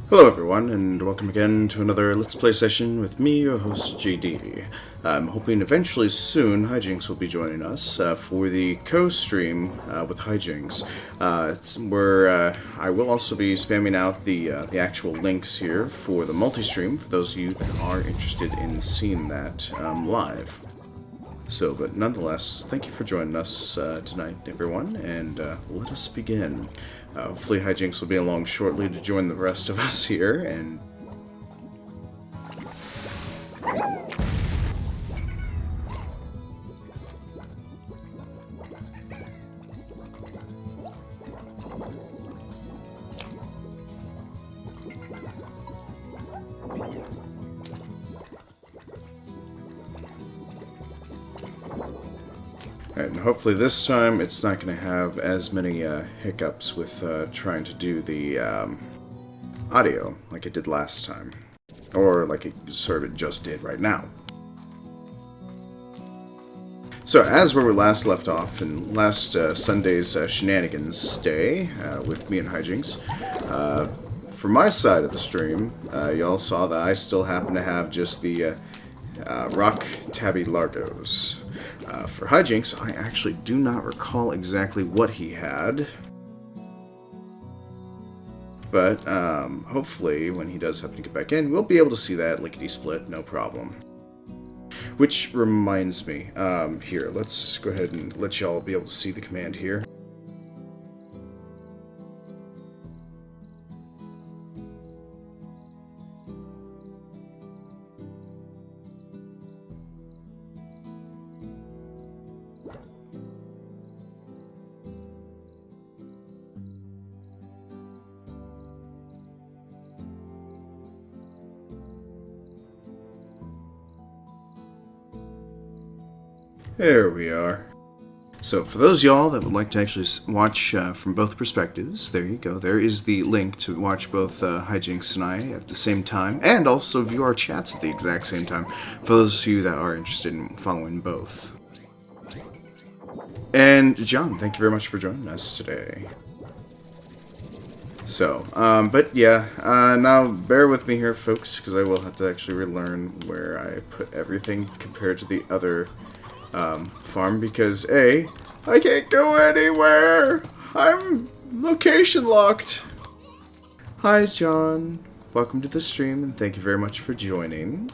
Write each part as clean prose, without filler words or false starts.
Hello everyone, and welcome again to another Let's Play session with me, your host, JD. I'm hoping eventually soon Hyjinks will be joining us for the co-stream with Hyjinks, where I will also be spamming out the actual links here for the multi-stream for those of you that are interested in seeing that live. So, but nonetheless, thank you for joining us tonight, everyone, and let us begin. Hopefully Hyjinks will be along shortly to join the rest of us here, and... And hopefully this time it's not going to have as many hiccups with trying to do the audio like it did last time. Or like it sort of just did right now. So, as where we last left off in last Sunday's Shenanigans day with me and Hyjinks, for my side of the stream, y'all saw that I still happen to have just the Rock Tabby Largos. For Hyjinks, I actually do not recall exactly what he had. But hopefully, when he does happen to get back in, we'll be able to see that lickety-split, no problem. Which reminds me, here, let's go ahead and let y'all be able to see the command here. There we are. So for those y'all that would like to actually watch from both perspectives, there you go. There is the link to watch both Hyjinks and I at the same time, and also view our chats at the exact same time, for those of you that are interested in following both. And John, thank you very much for joining us today. So, but yeah, now bear with me here, folks, because I will have to actually relearn where I put everything compared to the other farm, because I can't go anywhere. I'm location locked. Hi John, welcome to the stream and thank you very much for joining.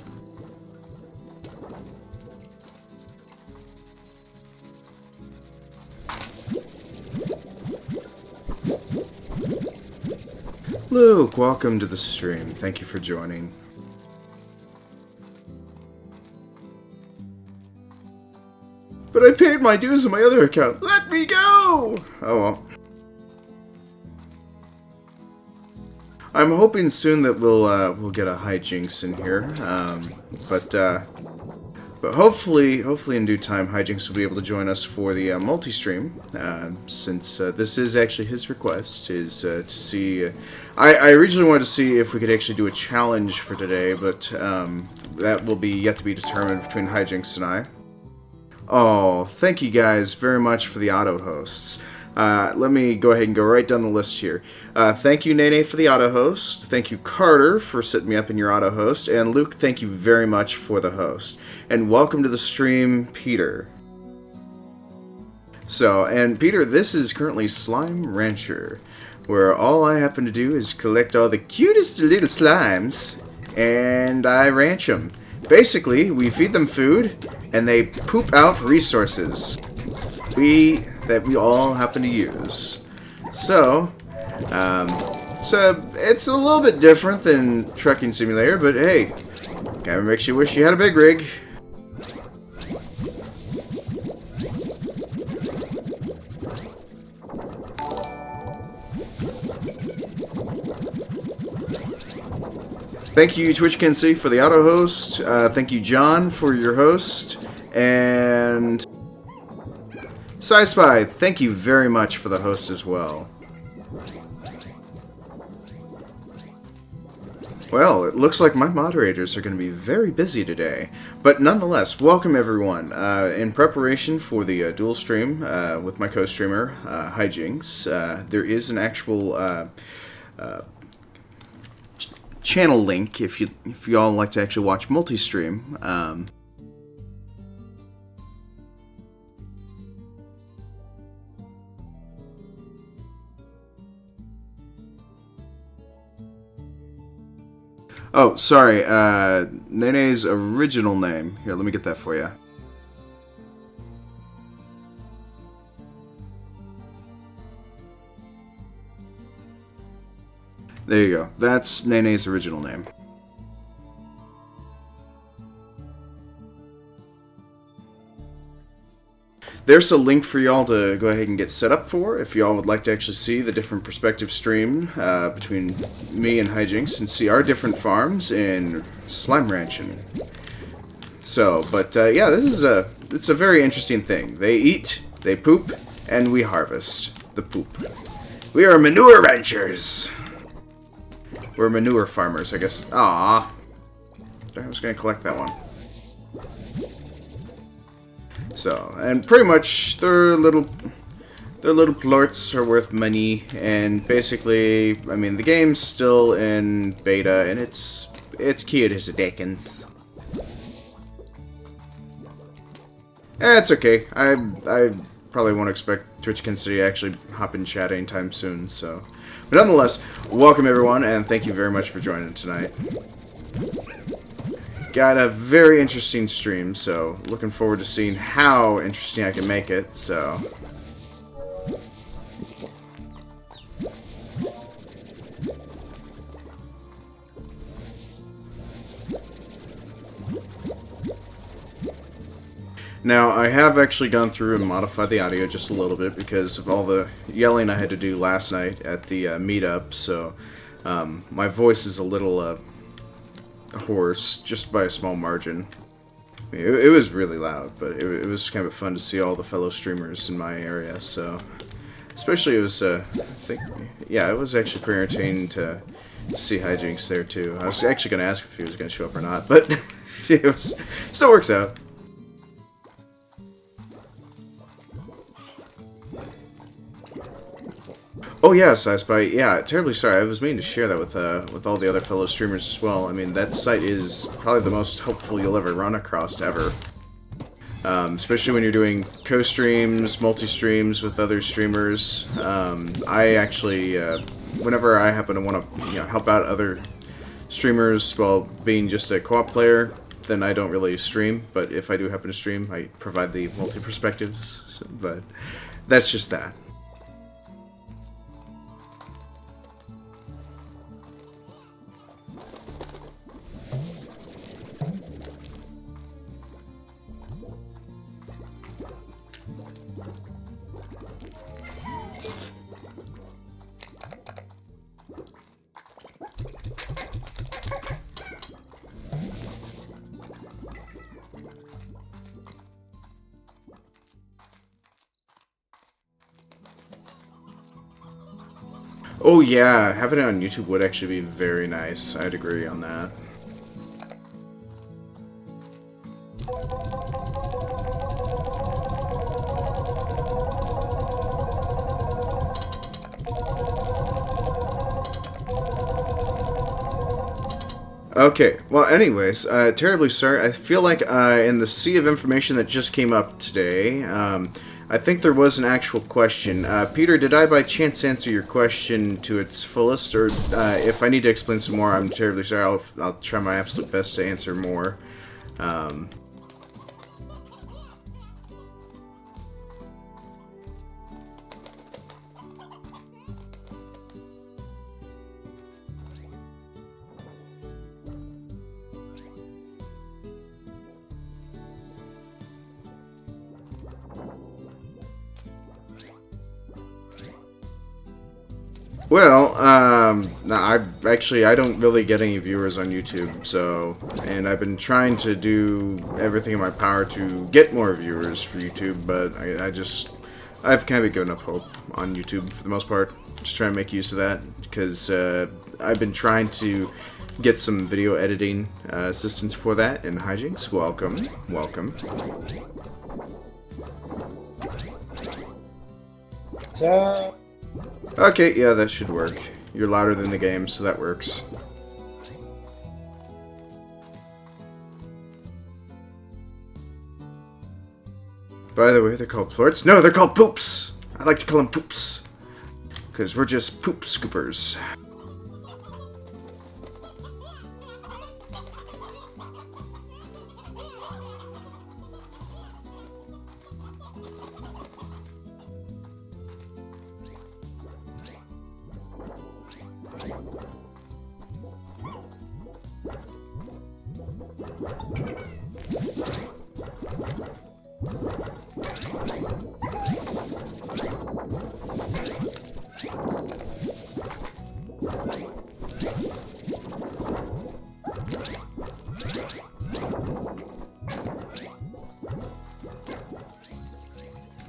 Luke, welcome to the stream. Thank you for joining. But I paid my dues on my other account. Let me go! Oh well. I'm hoping soon that we'll get a Hyjinks in here. But hopefully in due time, Hyjinks will be able to join us for the multi-stream. Since this is actually his request, is to see. I originally wanted to see if we could actually do a challenge for today, but that will be yet to be determined between Hyjinks and I. Oh, thank you guys very much for the auto hosts. Let me go ahead and go right down the list here. Thank you, Nene, for the auto host. Thank you, Carter, for setting me up in your auto host. And Luke, thank you very much for the host. And welcome to the stream, Peter. So, and Peter, this is currently Slime Rancher, where all I happen to do is collect all the cutest little slimes, and I ranch them. Basically, we feed them food, and they poop out resources that we all happen to use. So it's a little bit different than Trucking Simulator, but hey, kinda makes you wish you had a big rig. Thank you, TwitchKenzie, for the auto host. Thank you, John, for your host. And SciSpy, thank you very much for the host as well. Well, it looks like my moderators are going to be very busy today. But nonetheless, welcome everyone. In preparation for the dual stream with my co-streamer, Hyjinks, there is an actual channel link if you all like to actually watch multi-stream. Oh, sorry, Nene's original name. Here, let me get that for you. There you go. That's Nene's original name. There's a link for y'all to go ahead and get set up for if y'all would like to actually see the different perspective stream between me and Hyjinks and see our different farms in Slime Ranching. So, but yeah, it's a very interesting thing. They eat, they poop, and we harvest the poop. We are manure ranchers. We're manure farmers, I guess. Ah, I was gonna collect that one. So, and pretty much their little plorts are worth money, and basically, I mean, the game's still in beta, and it's cute as a dickens. It's okay. I probably won't expect Twitchkin City to actually hop in chat anytime soon, so. But nonetheless, welcome everyone, and thank you very much for joining tonight. Got a very interesting stream, so looking forward to seeing how interesting I can make it, so. Now, I have actually gone through and modified the audio just a little bit because of all the yelling I had to do last night at the meetup, so my voice is a little hoarse, just by a small margin. I mean, it was really loud, but it was kind of fun to see all the fellow streamers in my area, so. Especially it was, I think, yeah, it was actually pretty entertaining to see Hyjinks there, too. I was actually going to ask if he was going to show up or not, but it still works out. Oh yeah, SciSpy. Yeah, terribly sorry. I was meaning to share that with all the other fellow streamers as well. I mean, that site is probably the most helpful you'll ever run across ever. Especially when you're doing co-streams, multi-streams with other streamers. I actually, whenever I happen to want to, help out other streamers while being just a co-op player, then I don't really stream. But if I do happen to stream, I provide the multi-perspectives. But that's just that. Oh yeah, having it on YouTube would actually be very nice. I'd agree on that. Okay, well anyways, terribly sorry. I feel like in the sea of information that just came up today, I think there was an actual question. Peter, did I by chance answer your question to its fullest? Or if I need to explain some more, I'm terribly sorry. I'll try my absolute best to answer more. Well, I don't really get any viewers on YouTube, so, and I've been trying to do everything in my power to get more viewers for YouTube, but I've kind of given up hope on YouTube for the most part. Just trying to make use of that, because I've been trying to get some video editing assistance for that, and Hyjinks, welcome, welcome. What's up? Okay, yeah, that should work. You're louder than the game, so that works. By the way, they're called plorts. No, they're called poops! I like to call them poops. Because we're just poop scoopers.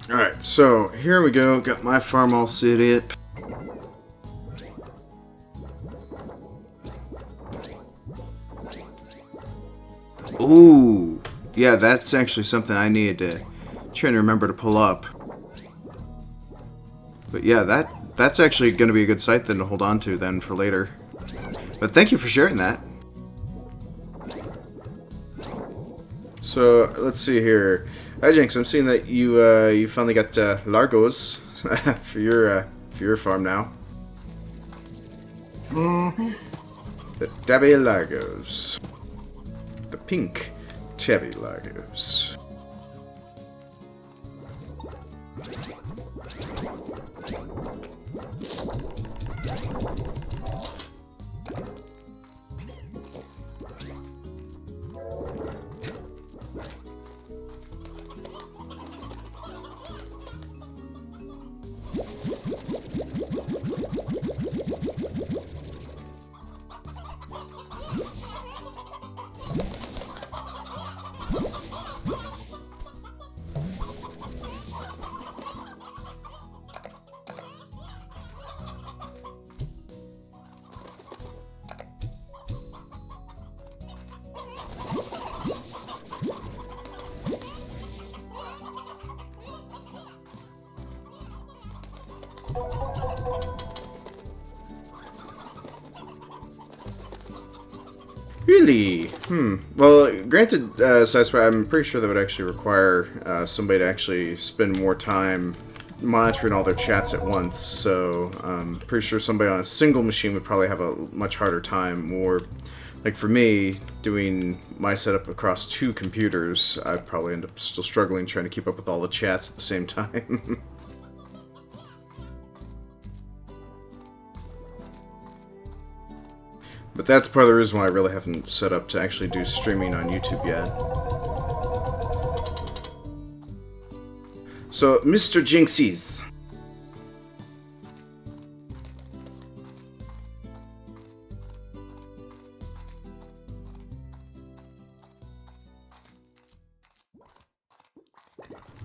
Alright, so here we go. Got my farm all set up. Ooh! Yeah, that's actually something I needed to try to remember to pull up. But yeah, that's actually going to be a good site then to hold on to then for later. But thank you for sharing that. So let's see here. Hyjinks, I'm seeing that you finally got Largos for your farm now. Mm-hmm. The Tabby Largos. The pink Tabby Largos. Really? Well, granted, Sidespy, I'm pretty sure that would actually require somebody to actually spend more time monitoring all their chats at once, so I'm pretty sure somebody on a single machine would probably have a much harder time, or, like for me, doing my setup across 2 computers, I'd probably end up still struggling trying to keep up with all the chats at the same time. But that's part of the reason why I really haven't set up to actually do streaming on YouTube yet. So, Mr. Jinxies.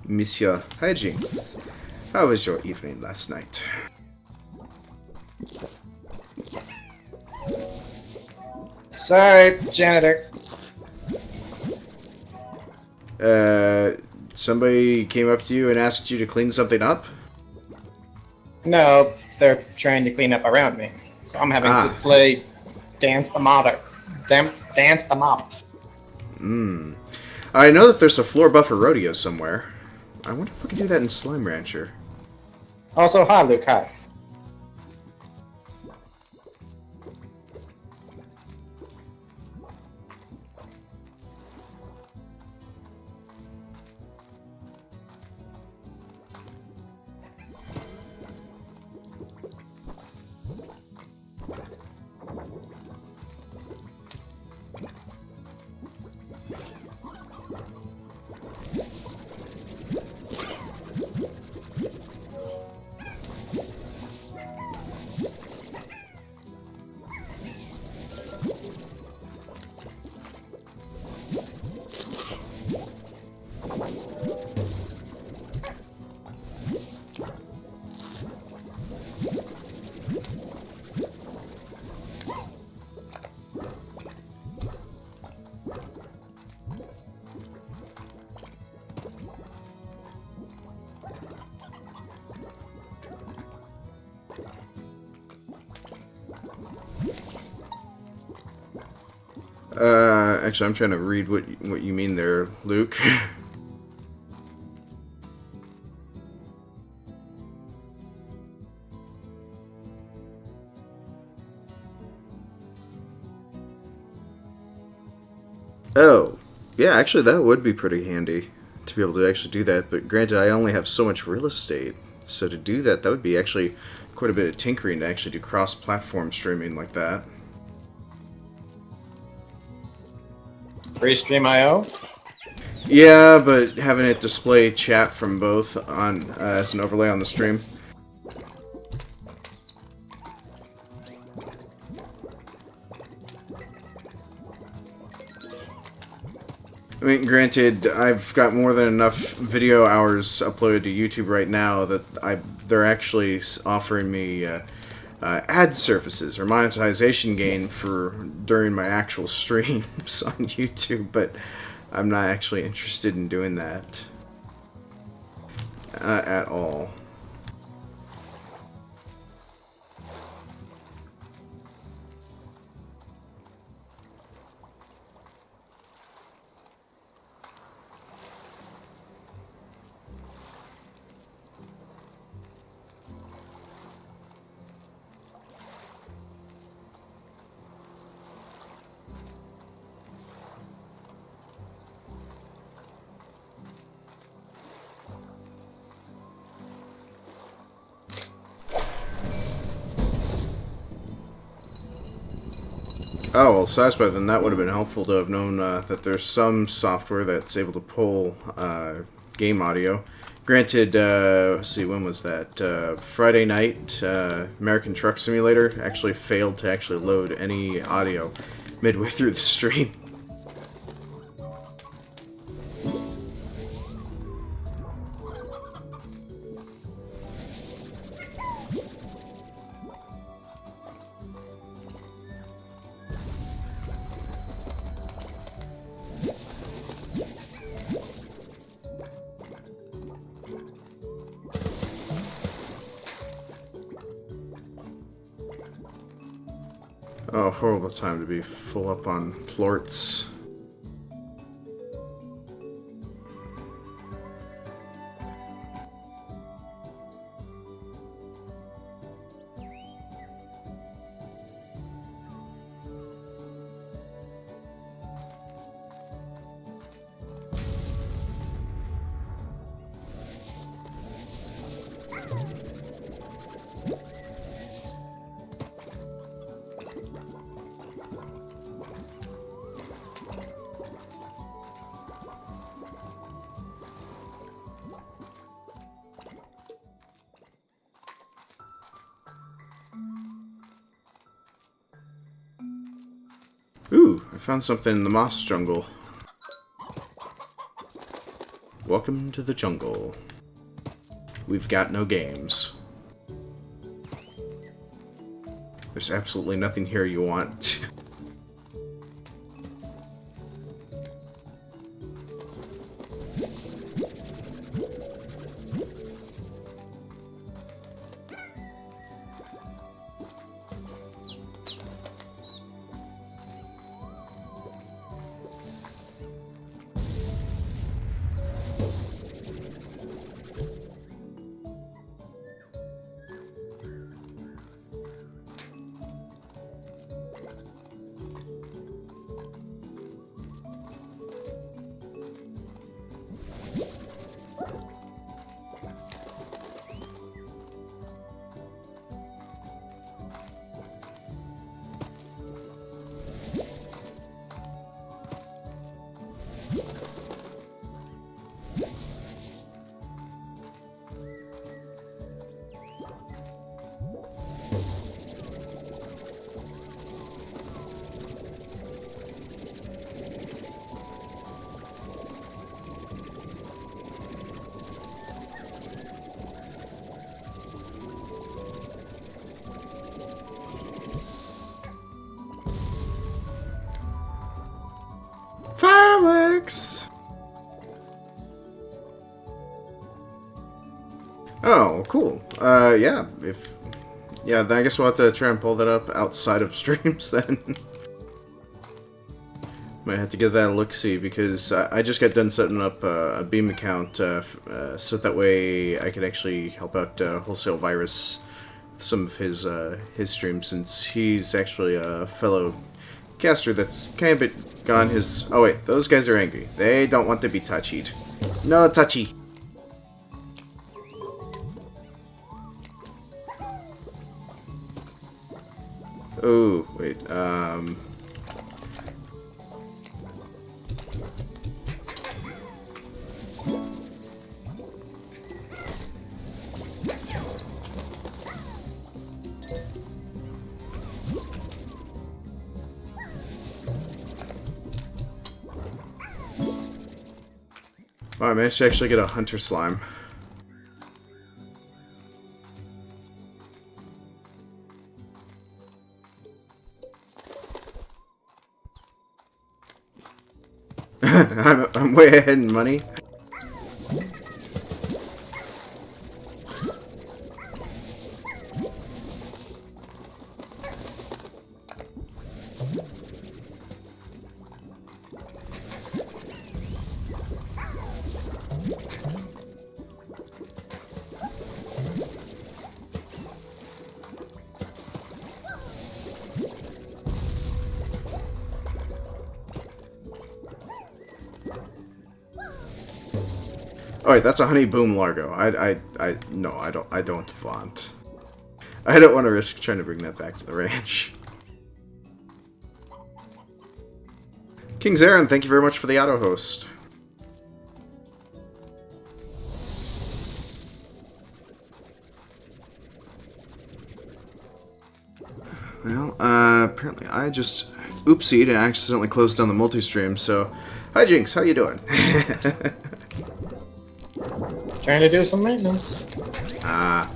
Monsieur Hyjinks, how was your evening last night? Sorry, janitor. Somebody came up to you and asked you to clean something up? No, they're trying to clean up around me. So I'm having to play Dance the Mop. Dance the Mop. I know that there's a floor buffer rodeo somewhere. I wonder if we could do that in Slime Rancher. Also, hi, Luke. Hi. Actually, I'm trying to read what you mean there, Luke. Oh, yeah, actually, that would be pretty handy to be able to actually do that. But granted, I only have so much real estate. So to do that, that would be actually quite a bit of tinkering to actually do cross-platform streaming like that. Free stream IO? Yeah, but having it display chat from both on as an overlay on the stream. I mean, granted, I've got more than enough video hours uploaded to YouTube right now that they're actually offering me ad services or monetization gain for during my actual streams on YouTube, but I'm not actually interested in doing that at all. Oh, well, Saspa, then that would have been helpful to have known that there's some software that's able to pull game audio. Granted, let's see, when was that? Friday night, American Truck Simulator actually failed to actually load any audio midway through the stream. Oh, horrible time to be full up on plorts. Ooh, I found something in the moss jungle. Welcome to the jungle. We've got no games. There's absolutely nothing here you want. Fireworks! Oh, cool. Yeah, yeah, then I guess we'll have to try and pull that up outside of streams then. Might have to give that a look-see, because I just got done setting up a Beam account, so that way I could actually help out Wholesale Virus with some of his streams, since he's actually a fellow caster that's kind of bit gone his... Oh wait, those guys are angry. They don't want to be touchied. No touchy. Oh, wait, oh, I managed to actually get a hunter slime. I'm way ahead in money. Oh wait, that's a honey boom largo. No, I don't want. I don't want to risk trying to bring that back to the ranch. King's Aaron, thank you very much for the auto host. Well, apparently I just oopsied and accidentally closed down the multi-stream, so... Hyjinks, how you doing? Trying to do some maintenance. Ah.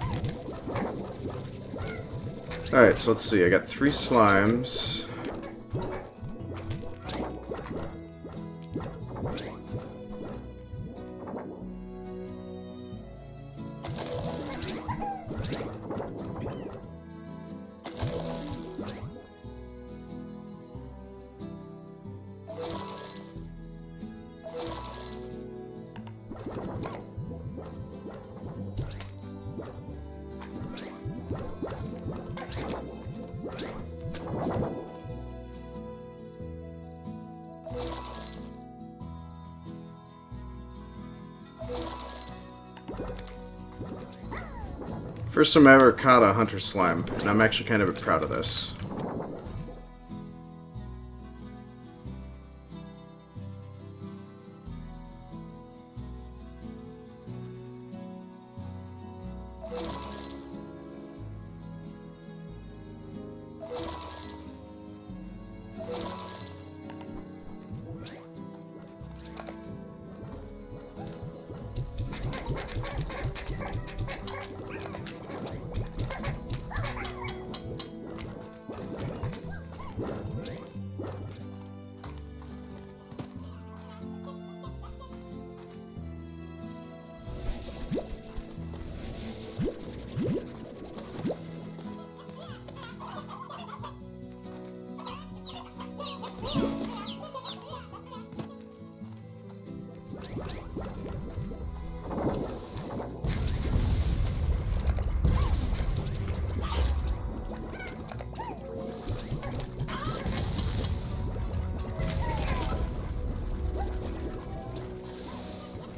Alright, so let's see. I got 3 slimes. First time I ever caught a hunter slime, and I'm actually kind of proud of this.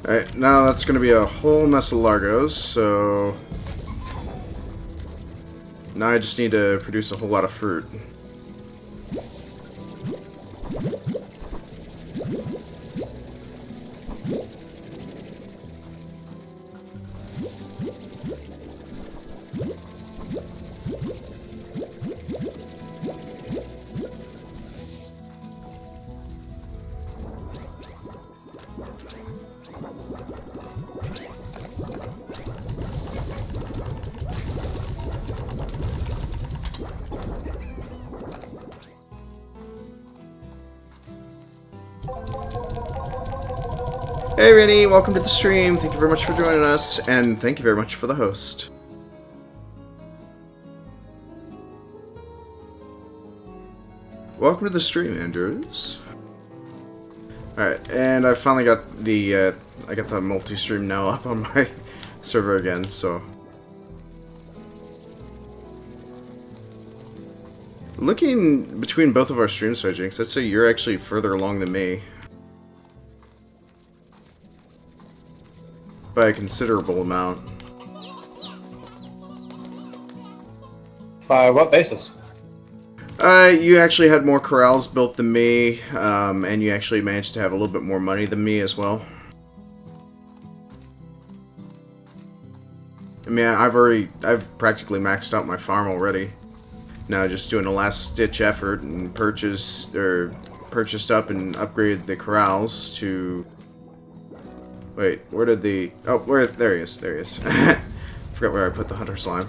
Alright, now that's going to be a whole mess of largos, so... Now I just need to produce a whole lot of fruit. Hey Rennie, welcome to the stream. Thank you very much for joining us, and thank you very much for the host. Welcome to the stream, Andrews. Alright, and I finally got the I got the multi-stream now up on my server again, so Looking between both of our streams, Hyjinks, I'd say you're actually further along than me. By a considerable amount. By what basis? You actually had more corrals built than me, and you actually managed to have a little bit more money than me as well. I mean, I've practically maxed out my farm already. Now just doing a last-ditch effort and purchased up and upgraded the corrals to... Wait, where did the... Oh, there he is, there he is. Forgot where I put the hunter slime.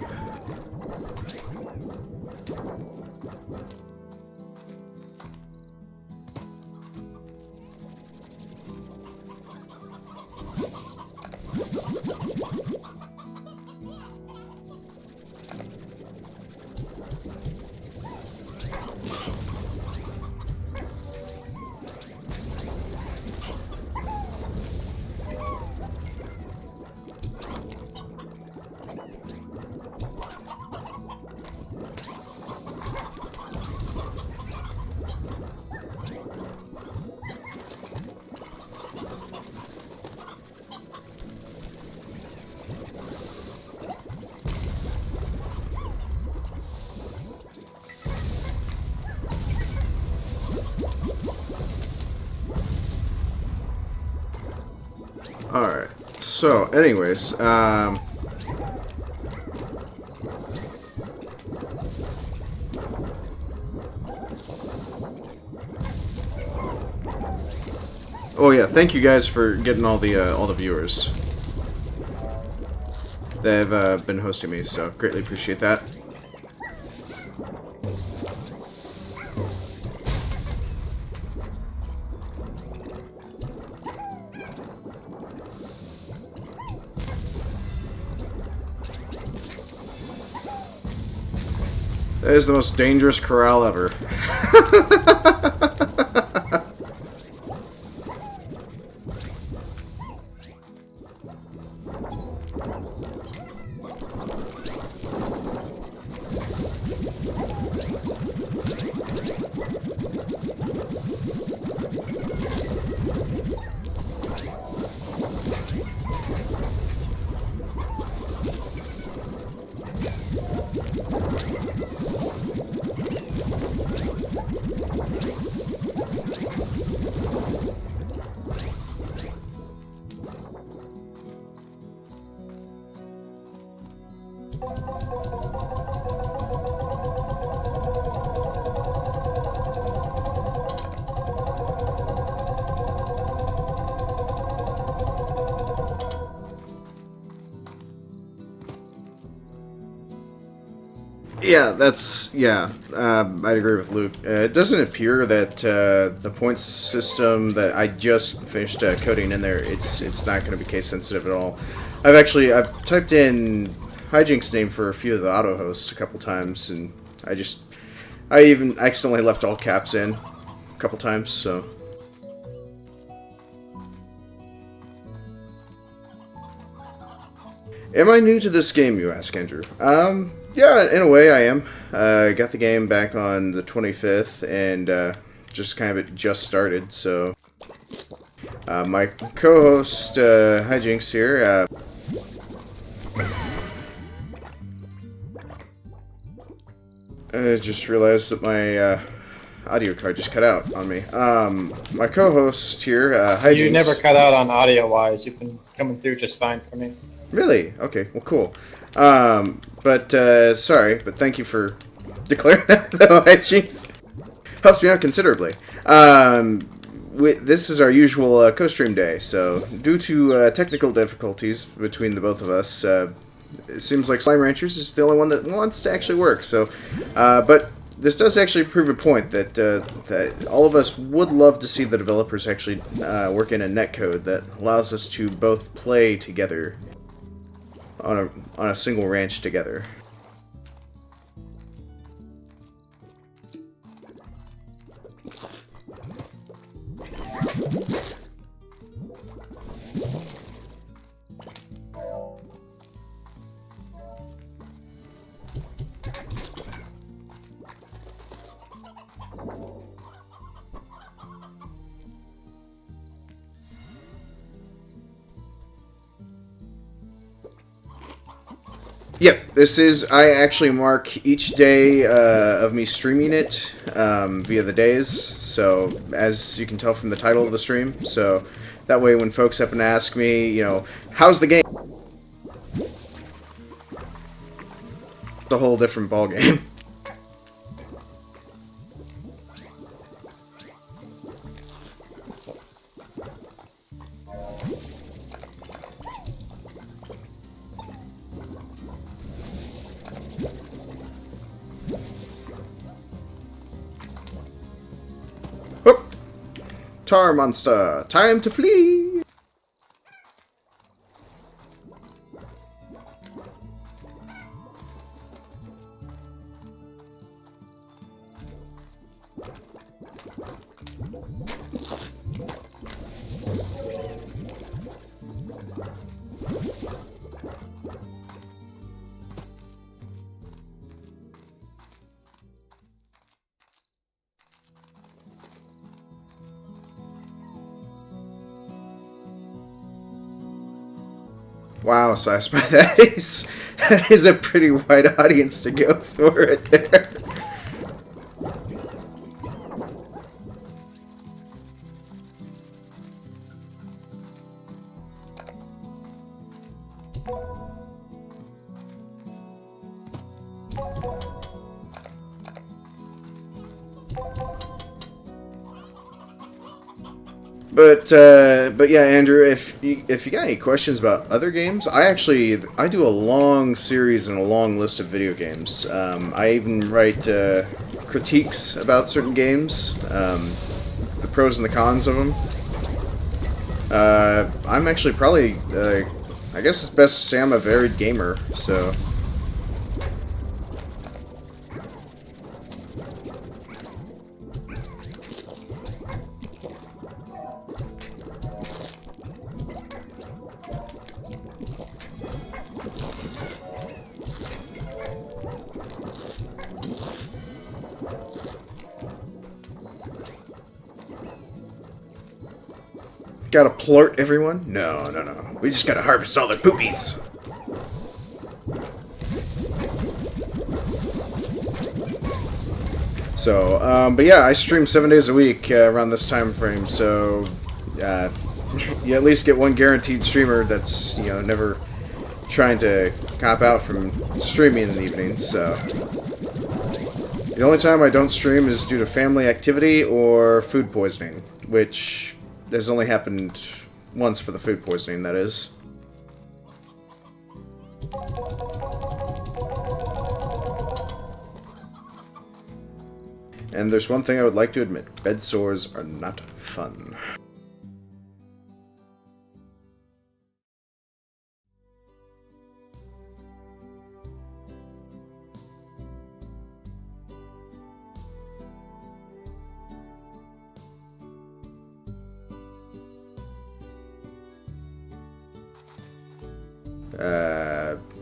Alright, so anyways, oh yeah, thank you guys for getting all the viewers that have been hosting me, so greatly appreciate that. That is the most dangerous corral ever. Yeah, I'd agree with Luke. It doesn't appear that the points system that I just finished coding in there, it's not going to be case sensitive at all. I've typed in Hyjinks' name for a few of the auto hosts a couple times, and I even accidentally left all caps in a couple times, so. Am I new to this game, you ask, Andrew? Yeah, in a way I am. Got the game back on the 25th, and just just started, so... my co-host, Hyjinks here, I just realized that my audio card just cut out on me. My co-host here, Hyjinks... You never cut out on audio-wise. You've been coming through just fine for me. Really? Okay, well, cool. Sorry, but thank you for declaring that, though, Hyjinks. Helps me out considerably. This is our usual co-stream day, so due to technical difficulties between the both of us, it seems like Slime Ranchers is the only one that wants to actually work, so, but this does actually prove a point that, that all of us would love to see the developers actually work in a netcode that allows us to both play together on a single ranch together. Yep, this is. I actually mark each day of me streaming it via the days. So, as you can tell from the title of the stream, so that way when folks happen to ask me, how's the game? It's a whole different ballgame. Whoop! Tar monster, time to flee! Wow, so I spy that is a pretty wide audience to go for it there. But yeah, Andrew, if you got any questions about other games, I do a long series and a long list of video games. I even write critiques about certain games, the pros and the cons of them. I'm actually probably, I guess it's best to say I'm a varied gamer, so. Gotta plort everyone? No. We just gotta harvest all their poopies. So, but yeah, I stream 7 days a week around this time frame, so you at least get one guaranteed streamer that's, never trying to cop out from streaming in the evenings, so. The only time I don't stream is due to family activity or food poisoning, which has only happened once for the food poisoning, that is. And there's one thing I would like to admit. Bed sores are not fun.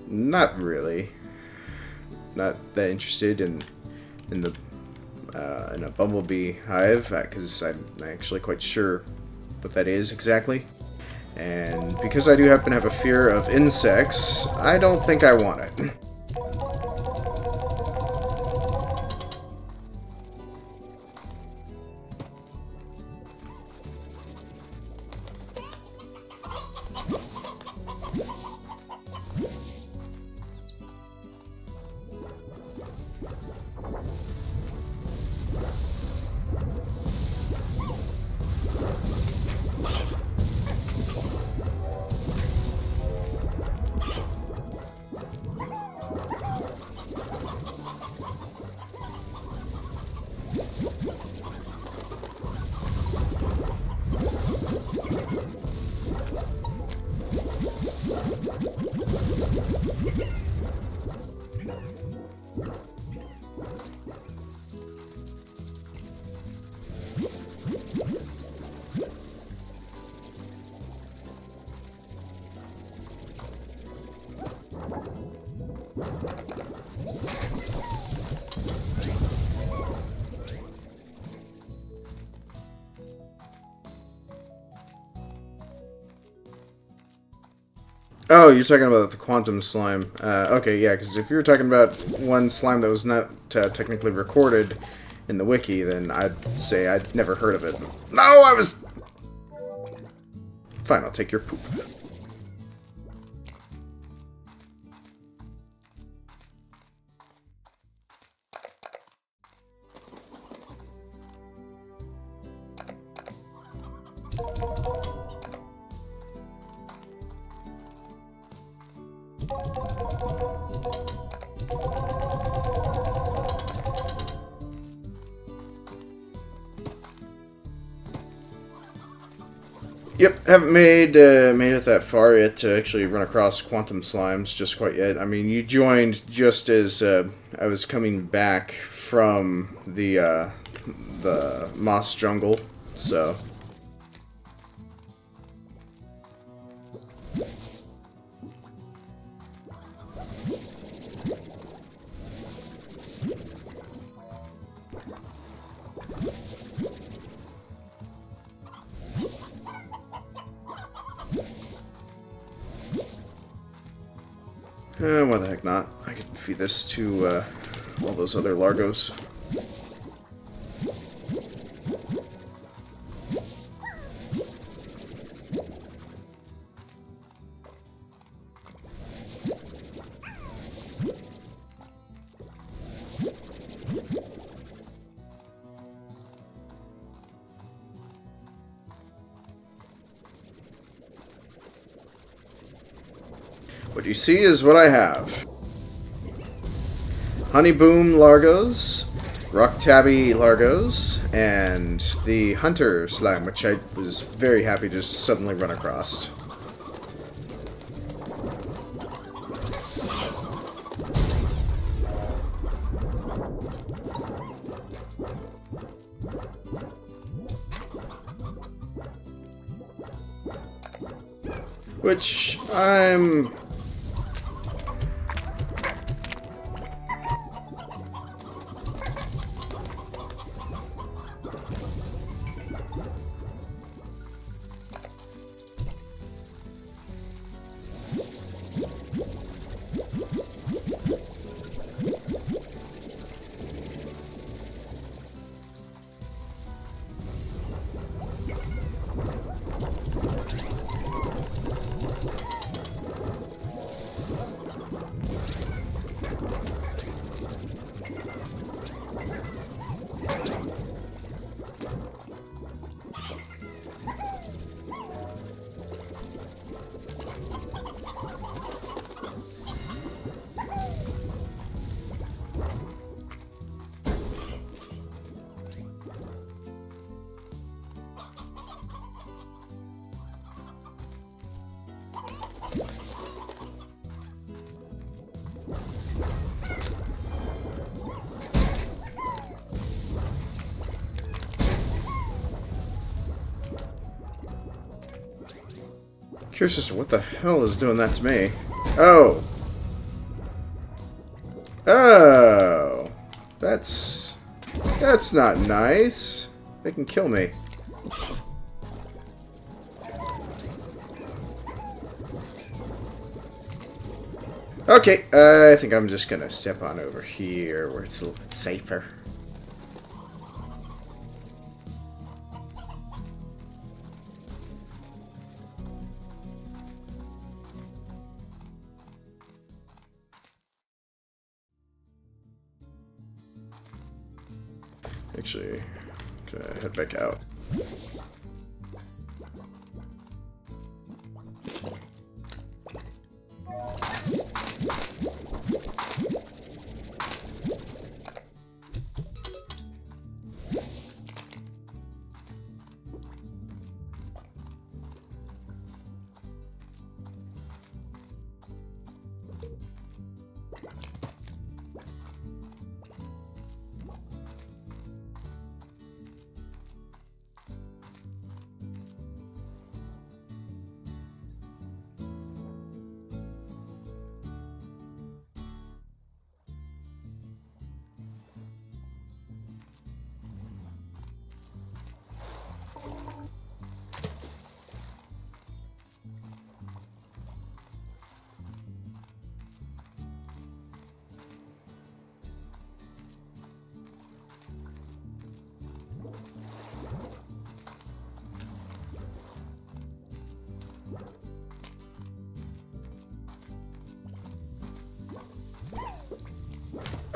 Not really. Not that interested in a bumblebee hive, because I'm not actually quite sure what that is exactly. And because I do happen to have a fear of insects, I don't think I want it. Oh, you're talking about the quantum slime. Okay, yeah, because if you were talking about one slime that was not technically recorded in the wiki, then I'd say I'd never heard of it. No, I was... Fine, I'll take your poop. Yep, haven't made it that far yet to actually run across quantum slimes just quite yet. I mean, you joined just as I was coming back from the moss jungle, so why the heck not? I could feed this to all those other largos. What you see is what I have. Honeyboom Largos, Rock Tabby Largos, and the Hunter Slime, which I was very happy to just suddenly run across. Which I'm... Curious as to what the hell is doing that to me. Oh. Oh. That's not nice. They can kill me. Okay, I think I'm just gonna step on over here where it's a little bit safer. Actually, gonna head back out.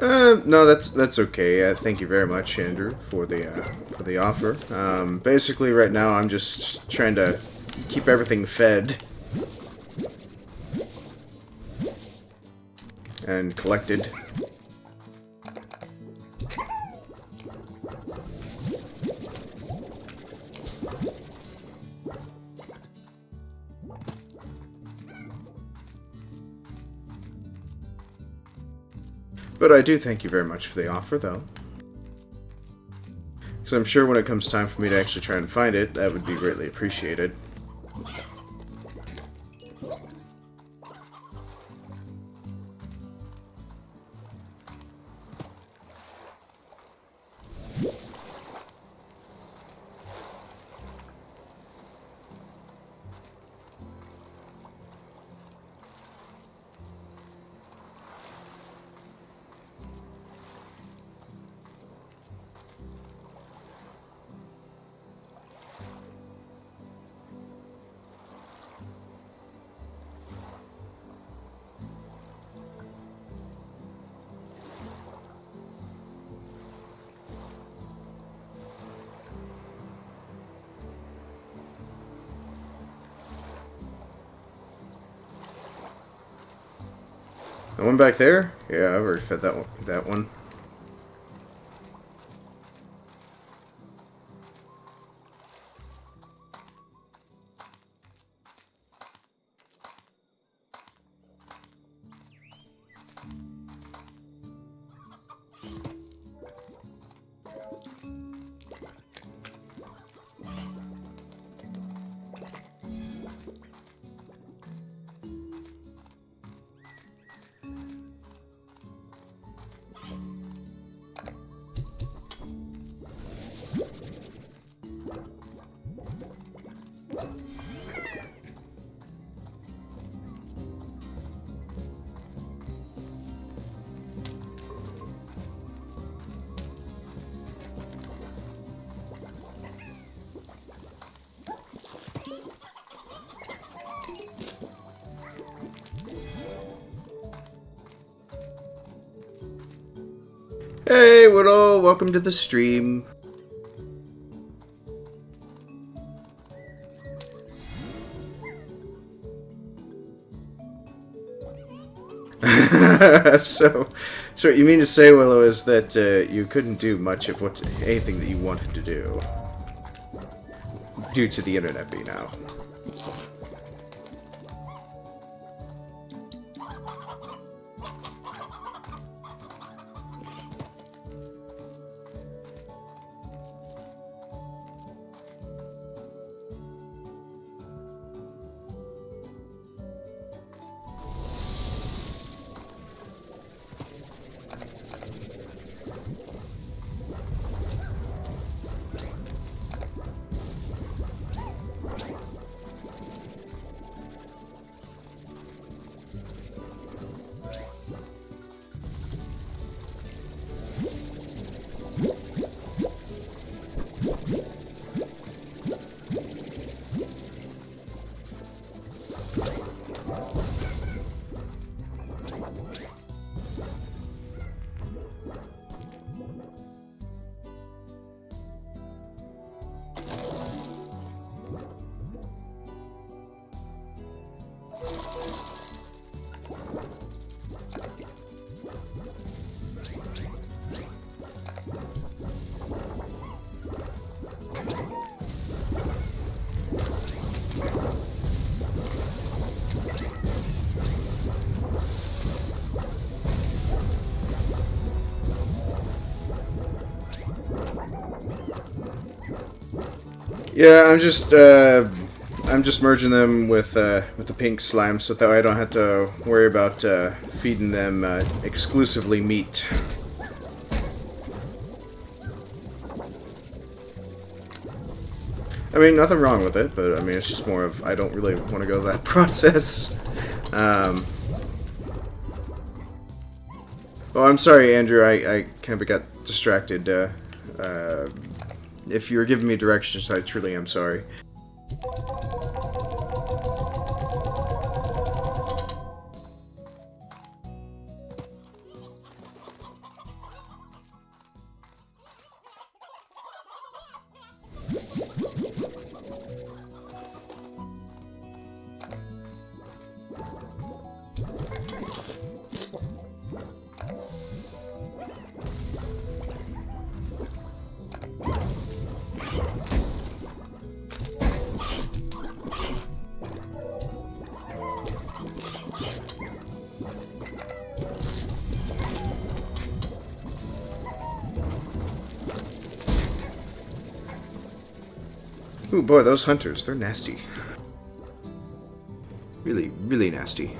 No, that's okay. Thank you very much, Andrew, for the offer. Basically, right now I'm just trying to keep everything fed and collected. But I do thank you very much for the offer, though. Because I'm sure when it comes time for me to actually try and find it, that would be greatly appreciated. The one back there? Yeah, I've already fed that one. That one. Hey, Widow, welcome to the stream. so what you mean to say, Willow, is that you couldn't do much of anything that you wanted to do due to the internet being out. Yeah, I'm just merging them with the pink slime so that way I don't have to worry about feeding them exclusively meat. I mean, nothing wrong with it, but I mean, it's just more of I don't really want to go that process. Well, I'm sorry, Andrew. I kind of got distracted. If you were giving me directions, I truly am sorry. Ooh, boy, those hunters, they're nasty. Really, really nasty.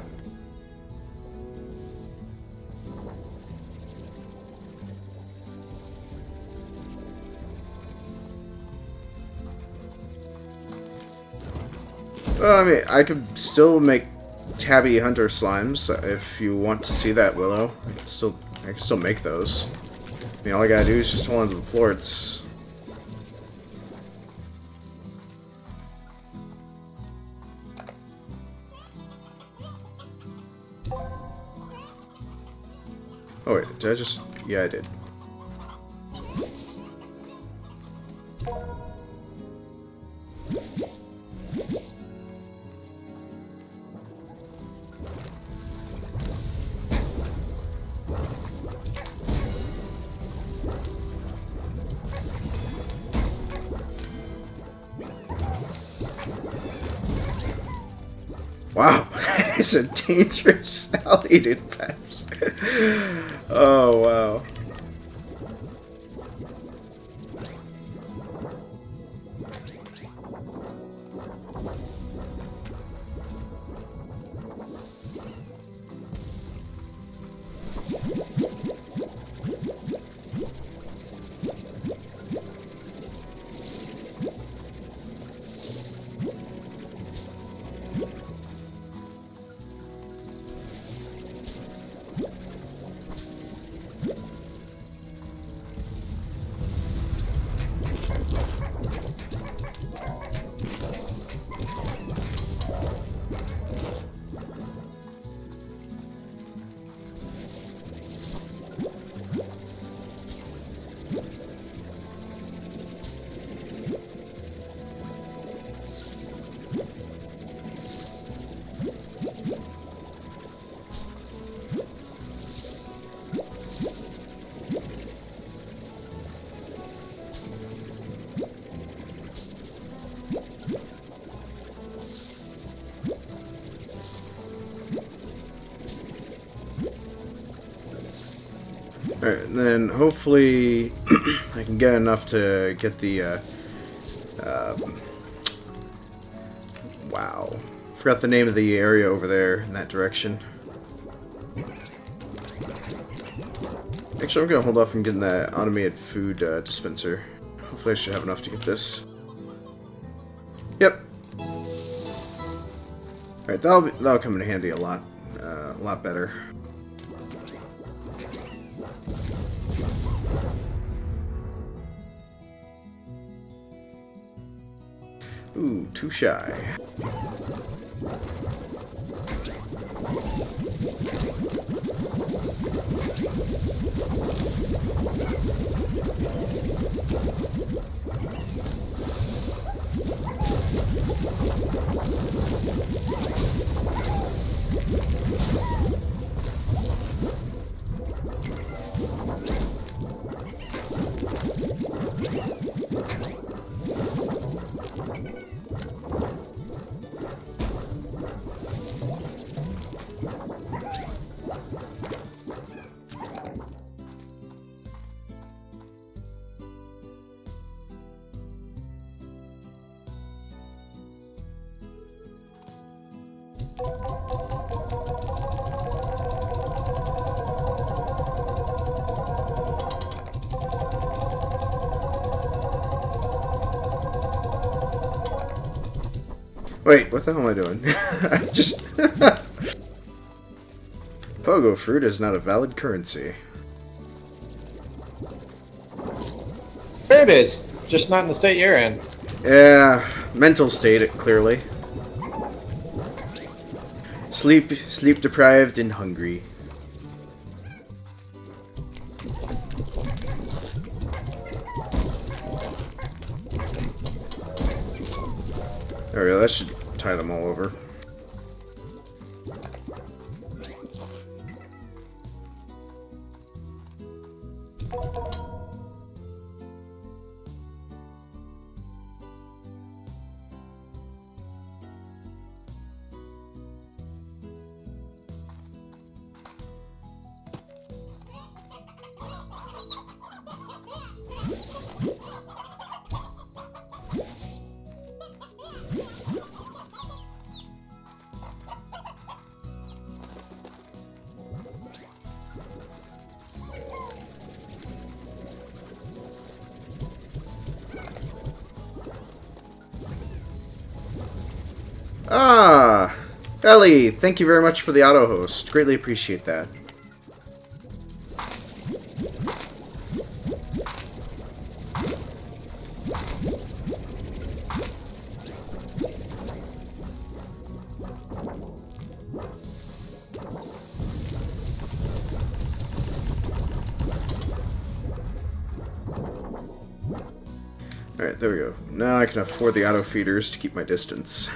Well, I mean, I could still make tabby hunter slimes if you want to see that, Willow. I can still make those. I mean, all I gotta do is just hold on to the plorts. Oh wait, did I just... Yeah, I did. Wow, it's a dangerous alley to pass. Oh, wow. Alright, and then hopefully I can get enough to get the, wow. Forgot the name of the area over there in that direction. Actually, I'm gonna hold off on getting that automated food dispenser. Hopefully I should have enough to get this. Yep. Alright, that'll come in handy a lot better. Ooh, too shy. Wait, what the hell am I doing? I just... Pogo fruit is not a valid currency. There it is. Just not in the state you're in. Yeah, mental state, clearly. Sleep deprived and hungry. There we go, that should tie them all over. Ah, Ellie, thank you very much for the auto host. Greatly appreciate that. Alright, there we go. Now I can afford the auto feeders to keep my distance.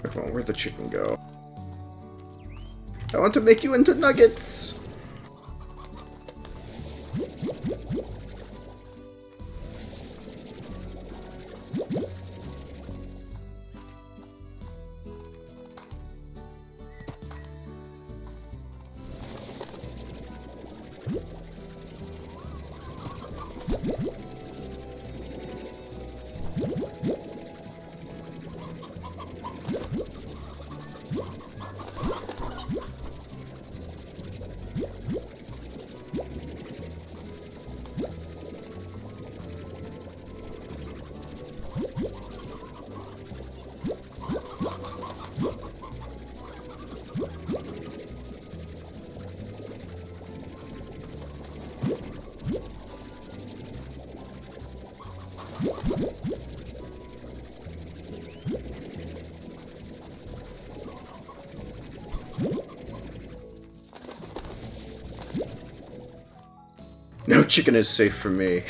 Come on, where'd the chicken go? I want to make you into nuggets! No chicken is safe from me.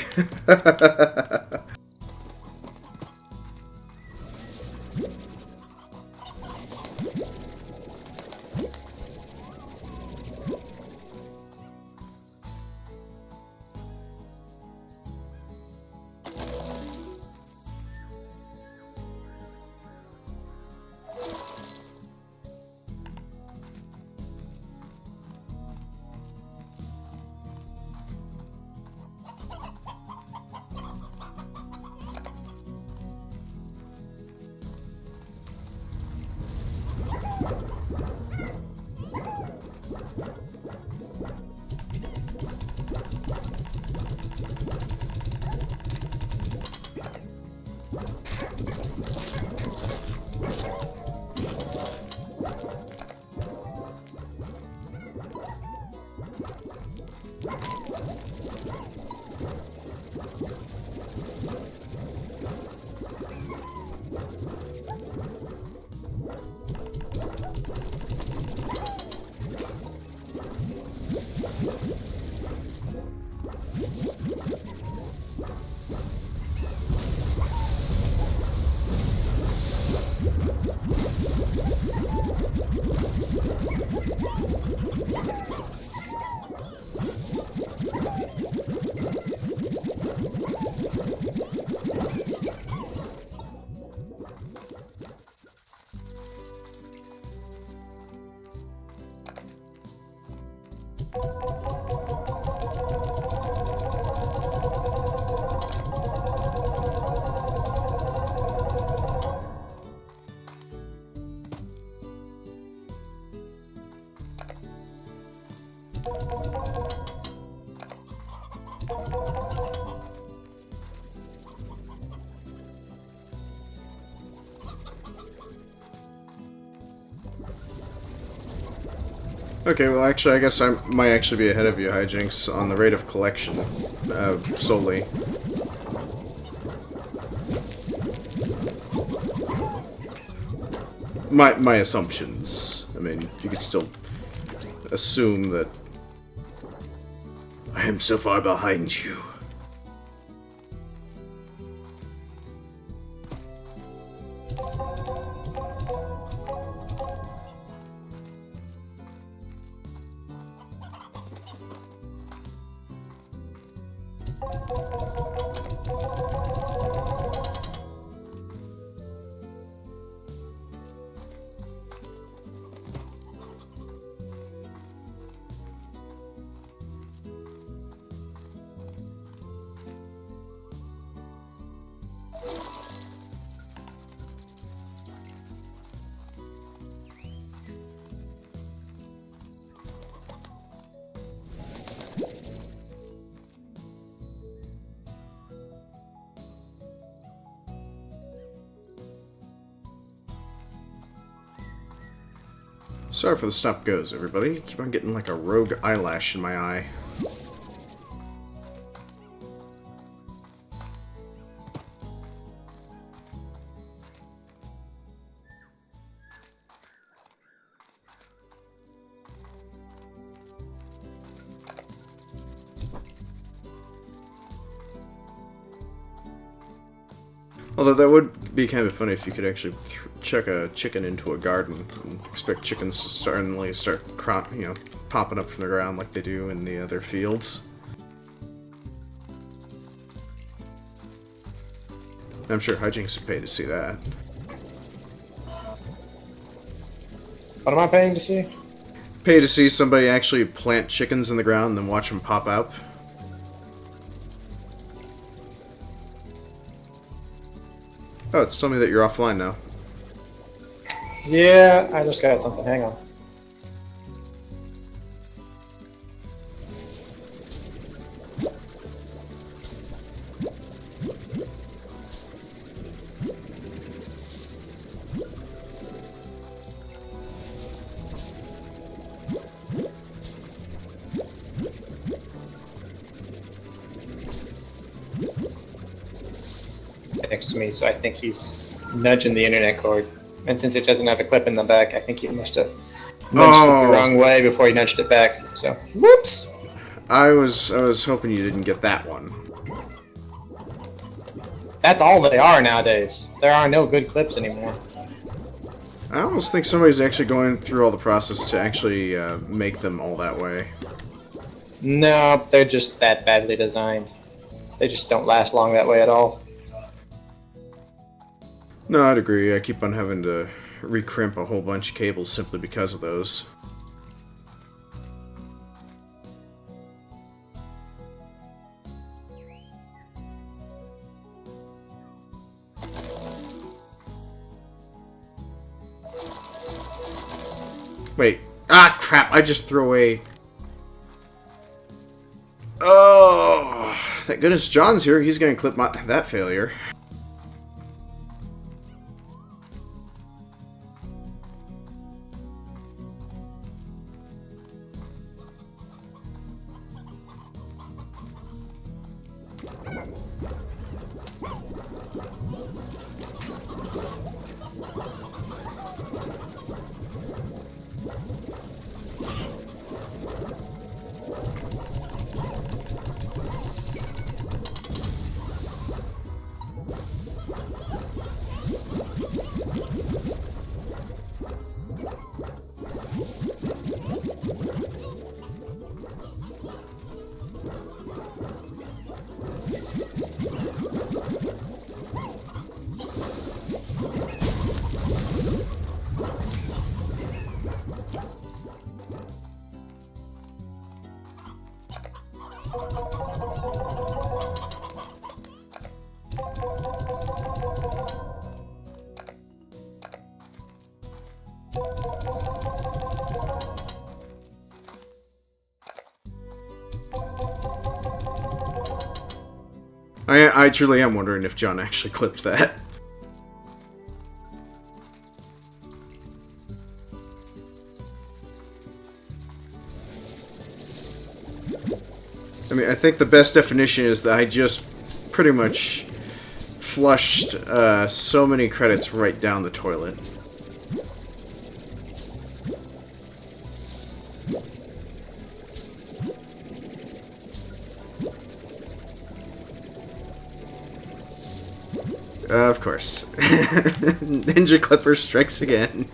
Okay, well, actually, I guess I might actually be ahead of you, Hyjinks, on the rate of collection, solely. My assumptions. I mean, you could still assume that I am so far behind you. Sorry for the stop goes, everybody. Keep on getting like a rogue eyelash in my eye. Although that would be kind of funny if you could actually chuck a chicken into a garden and expect chickens to suddenly start popping up from the ground like they do in the other fields. I'm sure Hyjinks would pay to see that. What am I paying to see? Pay to see somebody actually plant chickens in the ground and then watch them pop out. Oh, it's telling me that you're offline now. Yeah, I just got something. Hang on. Next to me, so I think he's nudging the internet cord. And since it doesn't have a clip in the back, I think he must have nudged it the wrong way before he nudged it back. So, whoops! I was hoping you didn't get that one. That's all they are nowadays. There are no good clips anymore. I almost think somebody's actually going through all the process to actually make them all that way. No, they're just that badly designed. They just don't last long that way at all. No, I'd agree. I keep on having to recrimp a whole bunch of cables simply because of those. Wait. Ah, crap. I just threw away... Oh! Thank goodness John's here. He's gonna clip that failure. I truly am wondering if John actually clipped that. I mean, I think the best definition is that I just pretty much flushed so many credits right down the toilet. Of course. Ninja Clipper strikes again.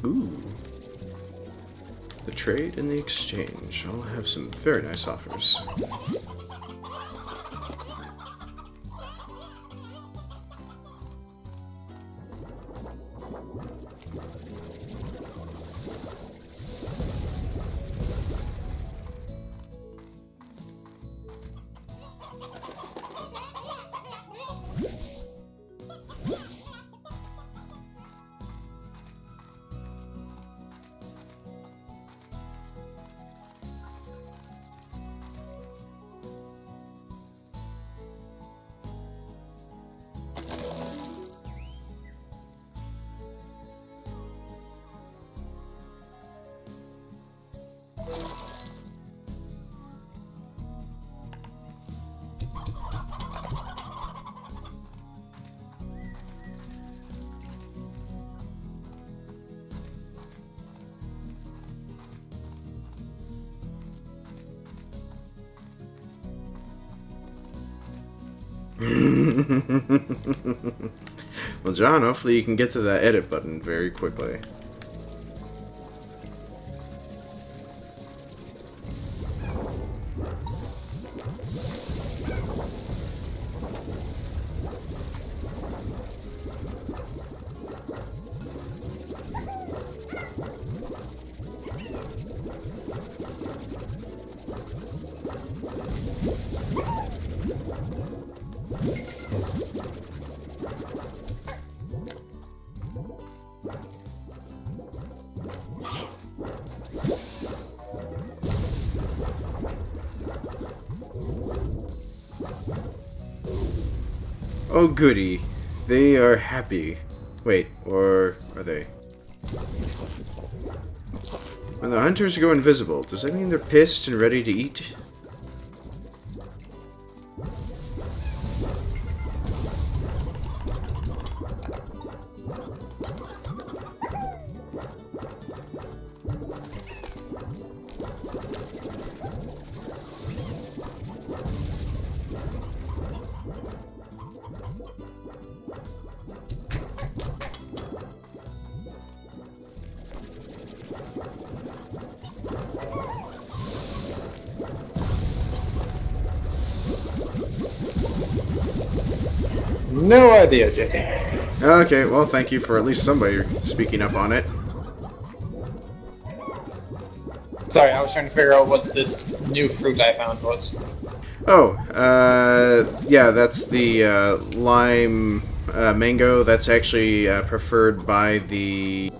Ooh. The trade and the exchange. I'll have some very nice offers. Well, John, hopefully you can get to that edit button very quickly. Oh goody, they are happy. Wait, or are they? When the hunters go invisible, does that mean they're pissed and ready to eat? No idea, JK. Okay, well, thank you for at least somebody speaking up on it. Sorry, I was trying to figure out what this new fruit I found was. Oh, yeah, that's the lime mango. That's actually preferred by the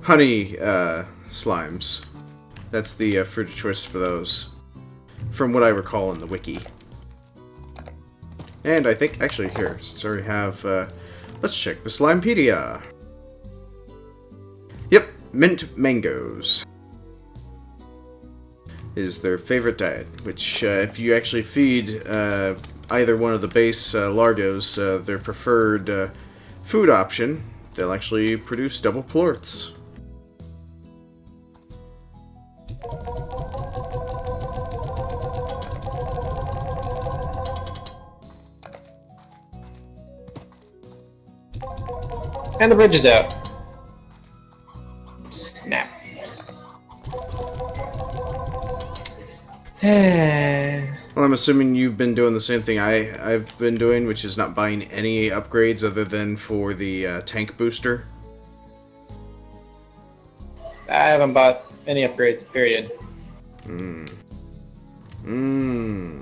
honey slimes. That's the fruit of choice for those, from what I recall in the wiki. And I think, actually, here, since I already have, let's check the Slimepedia. Yep, mint mangoes is their favorite diet, which, if you actually feed either one of the base Largos their preferred food option, they'll actually produce double plorts. And the bridge is out. Snap. Well, Well, I'm assuming you've been doing the same thing I've been doing, which is not buying any upgrades other than for the tank booster. I haven't bought any upgrades, period. Hmm. Hmm.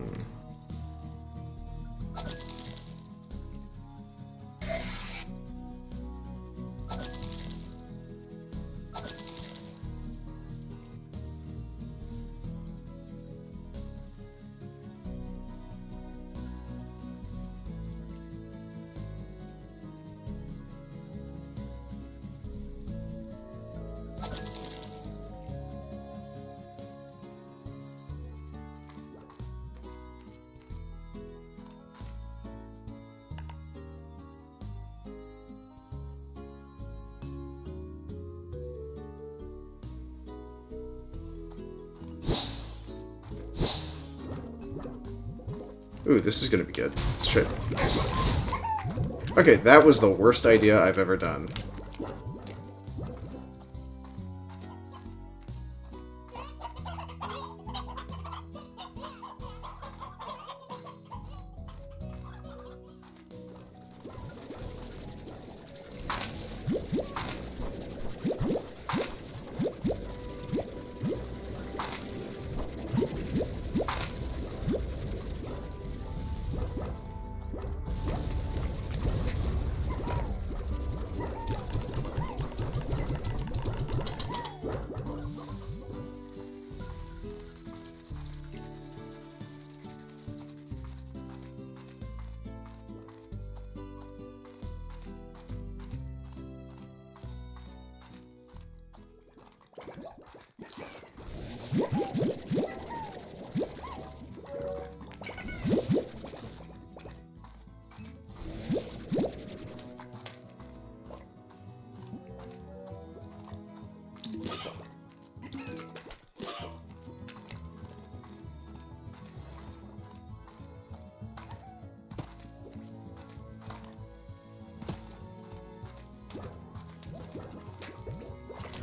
Ooh, this is gonna be good. Let's try. Okay, that was the worst idea I've ever done.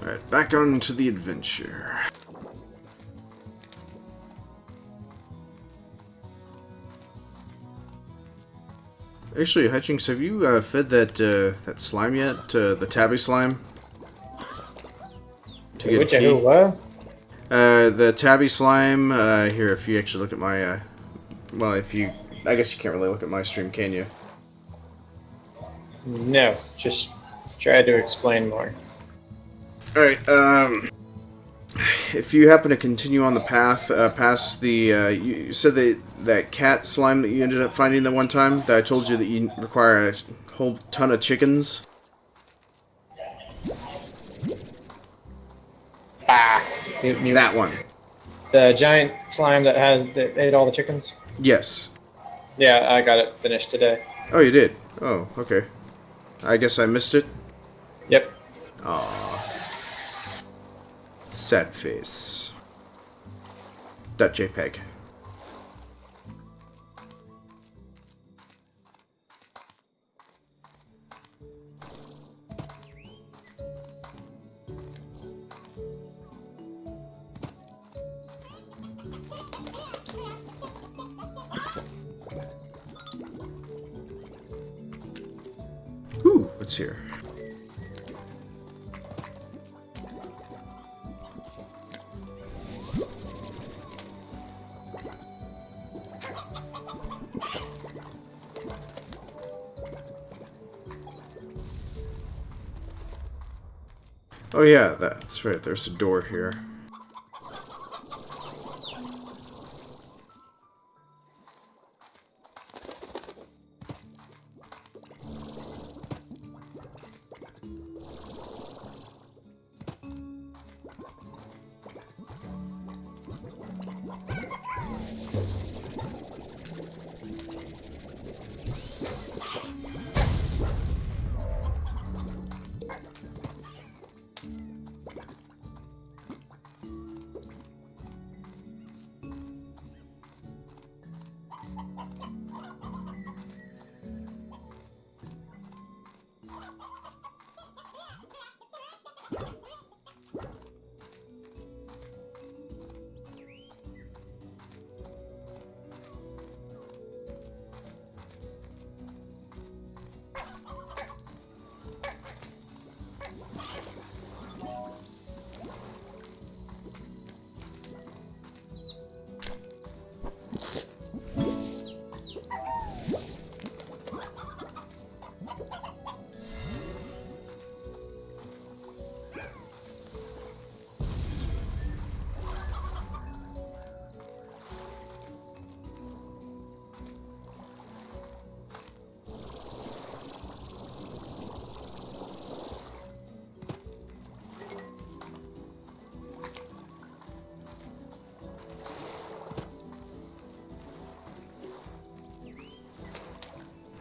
Alright, back on to the adventure. Actually, Hyjinks, have you fed that slime yet? The tabby slime? To get a key? What? The tabby slime, here, if you actually look at my, well, if you, I guess you can't really look at my stream, can you? No, just try to explain more. Alright, if you happen to continue on the path, past the, you said that cat slime that you ended up finding that one time, that I told you that you require a whole ton of chickens? Ah! That one. The giant slime that ate all the chickens? Yes. Yeah, I got it finished today. Oh, you did? Oh, okay. I guess I missed it? Yep. Aww. Sad face. .jpg. Ooh, what's here? Oh yeah, that's right, there's a door here.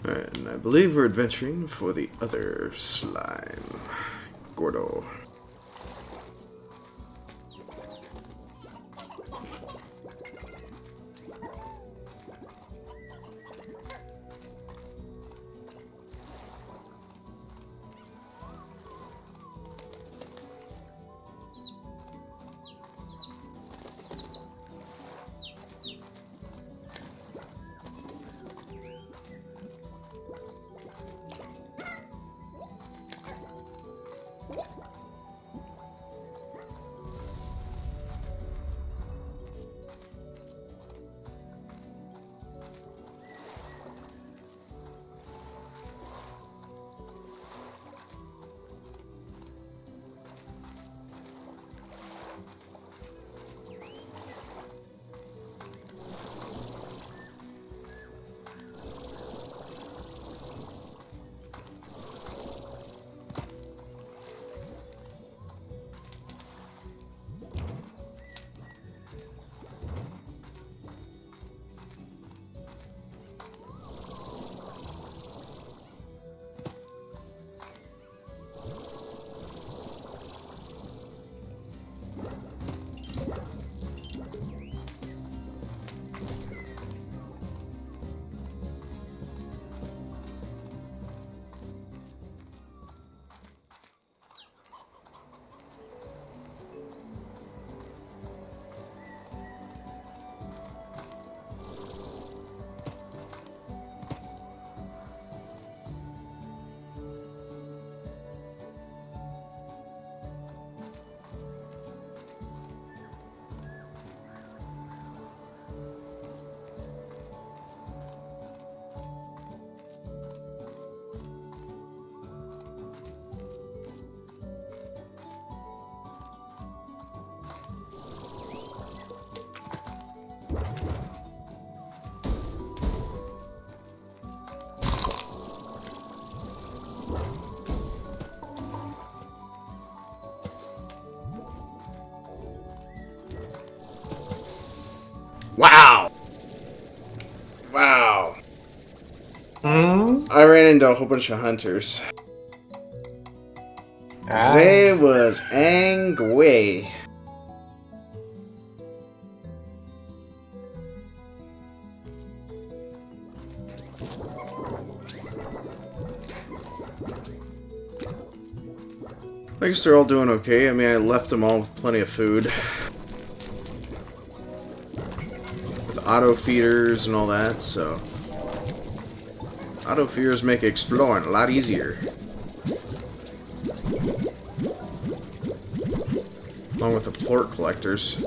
And I believe we're adventuring for the other slime. Gordo. Wow! Wow. I ran into a whole bunch of hunters. They was angry. I guess they're all doing okay. I mean, I left them all with plenty of food. With auto feeders and all that, so... Auto feeders make exploring a lot easier. Along with the plort collectors.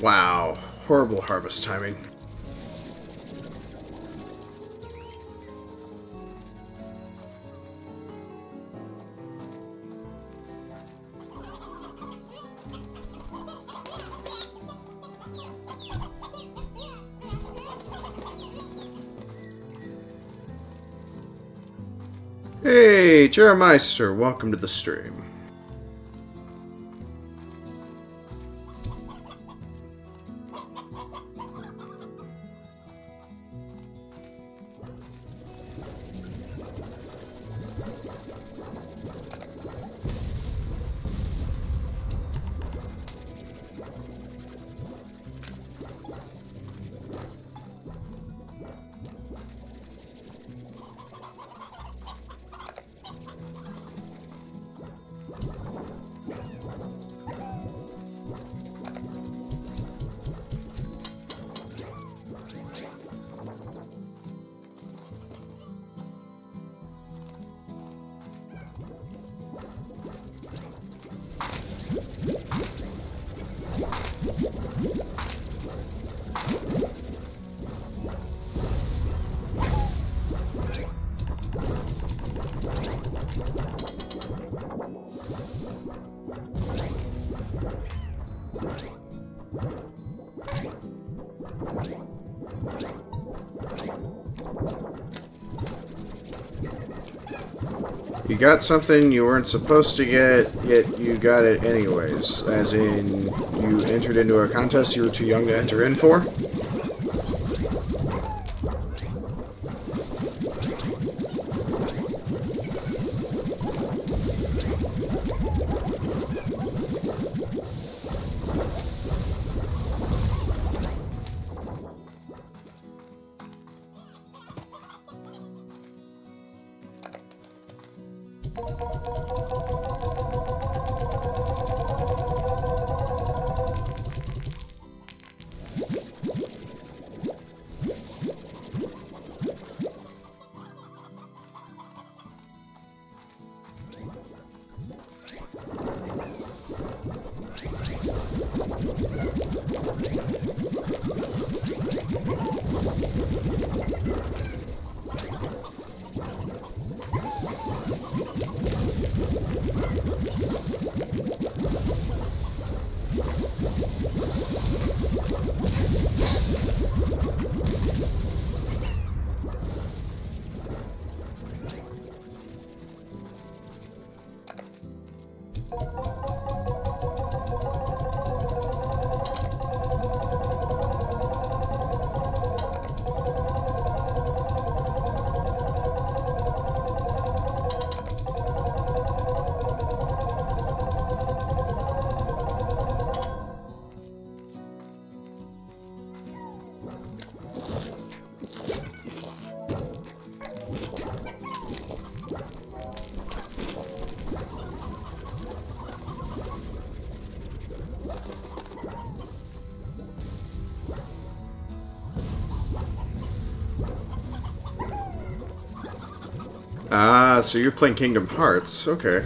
Wow. Horrible harvest timing. Hey, Jeremister, welcome to the stream. You got something you weren't supposed to get, yet you got it anyways. As in, you entered into a contest you were too young to enter in for? Ah, so you're playing Kingdom Hearts. Okay.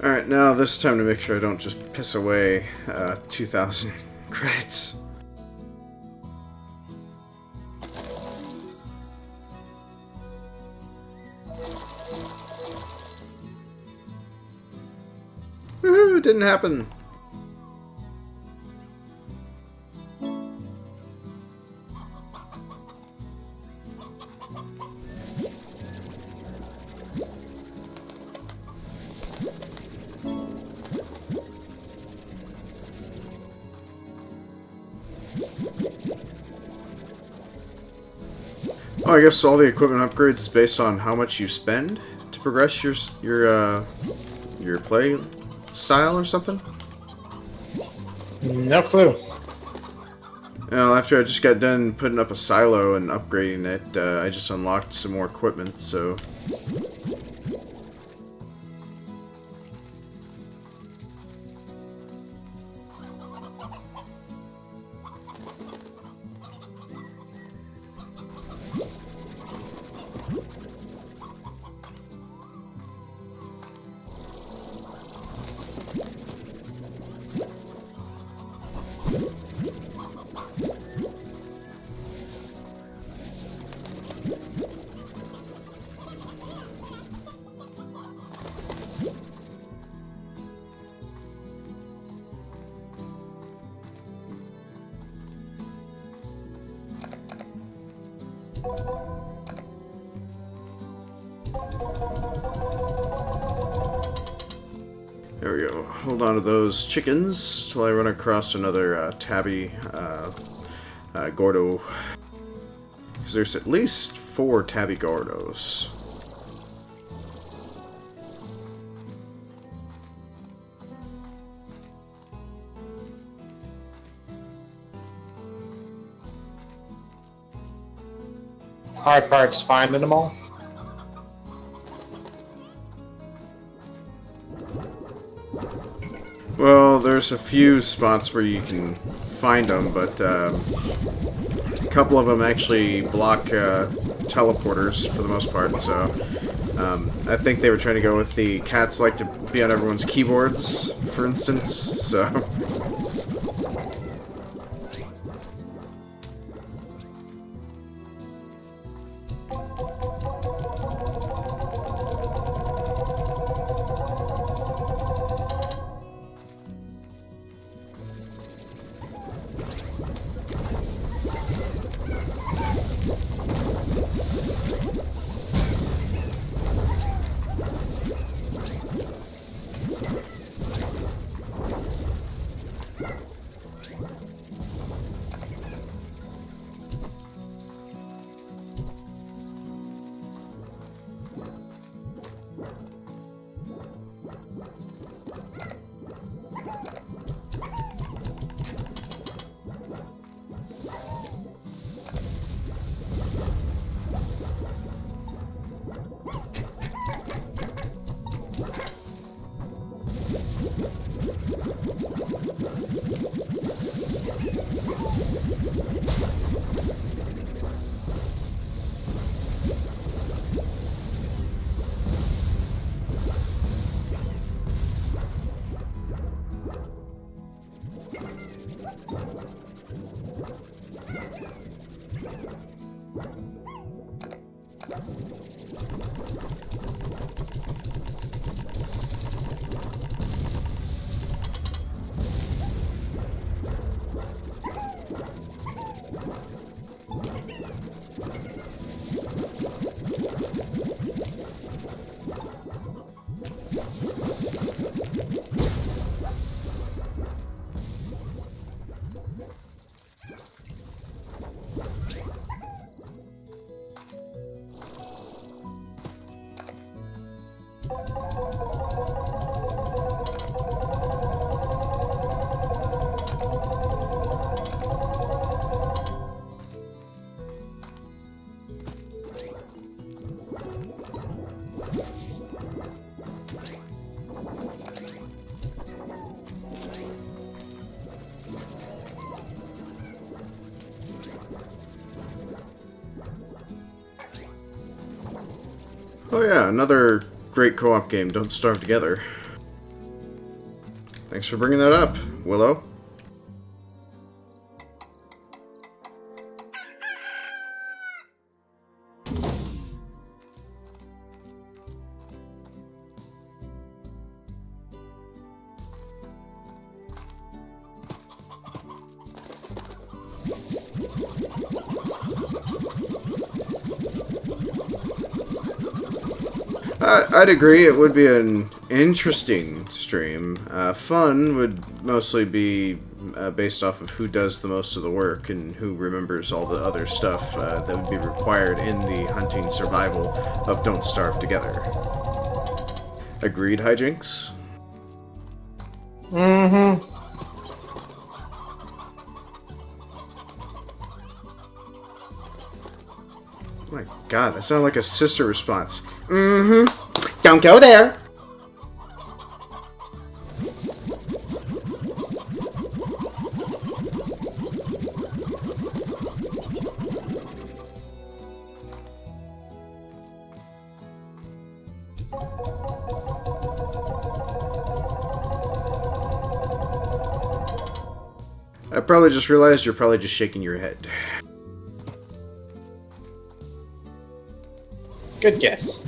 Alright, now this time to make sure I don't just piss away 2,000 credits. Woohoo, it didn't happen. Oh, I guess all the equipment upgrades is based on how much you spend to progress your play style or something? No clue. Well, after I just got done putting up a silo and upgrading it, I just unlocked some more equipment, so... There we go. Hold on to those chickens till I run across another tabby Gordo. Because there's at least 4 tabby Gordos. Hard part's finding them all. Well, there's a few spots where you can find them, but a couple of them actually block teleporters for the most part, so I think they were trying to go with the cats like to be on everyone's keyboards, for instance, so... Oh yeah, another great co-op game, Don't Starve Together. Thanks for bringing that up, Willow. I'd agree it would be an interesting stream. Fun would mostly be based off of who does the most of the work and who remembers all the other stuff that would be required in the hunting survival of Don't Starve Together. Agreed, Hyjinks? Mm-hmm. Oh my god, that sounded like a sister response. Mm-hmm. Don't go there! I probably just realized you're probably just shaking your head. Good guess.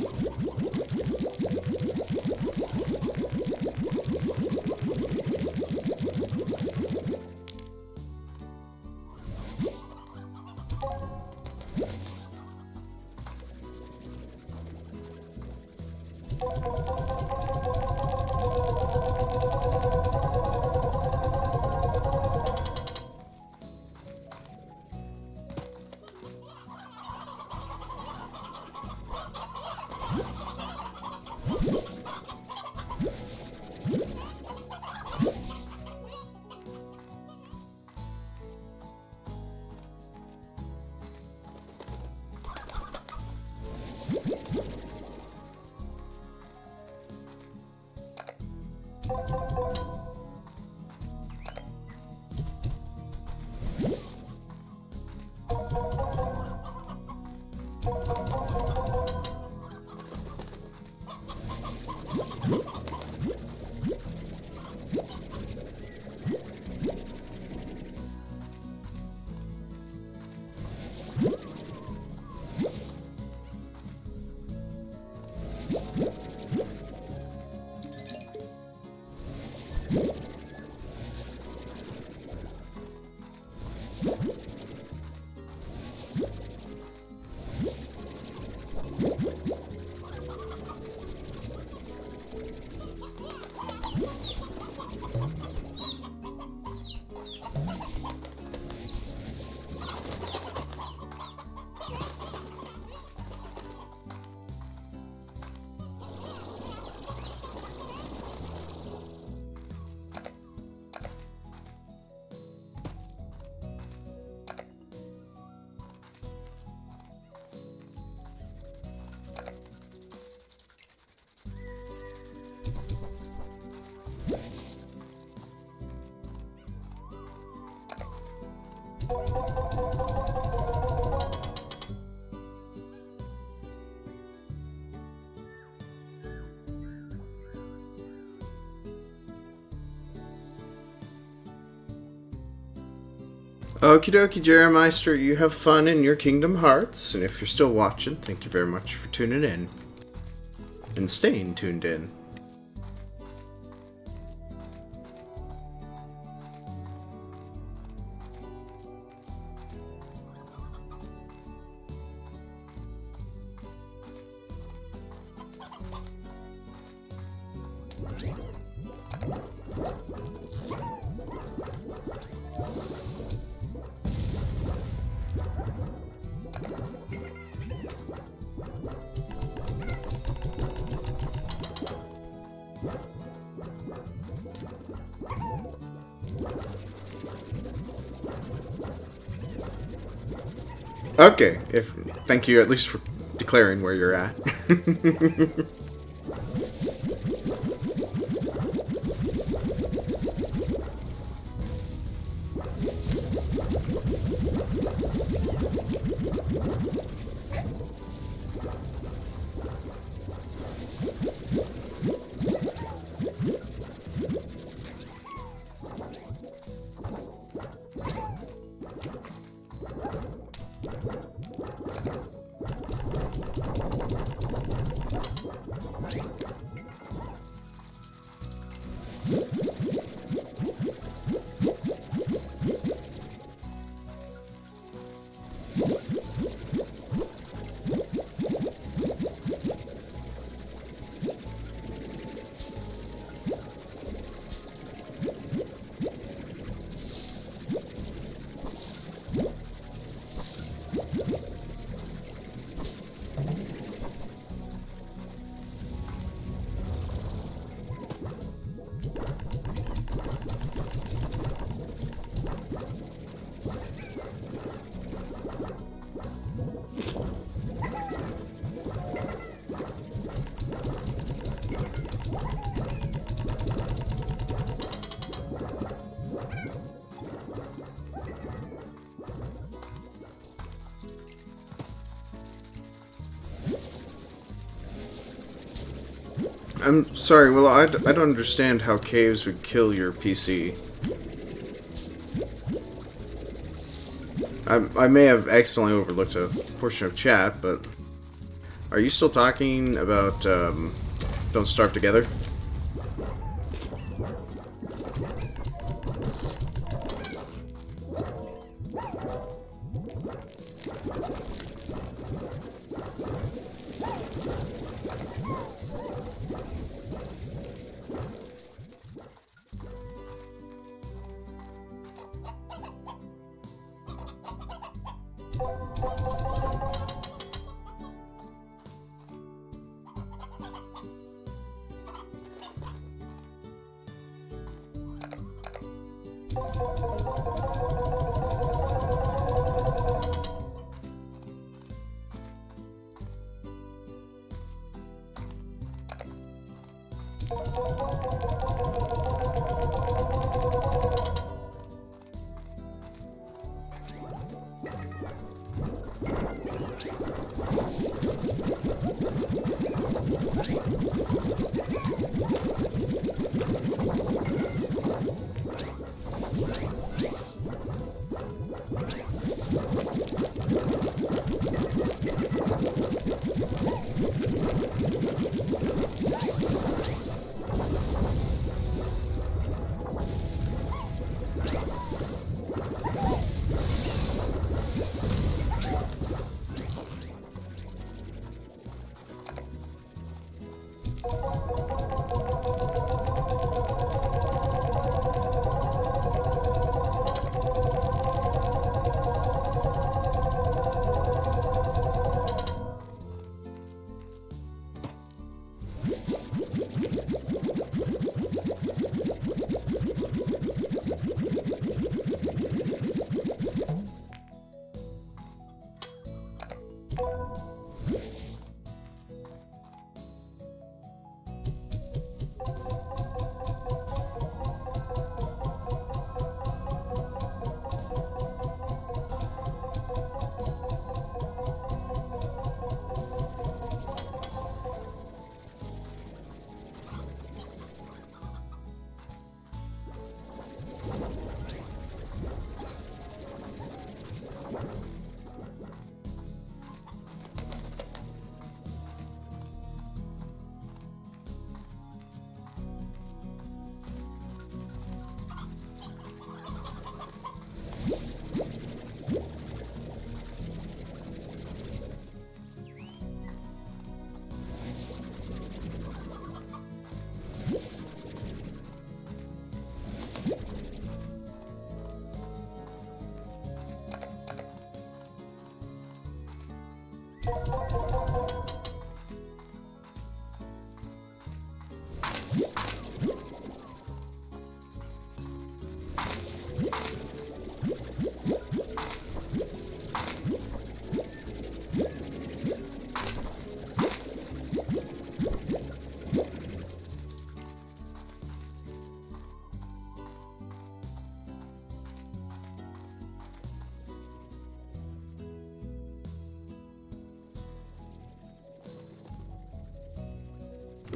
Okie dokie, Jeremister, you have fun in your Kingdom Hearts, and if you're still watching, thank you very much for tuning in. And staying tuned in. Okay, thank you at least for declaring where you're at. I'm sorry, well, I don't understand how caves would kill your PC. I may have accidentally overlooked a portion of chat, but... Are you still talking about, Don't Starve Together?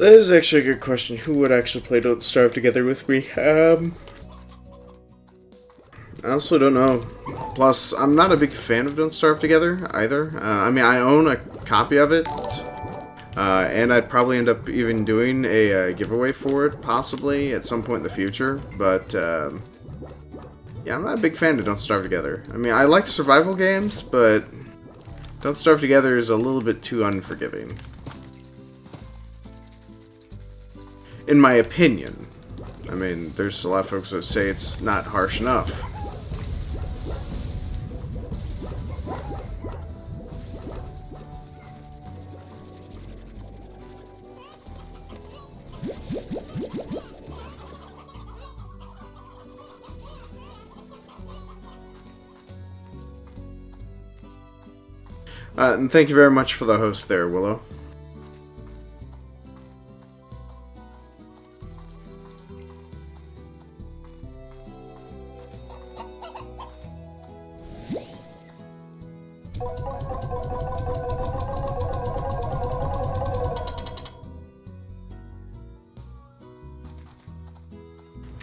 That is actually a good question. Who would actually play Don't Starve Together with me? I also don't know. Plus, I'm not a big fan of Don't Starve Together, either. I mean, I own a copy of it. And I'd probably end up even doing a giveaway for it, possibly, at some point in the future. But, yeah, I'm not a big fan of Don't Starve Together. I mean, I like survival games, but Don't Starve Together is a little bit too unforgiving. In my opinion. I mean, there's a lot of folks that say it's not harsh enough. And thank you very much for the host there, Willow.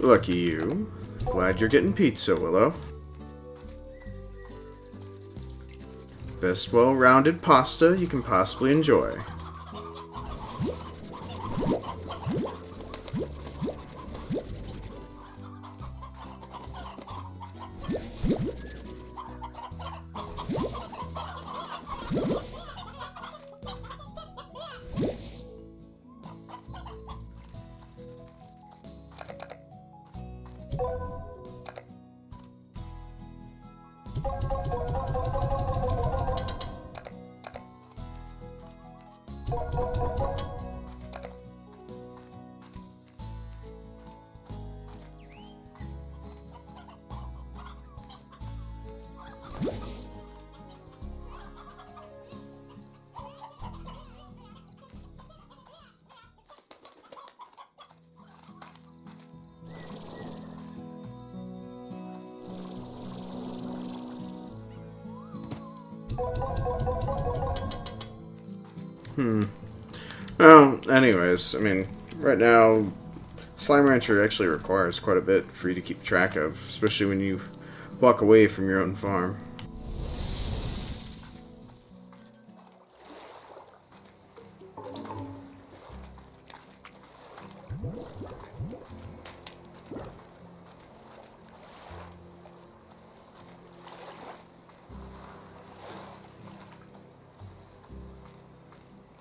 Lucky you. Glad you're getting pizza, Willow. Best well-rounded pasta you can possibly enjoy. Well, anyways, I mean, right now, Slime Rancher actually requires quite a bit for you to keep track of, especially when you walk away from your own farm.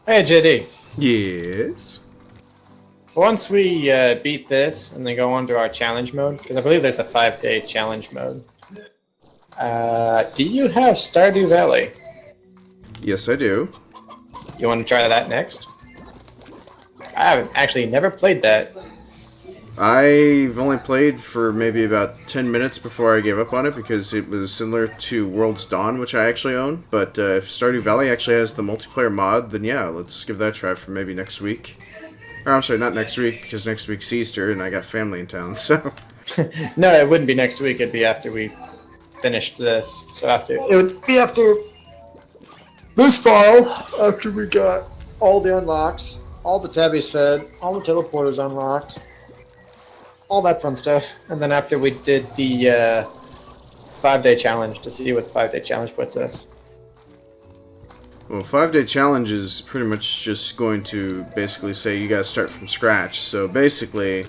Hey, JD. Yes? Once we beat this and then go on to our challenge mode, because I believe there's a 5-day challenge mode, do you have Stardew Valley? Yes, I do. You want to try that next? I haven't actually never played that. I've only played for maybe about 10 minutes before I gave up on it because it was similar to World's Dawn, which I actually own. But if Stardew Valley actually has the multiplayer mod, then yeah, let's give that a try for maybe next week. Or I'm sorry, not next week, because next week's Easter and I got family in town, so... No, it wouldn't be next week. It'd be after we finished this. So it would be after this fall, after we got all the unlocks, all the tabbies fed, all the teleporters unlocked, all that fun stuff, and then after we did the 5-day challenge to see what the 5-day challenge puts us. Well, 5-day challenge is pretty much just going to basically say you guys start from scratch. So basically,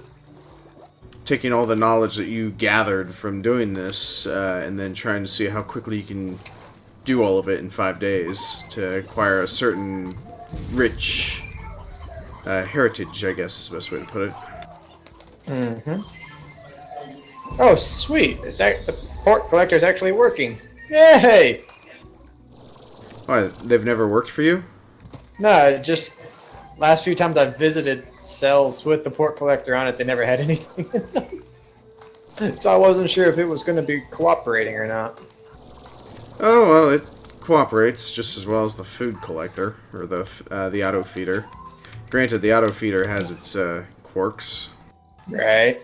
taking all the knowledge that you gathered from doing this, and then trying to see how quickly you can do all of it in 5 days to acquire a certain rich heritage, I guess is the best way to put it. Oh, sweet! The port collector is actually working. Yay! Why, they've never worked for you? No, just last few times I've visited cells with the port collector on it, they never had anything in them. So I wasn't sure if it was going to be cooperating or not. Oh, well, it cooperates just as well as the food collector, or the auto feeder. Granted, the auto feeder has its quirks. Right.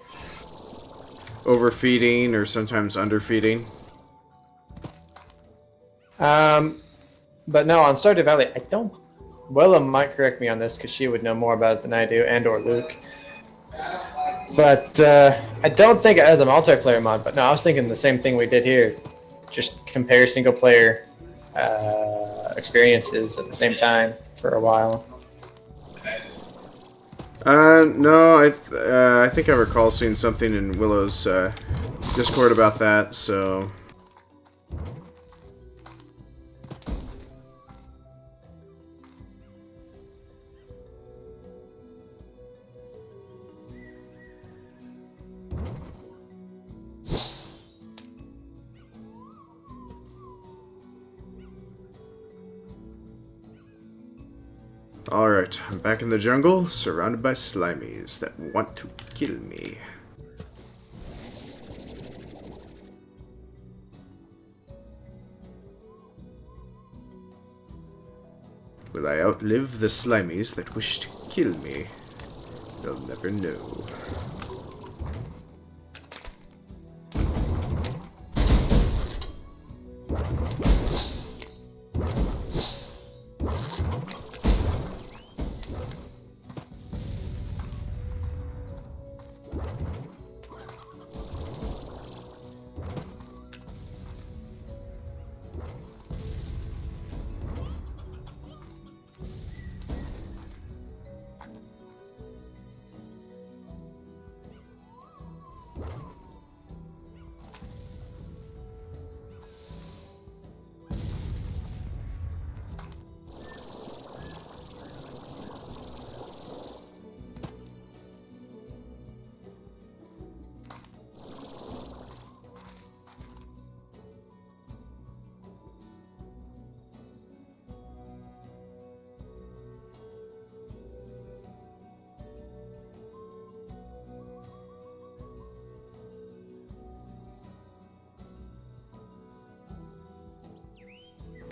Overfeeding or sometimes underfeeding. But no, on Stardew Valley, I don't... Willa might correct me on this because she would know more about it than I do, and or Luke. But I don't think it has a multiplayer mod. But no, I was thinking the same thing we did here. Just compare single-player experiences at the same time for a while. No, I think I recall seeing something in Willow's Discord about that, so... Alright, I'm back in the jungle, surrounded by slimies that want to kill me. Will I outlive the slimies that wish to kill me? They'll never know.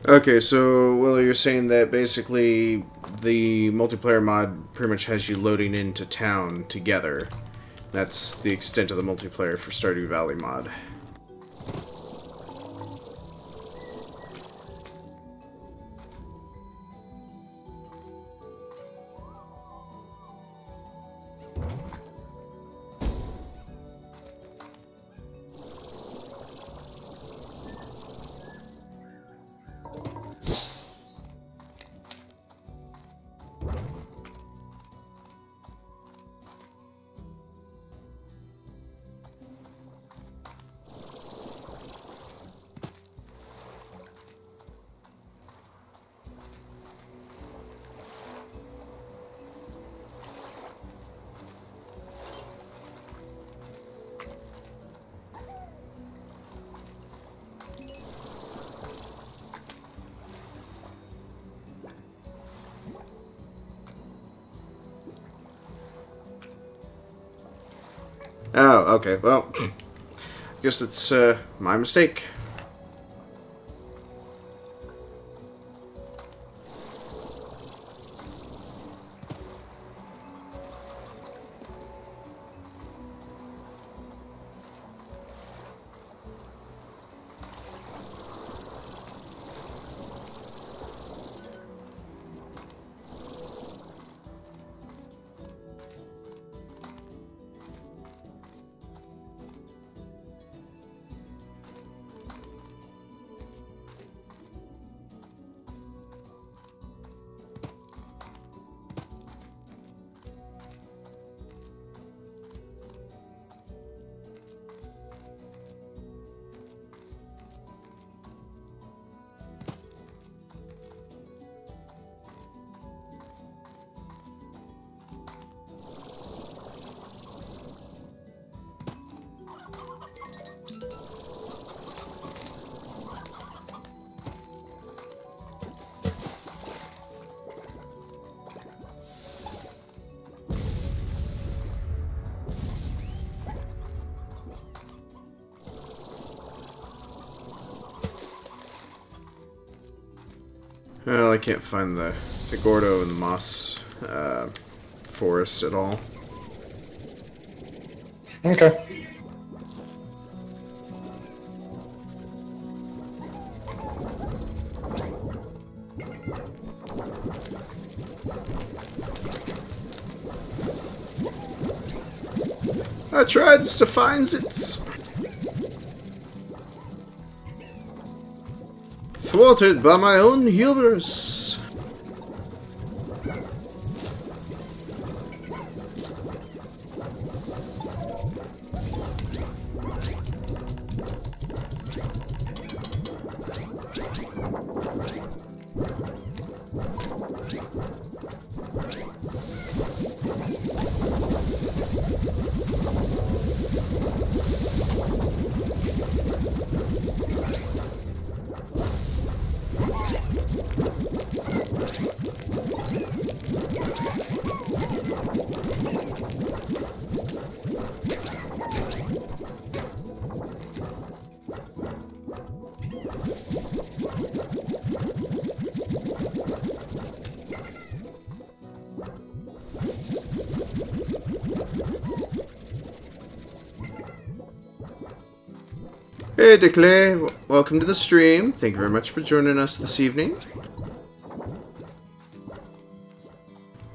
Okay, so, Will, you're saying that basically the multiplayer mod pretty much has you loading into town together. That's the extent of the multiplayer for Stardew Valley mod. Oh, okay, well, I guess it's my mistake. Well, I can't find the Gordo and the Moss forest at all. Okay. I tried to find it. Thwarted by my own hubris. Hey, Declare. Welcome to the stream. Thank you very much for joining us this evening.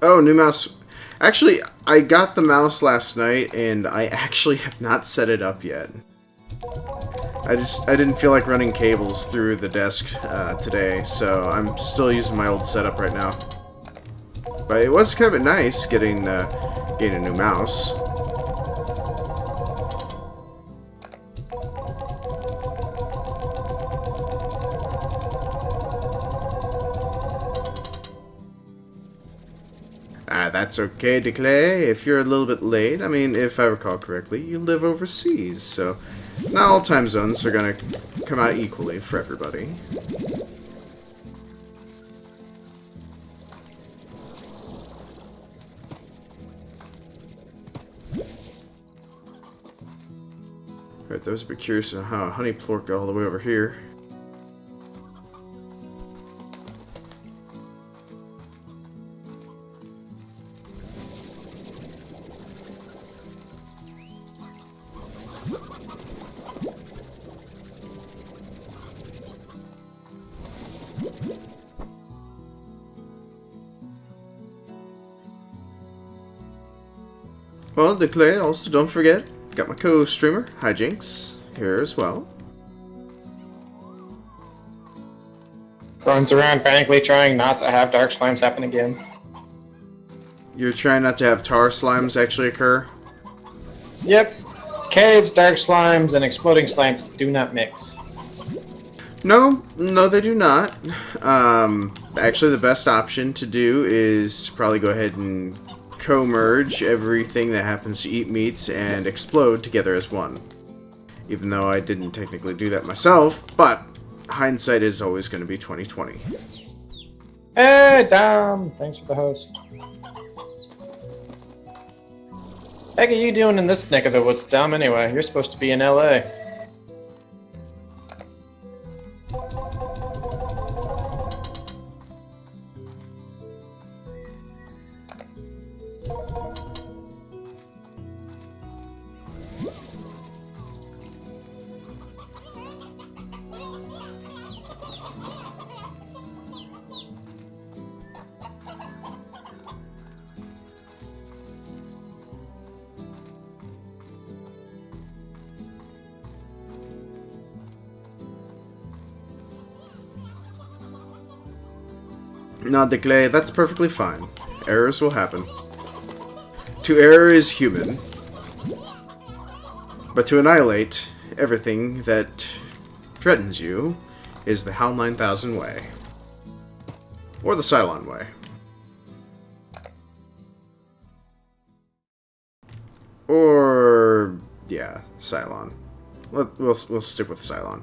Oh, new mouse. Actually, I got the mouse last night, and I actually have not set it up yet. I didn't feel like running cables through the desk today, so I'm still using my old setup right now. But it was kind of nice getting a new mouse. That's okay, Declare. If you're a little bit late, I mean, if I recall correctly, you live overseas, so not all time zones are gonna come out equally for everybody. Alright, that was a bit curious on how Honey Plork got all the way over here. Well, Declare, also don't forget, got my co-streamer, Hyjinks, here as well. Runs around panically trying not to have dark slimes happen again. You're trying not to have tar slimes actually occur? Yep. Caves, dark slimes, and exploding slimes do not mix. No, they do not. Actually, the best option to do is to probably go ahead and co-merge everything that happens to eat meats and explode together as one. Even though I didn't technically do that myself, but hindsight is always going to be 20/20. Hey, Dom! Thanks for the host. Heck are you doing in this neck of the woods, Dom, anyway? You're supposed to be in LA. No, Declare, that's perfectly fine. Errors will happen. To err is human. But to annihilate everything that threatens you is the HAL 9000 way. Or the Cylon way. Or, yeah, Cylon. We'll stick with Cylon.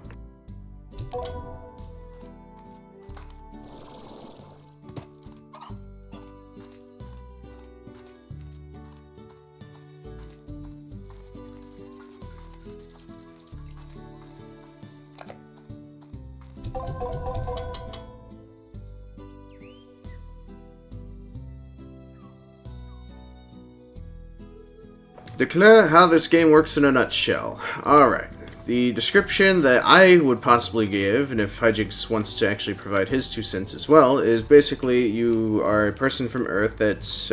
Declare how this game works in a nutshell. Alright, the description that I would possibly give, and if Hyjinks wants to actually provide his 2 cents as well, is basically you are a person from Earth that's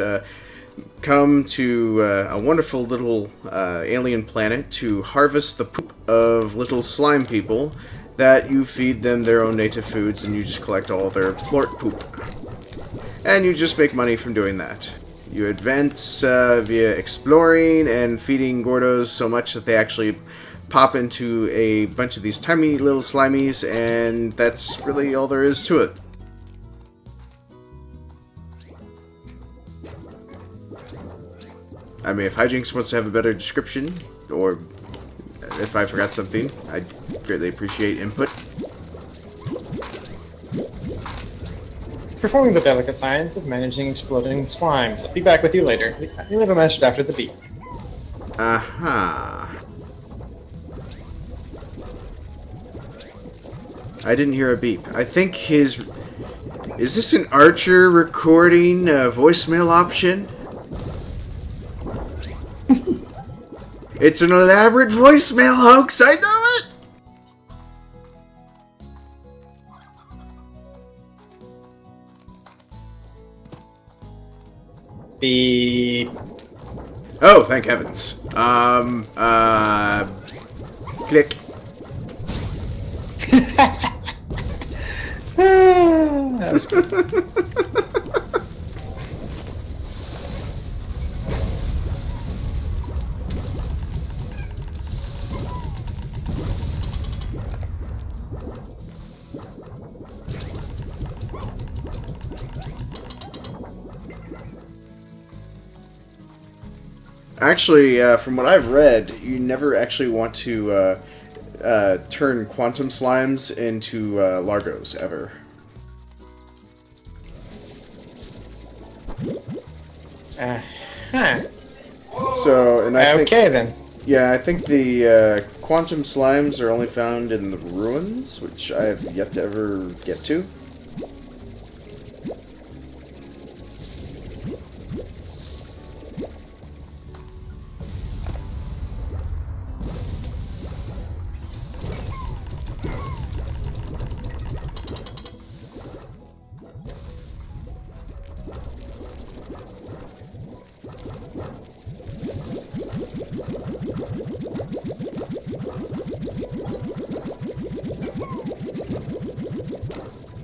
come to a wonderful little alien planet to harvest the poop of little slime people, that you feed them their own native foods and you just collect all their plort poop. And you just make money from doing that. You advance via exploring and feeding Gordos so much that they actually pop into a bunch of these tiny little slimies, and that's really all there is to it. I mean, if Hyjinks wants to have a better description, or if I forgot something, I'd greatly appreciate input. Performing the delicate science of managing exploding slimes. I'll be back with you later. You'll have a message after the beep. Aha. I didn't hear a beep. I think his... Is this an Archer recording voicemail option? It's an elaborate voicemail hoax, I know it! Beep. Oh, thank heavens. Click. That was good. Actually, from what I've read, you never actually want to turn quantum slimes into Largos ever. Huh. So, and I think, Okay then. yeah, I think the quantum slimes are only found in the ruins, which I have yet to ever get to.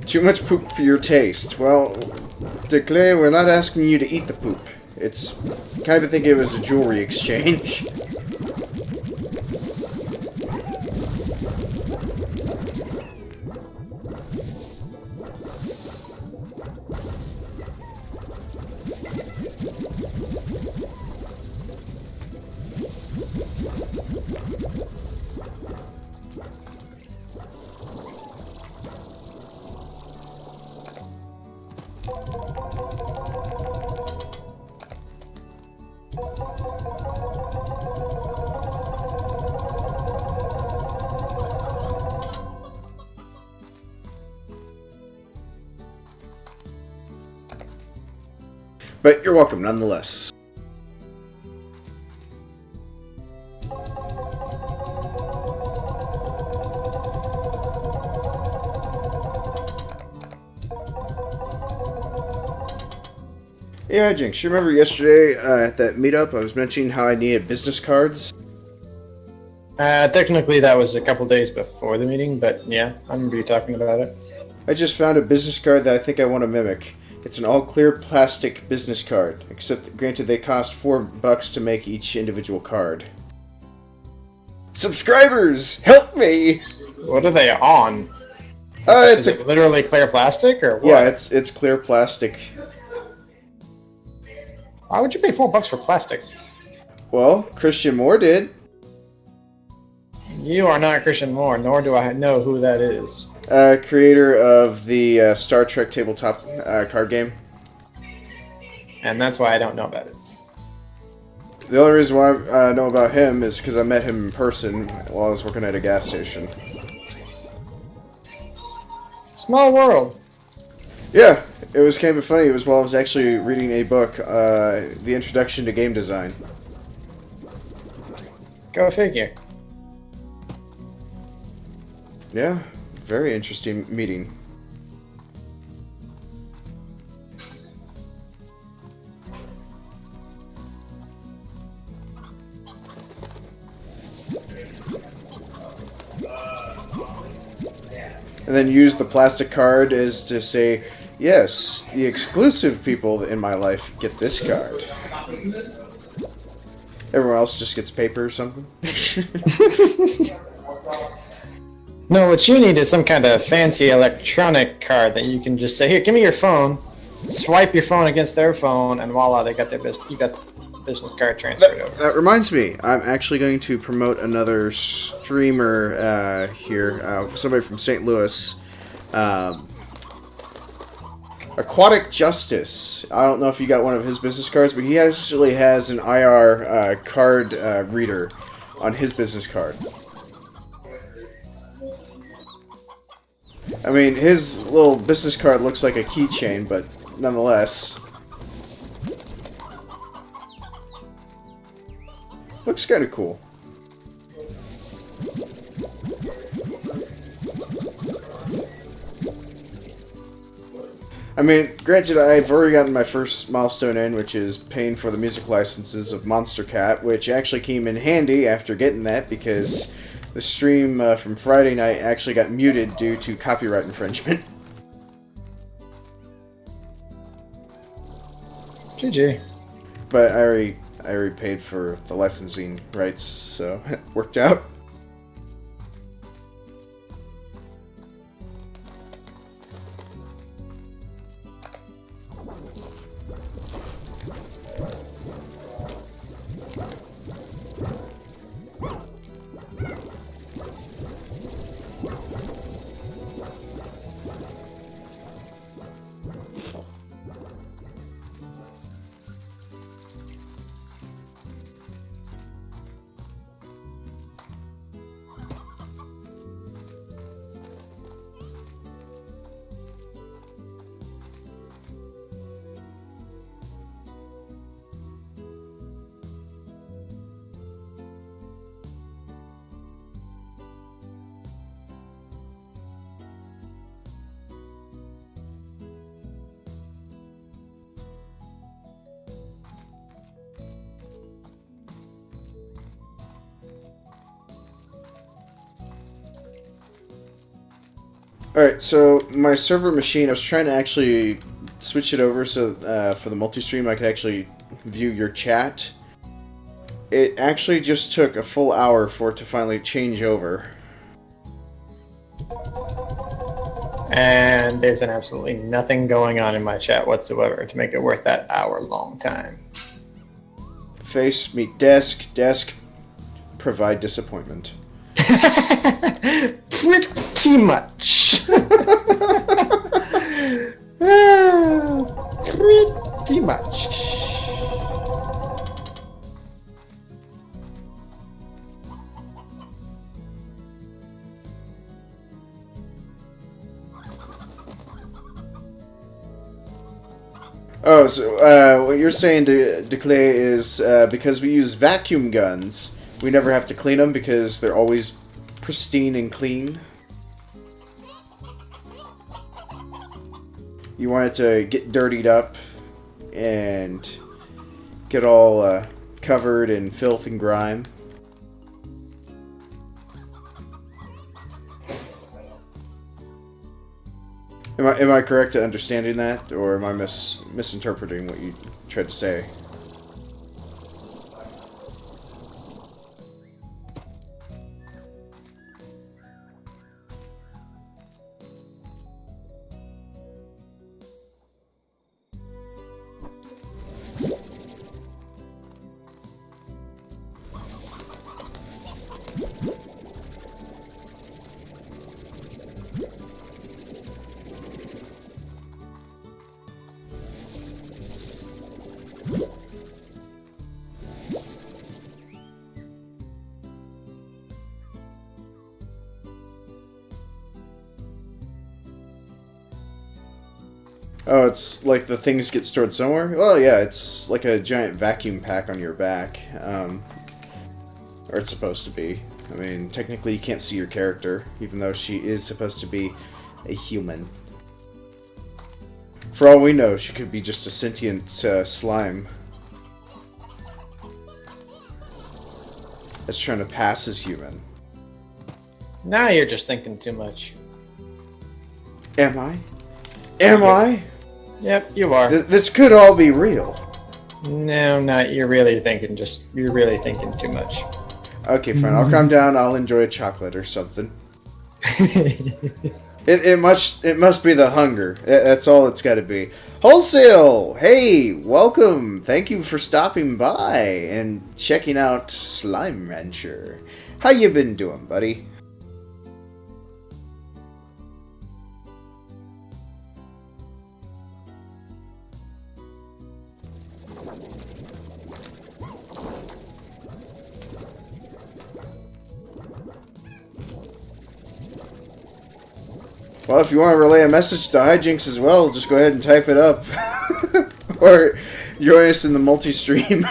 Too much poop for your taste. Well, Declare, we're not asking you to eat the poop. It's kind of think it was a jewelry exchange. But you're welcome nonetheless. Yeah, Hyjinks, you remember yesterday at that meetup I was mentioning how I needed business cards? Technically that was a couple days before the meeting, but yeah, I remember you talking about it. I just found a business card that I think I want to mimic. It's an all-clear plastic business card, except granted they cost $4 to make each individual card. Subscribers, help me! What are they on? It's Is it literally clear plastic or what? Yeah, it's clear plastic. Why would you pay $4 for plastic? Well, Christian Moore did. You are not Christian Moore, nor do I know who that is. Creator of the Star Trek tabletop card game. And that's why I don't know about it. The only reason why I know about him is because I met him in person while I was working at a gas station. Small world. Yeah, it was kind of funny. It was while I was actually reading a book, The Introduction to Game Design. Go figure. Yeah, very interesting meeting. And then use the plastic card as to say, yes, the exclusive people in my life get this card. Everyone else just gets paper or something. No, what you need is some kind of fancy electronic card that you can just say, here, give me your phone, swipe your phone against their phone, and voila, they got their you got the business card transferred over. That reminds me, I'm actually going to promote another streamer here, somebody from St. Louis. Aquatic Justice. I don't know if you got one of his business cards, but he actually has an IR card reader on his business card. I mean, his little business card looks like a keychain, but nonetheless. Looks kind of cool. I mean, granted, I've already gotten my first milestone in, which is paying for the music licenses of Monster Cat, which actually came in handy after getting that because the stream from Friday night actually got muted due to copyright infringement. GG. But I already paid for the licensing rights, so it worked out. Alright, so my server machine, I was trying to actually switch it over so for the multi-stream I could actually view your chat. It actually just took a full hour for it to finally change over. And there's been absolutely nothing going on in my chat whatsoever to make it worth that hour-long time. Face, meet desk, desk, provide disappointment. Pretty much. Pretty much. Oh, so what you're saying, Declay, is because we use vacuum guns, we never have to clean them because they're always pristine and clean. You want it to get dirtied up and get all covered in filth and grime. Am I correct to understanding that, or am I misinterpreting what you tried to say? Oh, it's like the things get stored somewhere? Well, yeah, it's like a giant vacuum pack on your back. Or it's supposed to be. I mean, technically you can't see your character, even though she is supposed to be a human. For all we know, she could be just a sentient slime that's trying to pass as human. Now you're just thinking too much. Am I? Am I? Yep, you are. This could all be real. No, not. You're really thinking too much. Okay, fine. I'll calm down. I'll enjoy a chocolate or something. It must be the hunger. That's all it's got to be. Wholesale! Hey, welcome. Thank you for stopping by and checking out Slime Rancher. How you been doing, buddy? Well, if you want to relay a message to Hyjinks as well, just go ahead and type it up. Or join us in the multi-stream.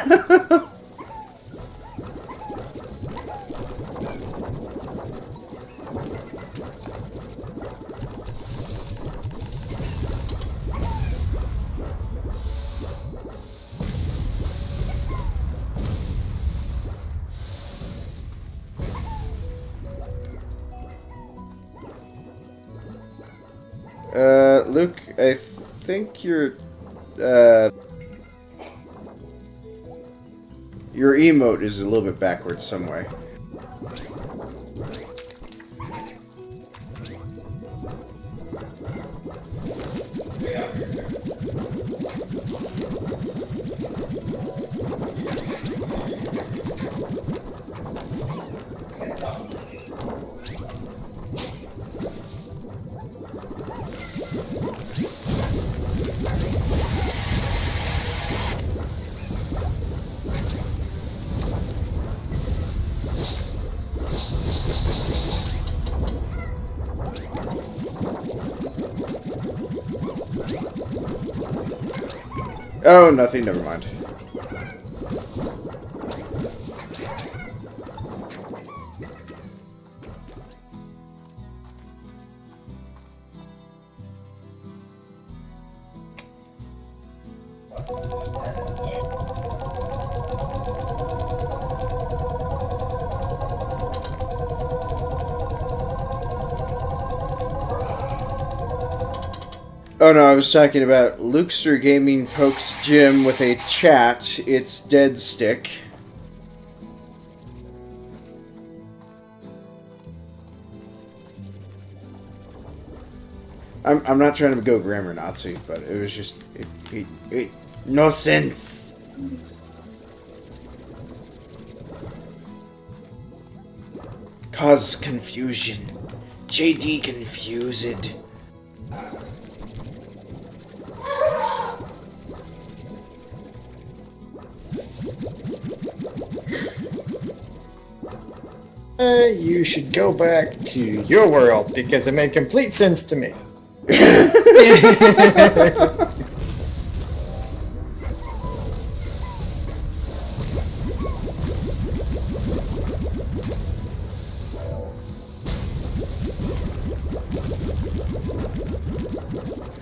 Luke, I think your emote is a little bit backwards some way. Oh, nothing, never mind. Oh no, I was talking about Lukester Gaming pokes Jim with a chat. It's dead stick. I'm not trying to go grammar Nazi, but it was just it no sense. Cause confusion. JD confused. You should go back to your world because it made complete sense to me.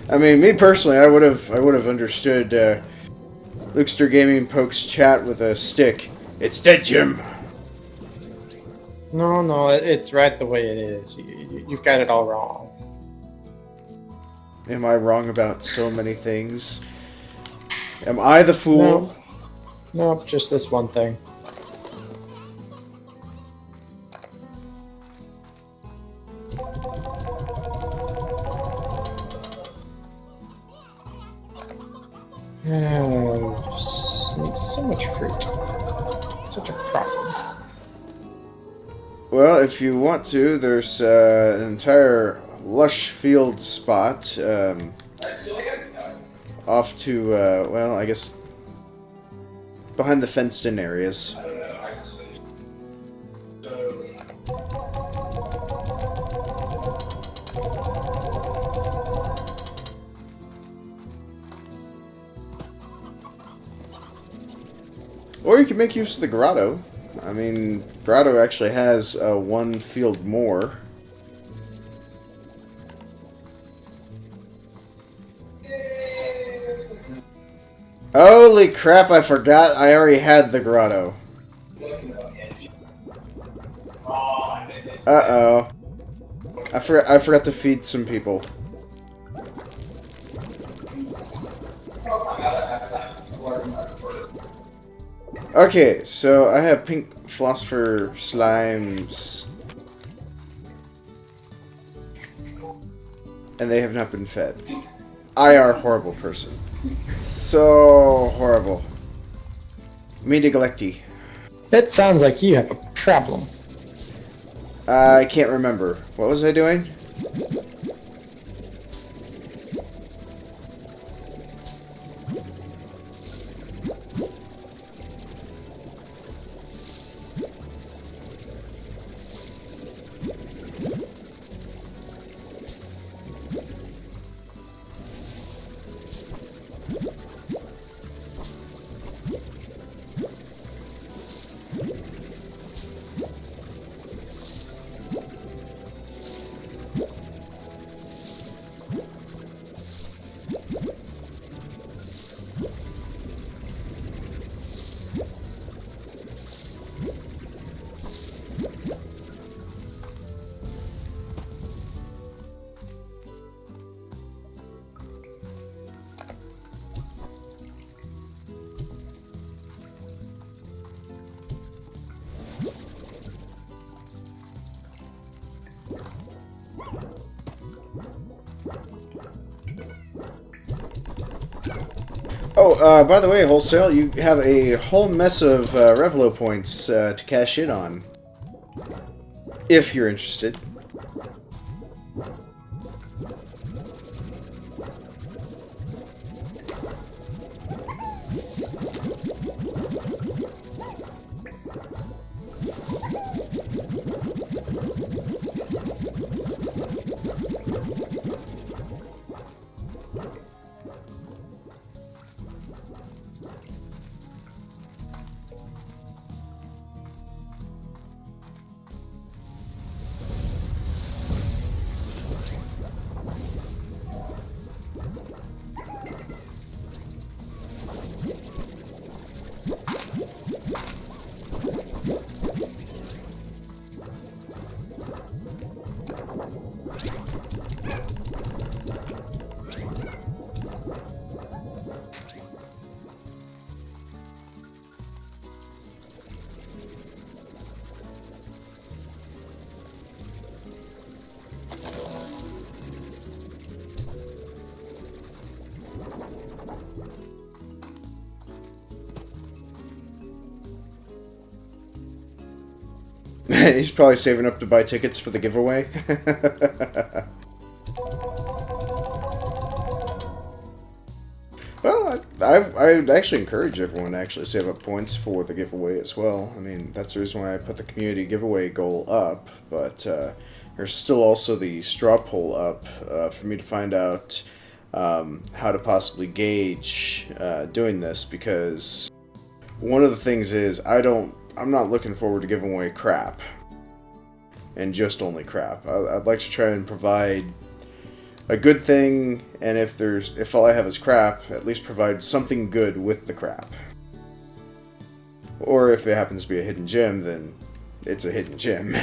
I mean, me personally, I would have understood Lukester Gaming pokes chat with a stick. It's dead, Jim. No, it's right the way it is. You've got it all wrong. Am I wrong about so many things? Am I the fool? No, just this one thing. So much fruit. Such a problem. Well, if you want to, there's an entire lush field spot off to, well, I guess behind the fenced-in areas. Or you can make use of the grotto. I mean, grotto actually has one field more. Holy crap, I forgot I already had the grotto. Uh-oh. I forgot to feed some people. Okay, so I have pink philosopher slimes. And they have not been fed. I are a horrible person. So horrible. Me neglecty. It sounds like you have a problem. I can't remember. What was I doing? Oh, by the way, Wholesale, you have a whole mess of Revlo points to cash in on. If you're interested. He's probably saving up to buy tickets for the giveaway. Well, I'd actually encourage everyone to actually save up points for the giveaway as well. I mean, that's the reason why I put the community giveaway goal up, but there's still also the straw poll up for me to find out how to possibly gauge doing this, because one of the things is I'm not looking forward to giving away crap. And just only crap. I'd like to try and provide a good thing, and if all I have is crap, at least provide something good with the crap. Or if it happens to be a hidden gem, then it's a hidden gem.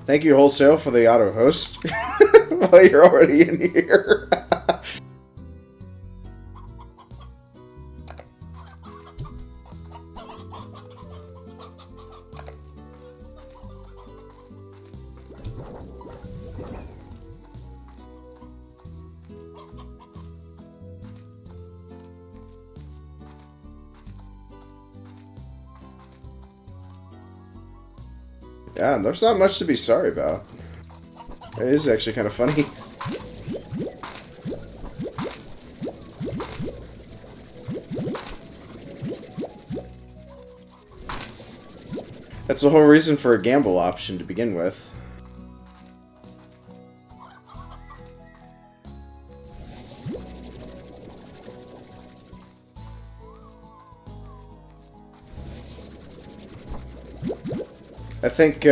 Thank you, Wholesale, for the auto host. While you're already in here. Yeah, there's not much to be sorry about. It is actually kind of funny. That's the whole reason for a gamble option to begin with. I think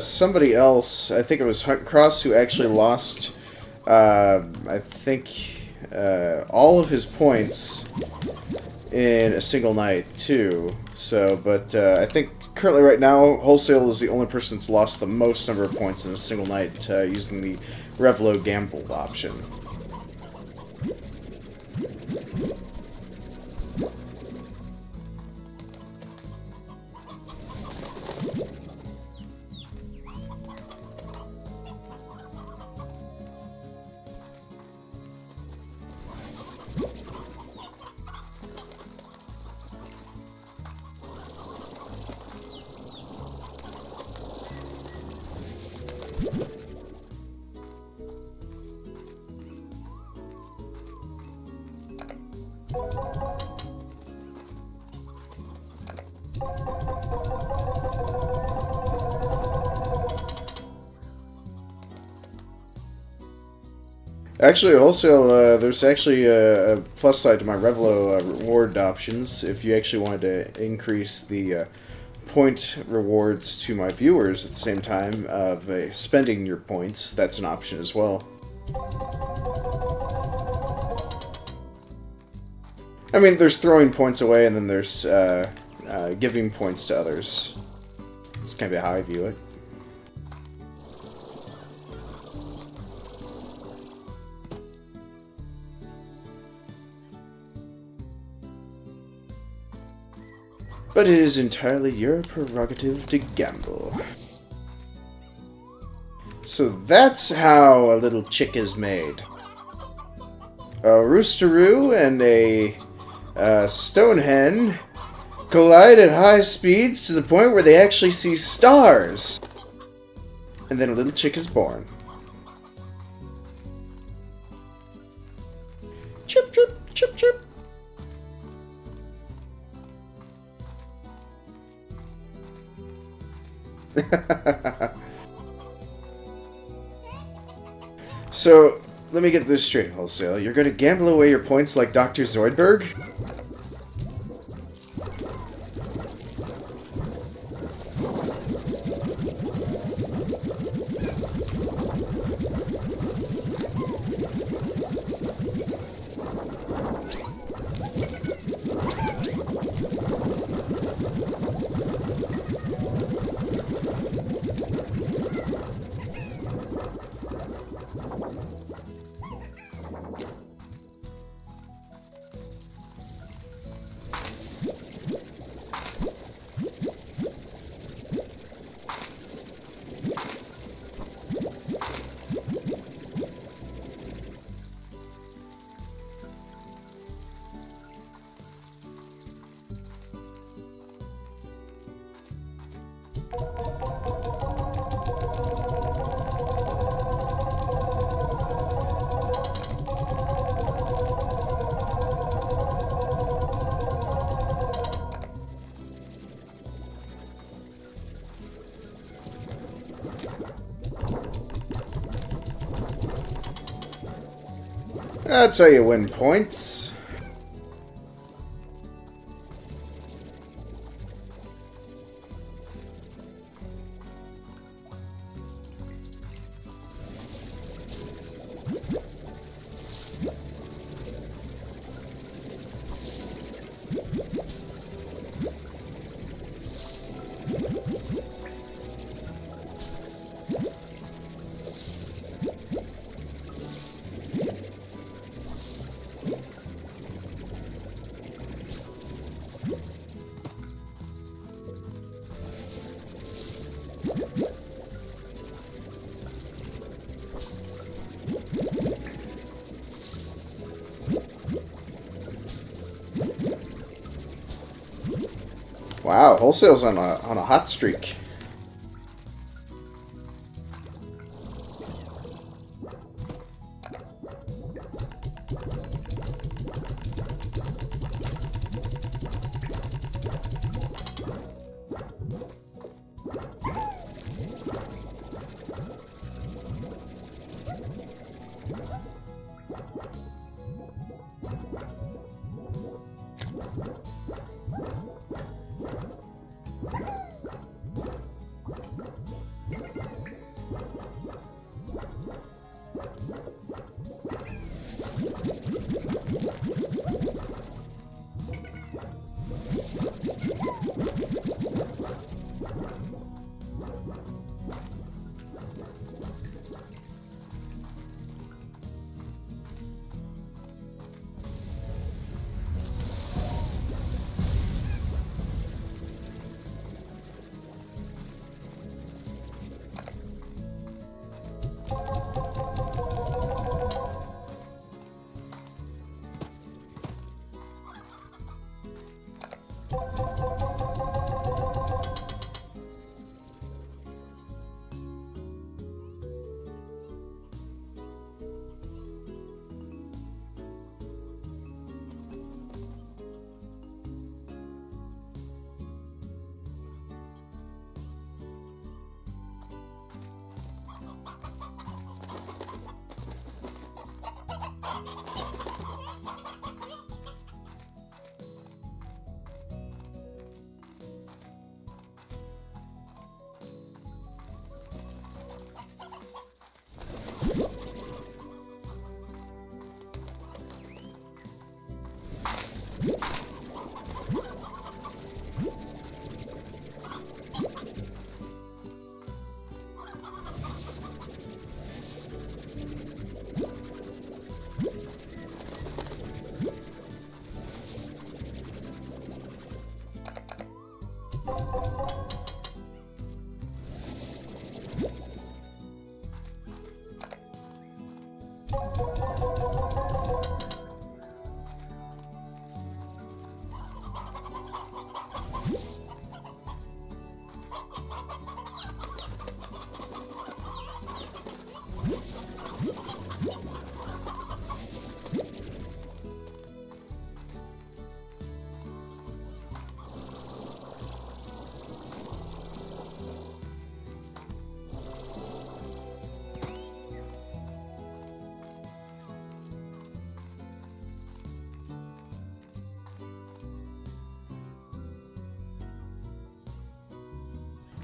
somebody else, I think it was Hunt Cross, who actually lost, I think, all of his points in a single night, too. So, but I think currently right now, Wholesale is the only person that's lost the most number of points in a single night using the Revlo Gamble option. Actually, also, there's actually a plus side to my Revlo reward options. If you actually wanted to increase the point rewards to my viewers at the same time of spending your points, that's an option as well. I mean, there's throwing points away, and then there's giving points to others. That's kind of how I view it. But it is entirely your prerogative to gamble. So that's how a little chick is made. A roosteroo and a stone hen collide at high speeds to the point where they actually see stars. And then a little chick is born. Chirp, chirp, chirp, chirp. So, let me get this straight, Wholesale. You're gonna gamble away your points like Dr. Zoidberg? That's how you win points. Wow, Wholesale's on a hot streak.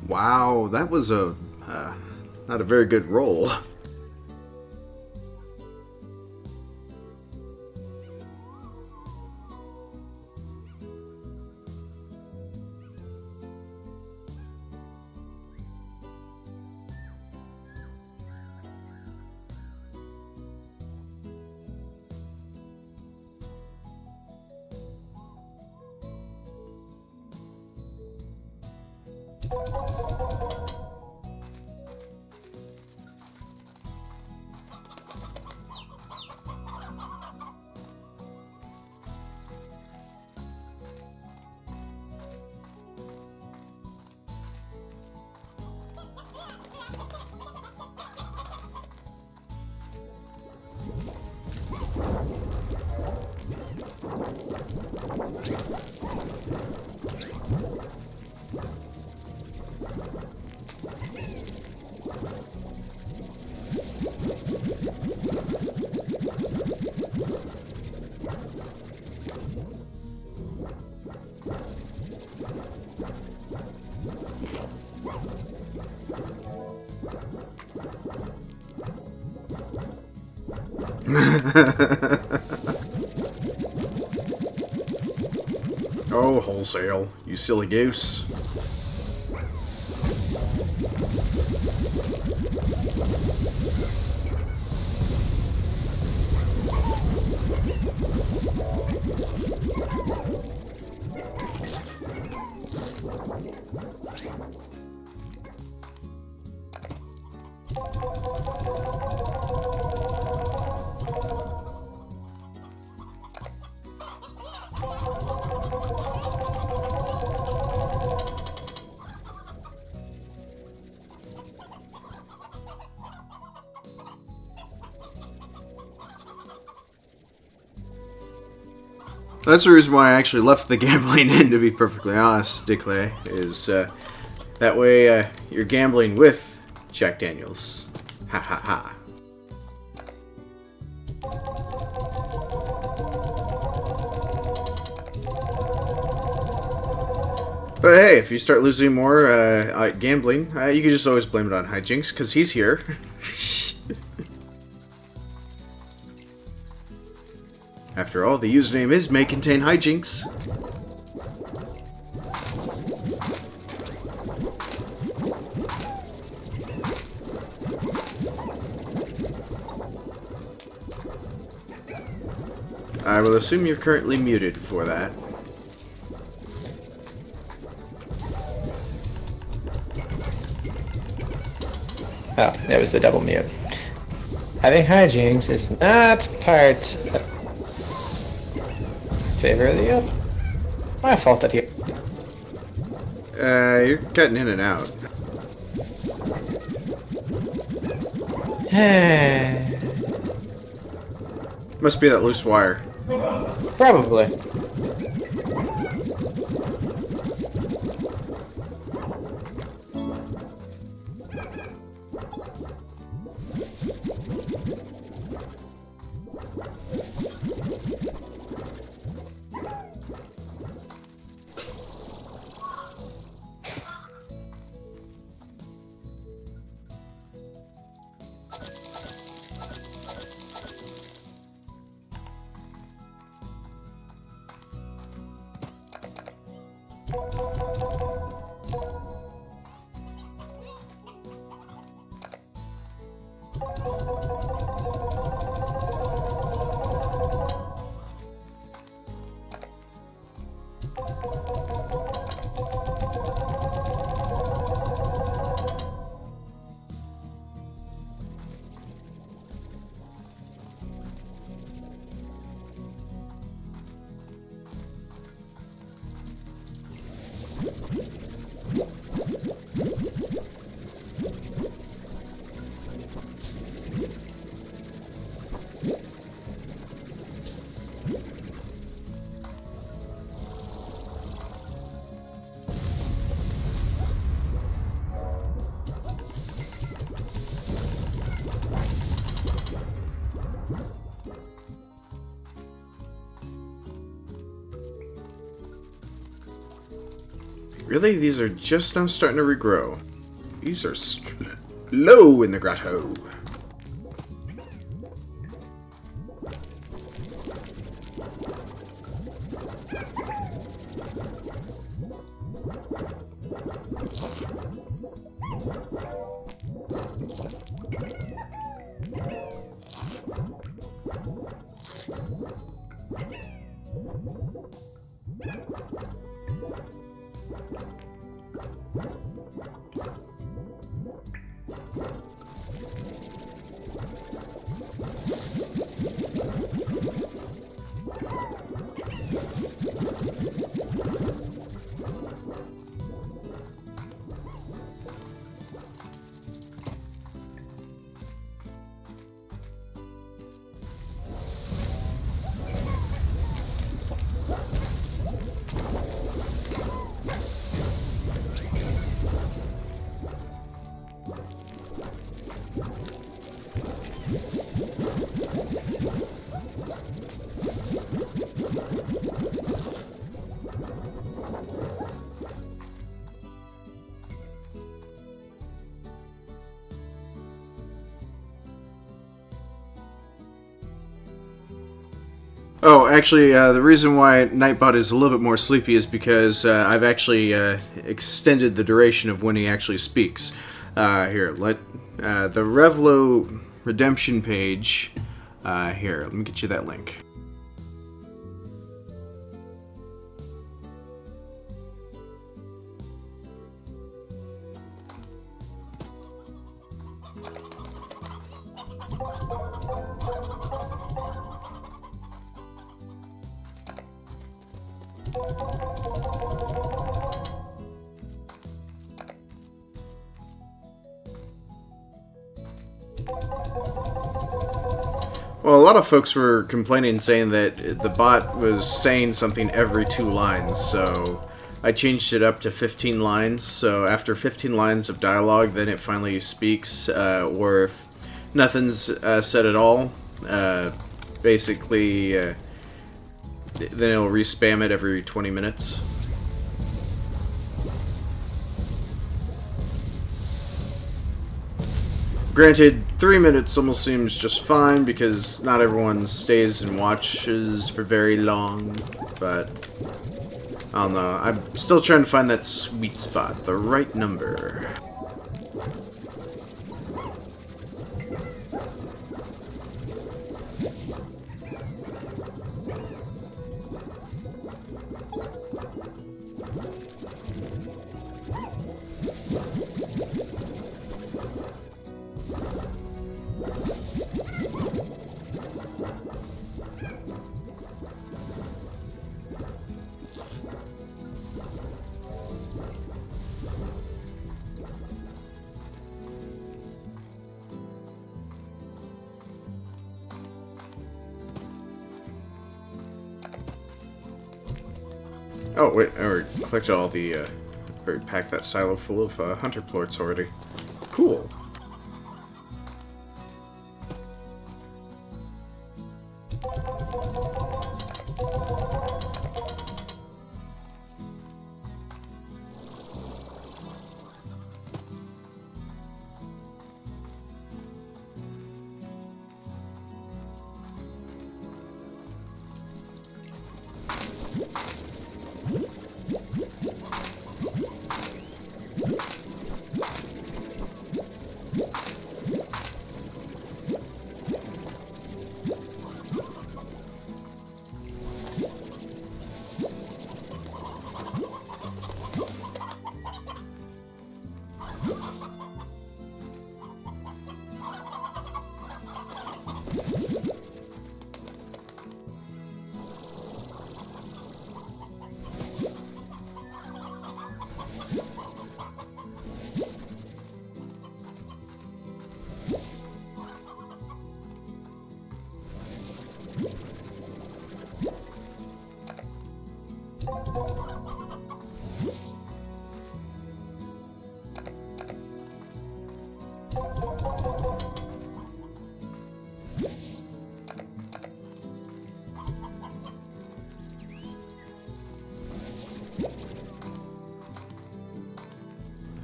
Wow, that was a not a very good roll. Oh, wholesale, you silly goose. That's the reason why I actually left the gambling in, to be perfectly honest, Dickley, is that way you're gambling with Jack Daniels. Ha ha ha. But hey, if you start losing more gambling, you can just always blame it on Hyjinks, because he's here. After all, the username may contain Hyjinks. I will assume you're currently muted for that. Oh, that was the double mute. Having Hyjinks is not part favor of the other. My fault that he. You're cutting in and out. Must be that loose wire. Probably. Really? These are just now starting to regrow. These are low in the grotto. Oh, actually, the reason why Nightbot is a little bit more sleepy is because I've actually extended the duration of when he actually speaks. Here, let the Revlo redemption page. Here, let me get you that link. Well, a lot of folks were complaining, saying that the bot was saying something every 2 lines, so I changed it up to 15 lines. So after 15 lines of dialogue, then it finally speaks, or if nothing's said at all, basically, then it'll respam it every 20 minutes. Granted, 3 minutes almost seems just fine because not everyone stays and watches for very long, but I don't know. I'm still trying to find that sweet spot, the right number. Oh, wait, I already collected all the, already packed that silo full of, hunter plorts already. Cool.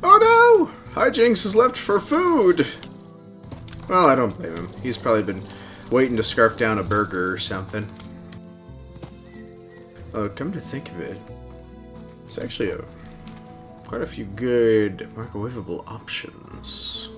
Oh no! Hyjinks has left for food! Well, I don't blame him. He's probably been waiting to scarf down a burger or something. Oh, come to think of it, there's actually quite a few good microwavable options.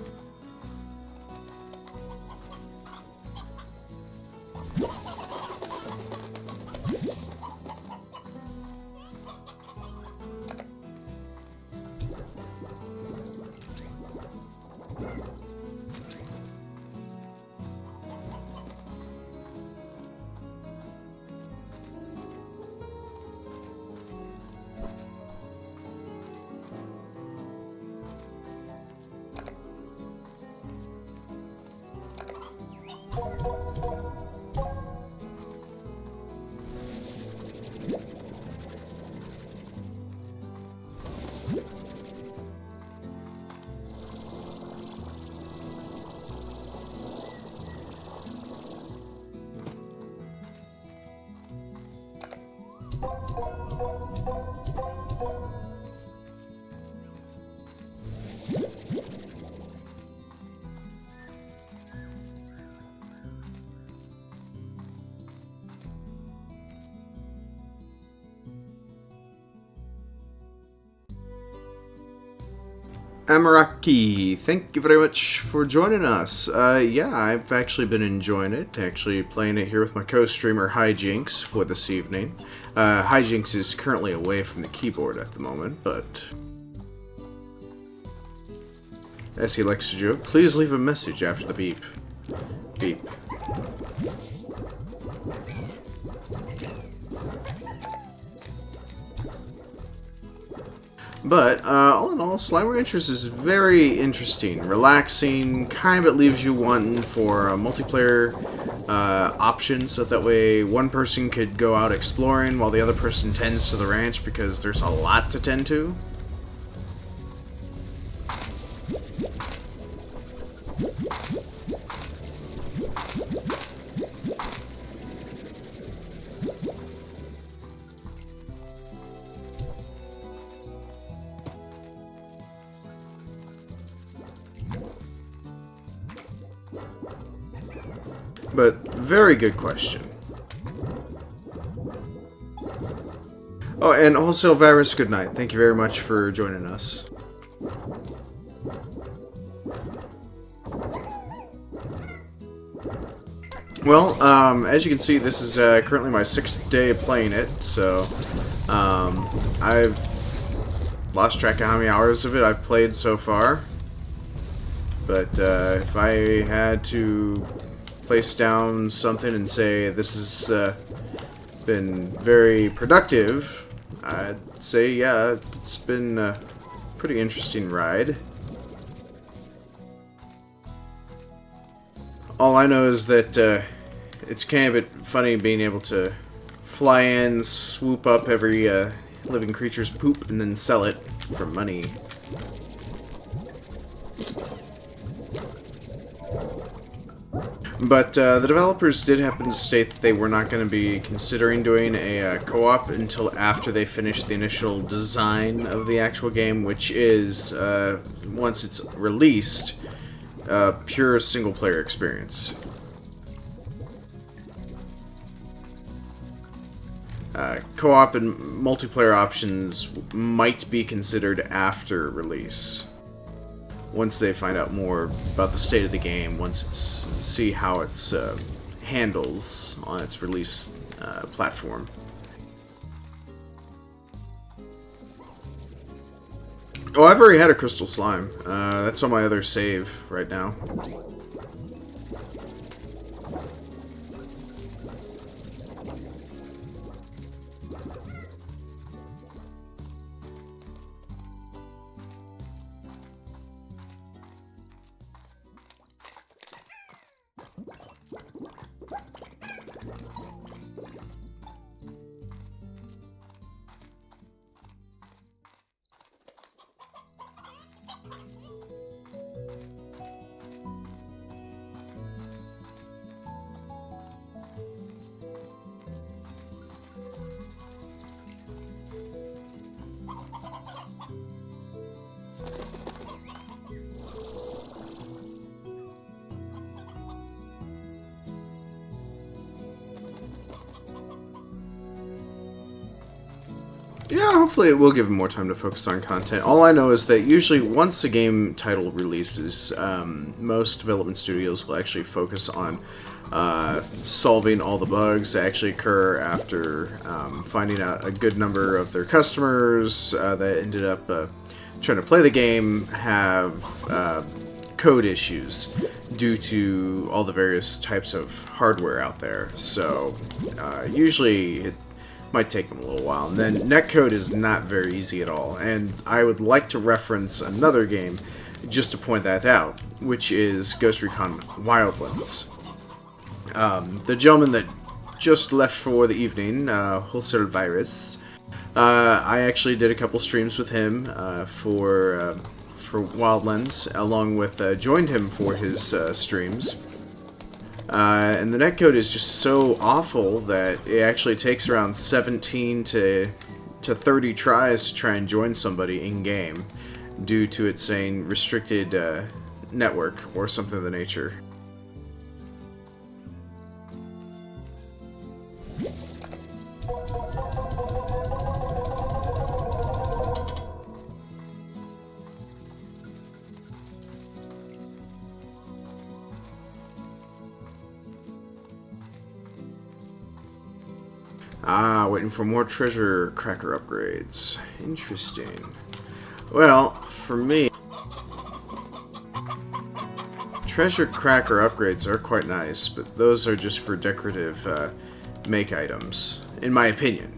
Amaraki, thank you very much for joining us. Yeah, I've actually been enjoying it, actually playing it here with my co-streamer Hyjinks for this evening. Hyjinks is currently away from the keyboard at the moment, but as he likes to joke, please leave a message after the beep. Beep. But, all in all, Slime Ranchers is very interesting, relaxing, kind of leaves you wanting for multiplayer options, so that way one person could go out exploring while the other person tends to the ranch, because there's a lot to tend to. But, very good question. Oh, and also, Virus, good night. Thank you very much for joining us. Well, as you can see, this is currently my 6th day of playing it, so I've lost track of how many hours of it I've played so far. But if I had to place down something and say this has been very productive, I'd say, yeah, it's been a pretty interesting ride. All I know is that it's kind of a bit funny being able to fly in, swoop up every living creature's poop, and then sell it for money. But the developers did happen to state that they were not going to be considering doing a co-op until after they finished the initial design of the actual game, which is, once it's released, a pure single-player experience. Co-op and multiplayer options might be considered after release, once they find out more about the state of the game, once it's see how it's handles on its release platform. Oh, I've already had a crystal slime. That's on my other save right now. Yeah, hopefully it will give him more time to focus on content. All I know is that usually once a game title releases, most development studios will actually focus on solving all the bugs that actually occur after finding out a good number of their customers that ended up trying to play the game have code issues due to all the various types of hardware out there. So usually it might take them a little while. And then netcode is not very easy at all. And I would like to reference another game just to point that out, which is Ghost Recon Wildlands. The gentleman that just left for the evening, Wholesale Virus, I actually did a couple streams with him for Wildlands, along with joined him for his streams. And the netcode is just so awful that it actually takes around 17 to 30 tries to try and join somebody in-game due to it saying restricted network or something of the nature. Ah, waiting for more treasure cracker upgrades. Interesting. Well, for me, treasure cracker upgrades are quite nice, but those are just for decorative make items, in my opinion.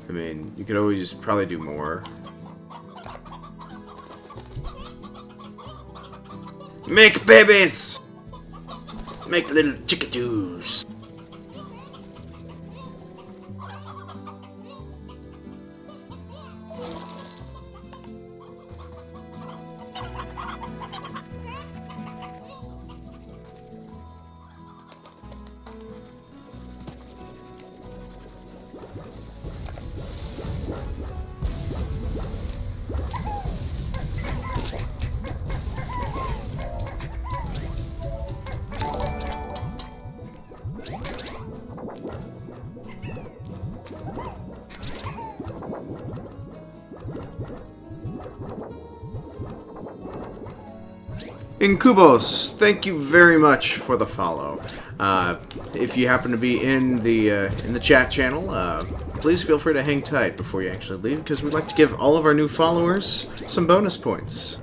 I mean, you could always probably do more. Make babies! Make little chickadoos! Incubos, thank you very much for the follow. If you happen to be in the chat channel, please feel free to hang tight before you actually leave, because we'd like to give all of our new followers some bonus points.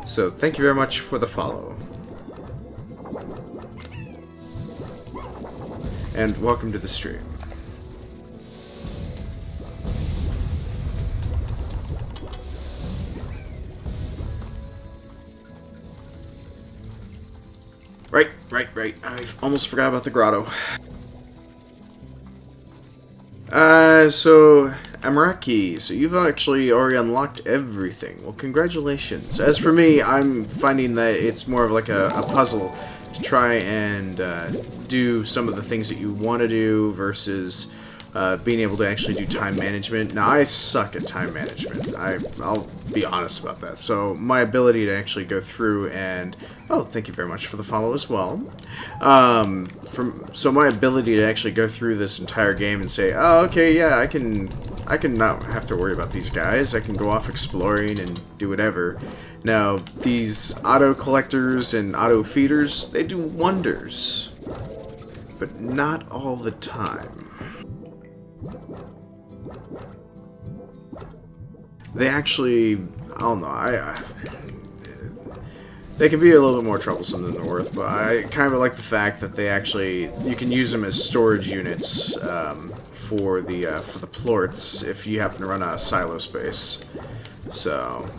So thank you very much for the follow. And welcome to the stream. Right. I almost forgot about the grotto. So, Amaraki, so you've actually already unlocked everything. Well, congratulations. As for me, I'm finding that it's more of like a puzzle to try and do some of the things that you want to do versus being able to actually do time management. Now, I suck at time management. I'll be honest about that. So my ability to actually go through and... Oh, thank you very much for the follow as well. So my ability to actually go through this entire game and say, oh, okay, yeah, I can not have to worry about these guys. I can go off exploring and do whatever. Now, these auto collectors and auto feeders, they do wonders. But not all the time. They actually, I don't know, they can be a little bit more troublesome than they're worth, but I kind of like the fact that they actually, you can use them as storage units for the plorts if you happen to run out of silo space. So...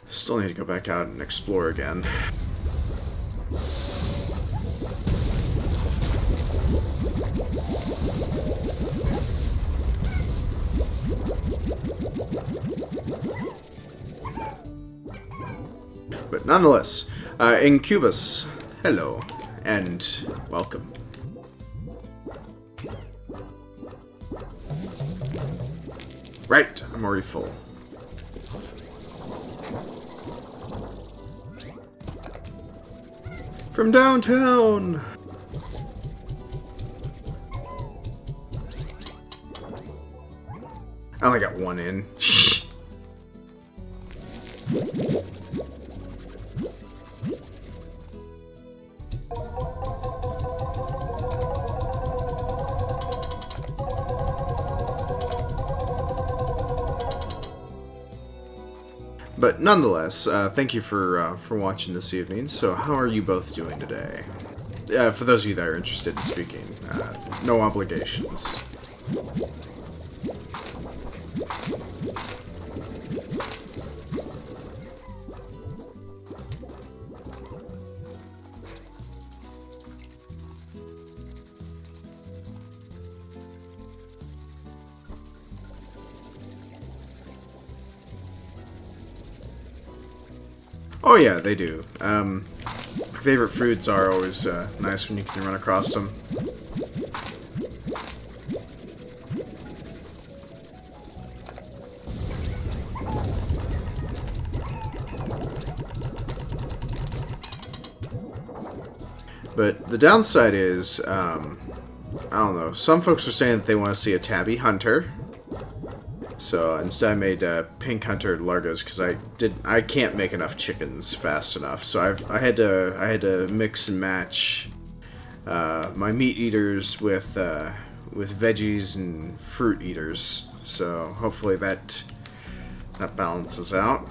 Still need to go back out and explore again. But nonetheless, Incubus, hello, and welcome. Right, I'm already full. From downtown! I only got one in. But nonetheless, thank you for watching this evening. So how are you both doing today? For those of you that are interested in speaking, no obligations. Oh yeah, they do. Favorite foods are always nice when you can run across them. But the downside is, I don't know, some folks are saying that they want to see a tabby hunter. So instead I made pink hunter largos because I can't make enough chickens fast enough. So I had to mix and match my meat eaters with veggies and fruit eaters. So hopefully that balances out.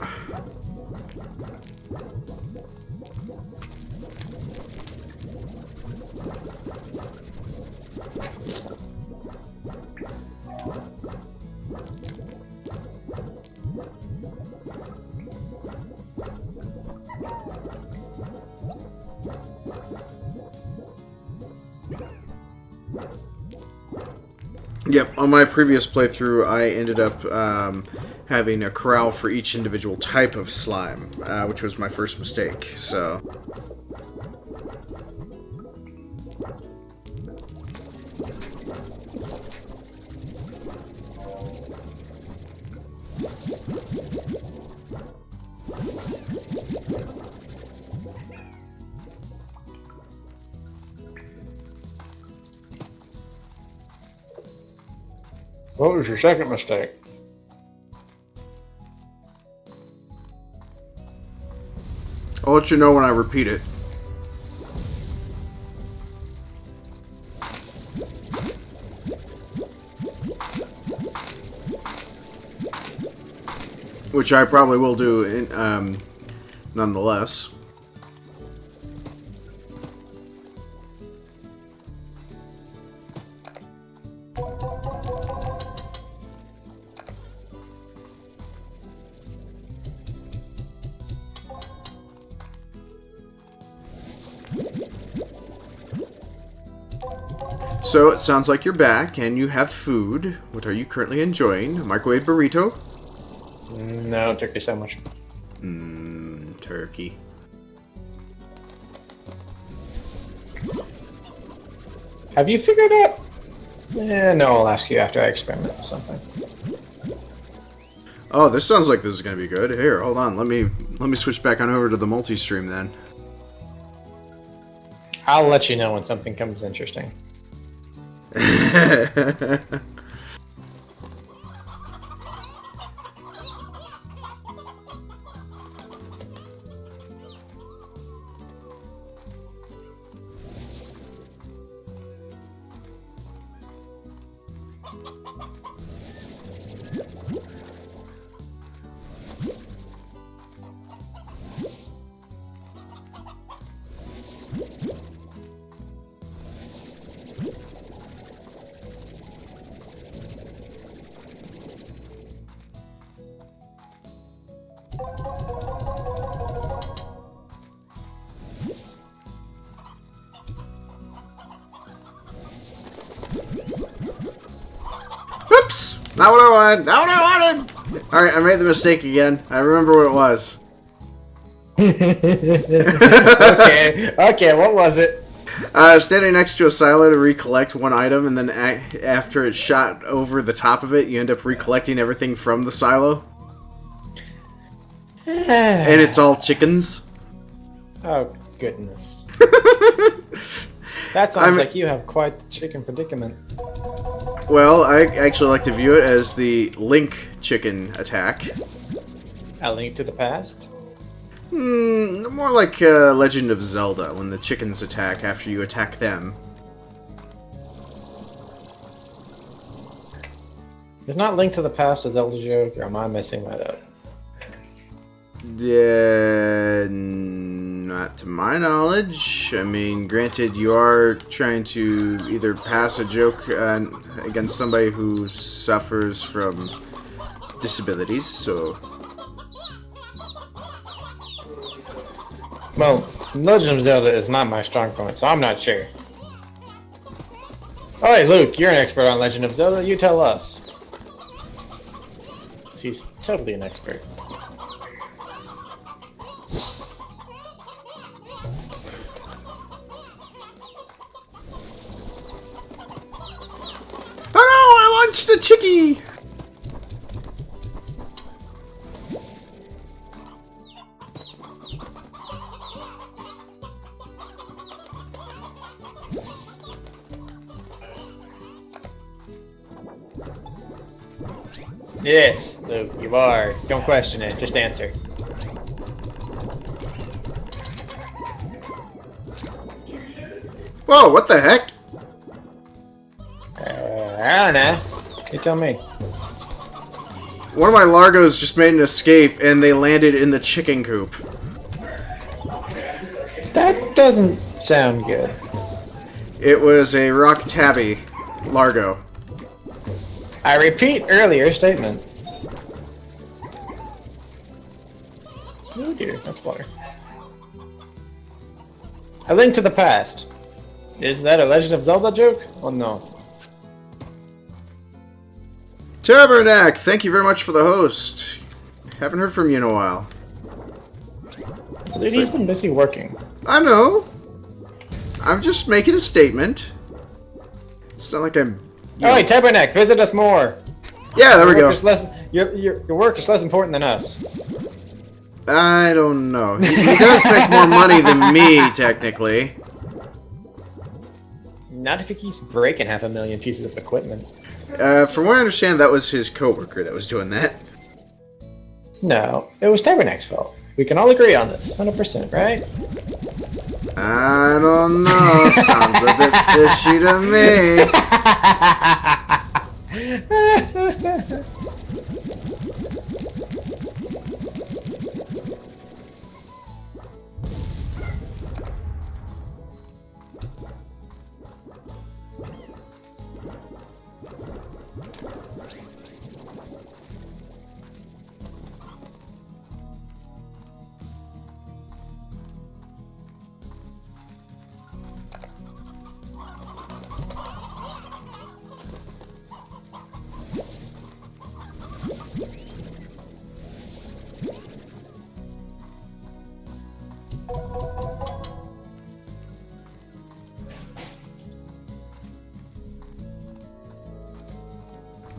Yep, on my previous playthrough, I ended up having a corral for each individual type of slime, which was my first mistake, so... What was your second mistake? I'll let you know when I repeat it. Which I probably will do in, nonetheless. So, it sounds like you're back, and you have food. What are you currently enjoying? A microwave burrito? No, turkey sandwich. Turkey. Have you figured out? No, I'll ask you after I experiment with something. Oh, this sounds like this is going to be good. Here, hold on. Let me switch back on over to the multi-stream then. I'll let you know when something comes interesting. Oops! Not what I wanted! Not what I wanted! Alright, I made the mistake again. I remember what it was. Okay, what was it? Standing next to a silo to recollect one item, and then after it's shot over the top of it, you end up recollecting everything from the silo. And it's all chickens. Oh, goodness. That sounds like you have quite the chicken predicament. Well, I actually like to view it as the Link chicken attack. A Link to the Past? More like Legend of Zelda, when the chickens attack after you attack them. Is not Link to the Past a Zelda joke, or am I messing that up? Yeah, not to my knowledge. I mean, granted, you are trying to either pass a joke against somebody who suffers from disabilities, so... Well, Legend of Zelda is not my strong point, so I'm not sure. Alright, Luke, you're an expert on Legend of Zelda. You tell us. He's totally an expert. Oh no! I launched a chickie! Yes, Luke, you are. Don't question it, just answer. Whoa, what the heck? I don't know. You tell me. One of my Largos just made an escape and they landed in the chicken coop. That doesn't sound good. It was a rock tabby Largo. I repeat earlier statement. Oh dear, that's water. A Link to the Past. Is that a Legend of Zelda joke? Oh no. Tabernac, thank you very much for the host. Haven't heard from you in a while. Dude, he's been busy working. I know. I'm just making a statement. It's not like I'm... Oh, hey, Tabernac, visit us more. Yeah, there we go. Your work is less important than us. I don't know. He does make more money than me, technically. Not if he keeps breaking 500,000 pieces of equipment. From what I understand, that was his coworker that was doing that. No, it was Tabernac's fault. We can all agree on this, 100%, right? I don't know. Sounds a bit fishy to me.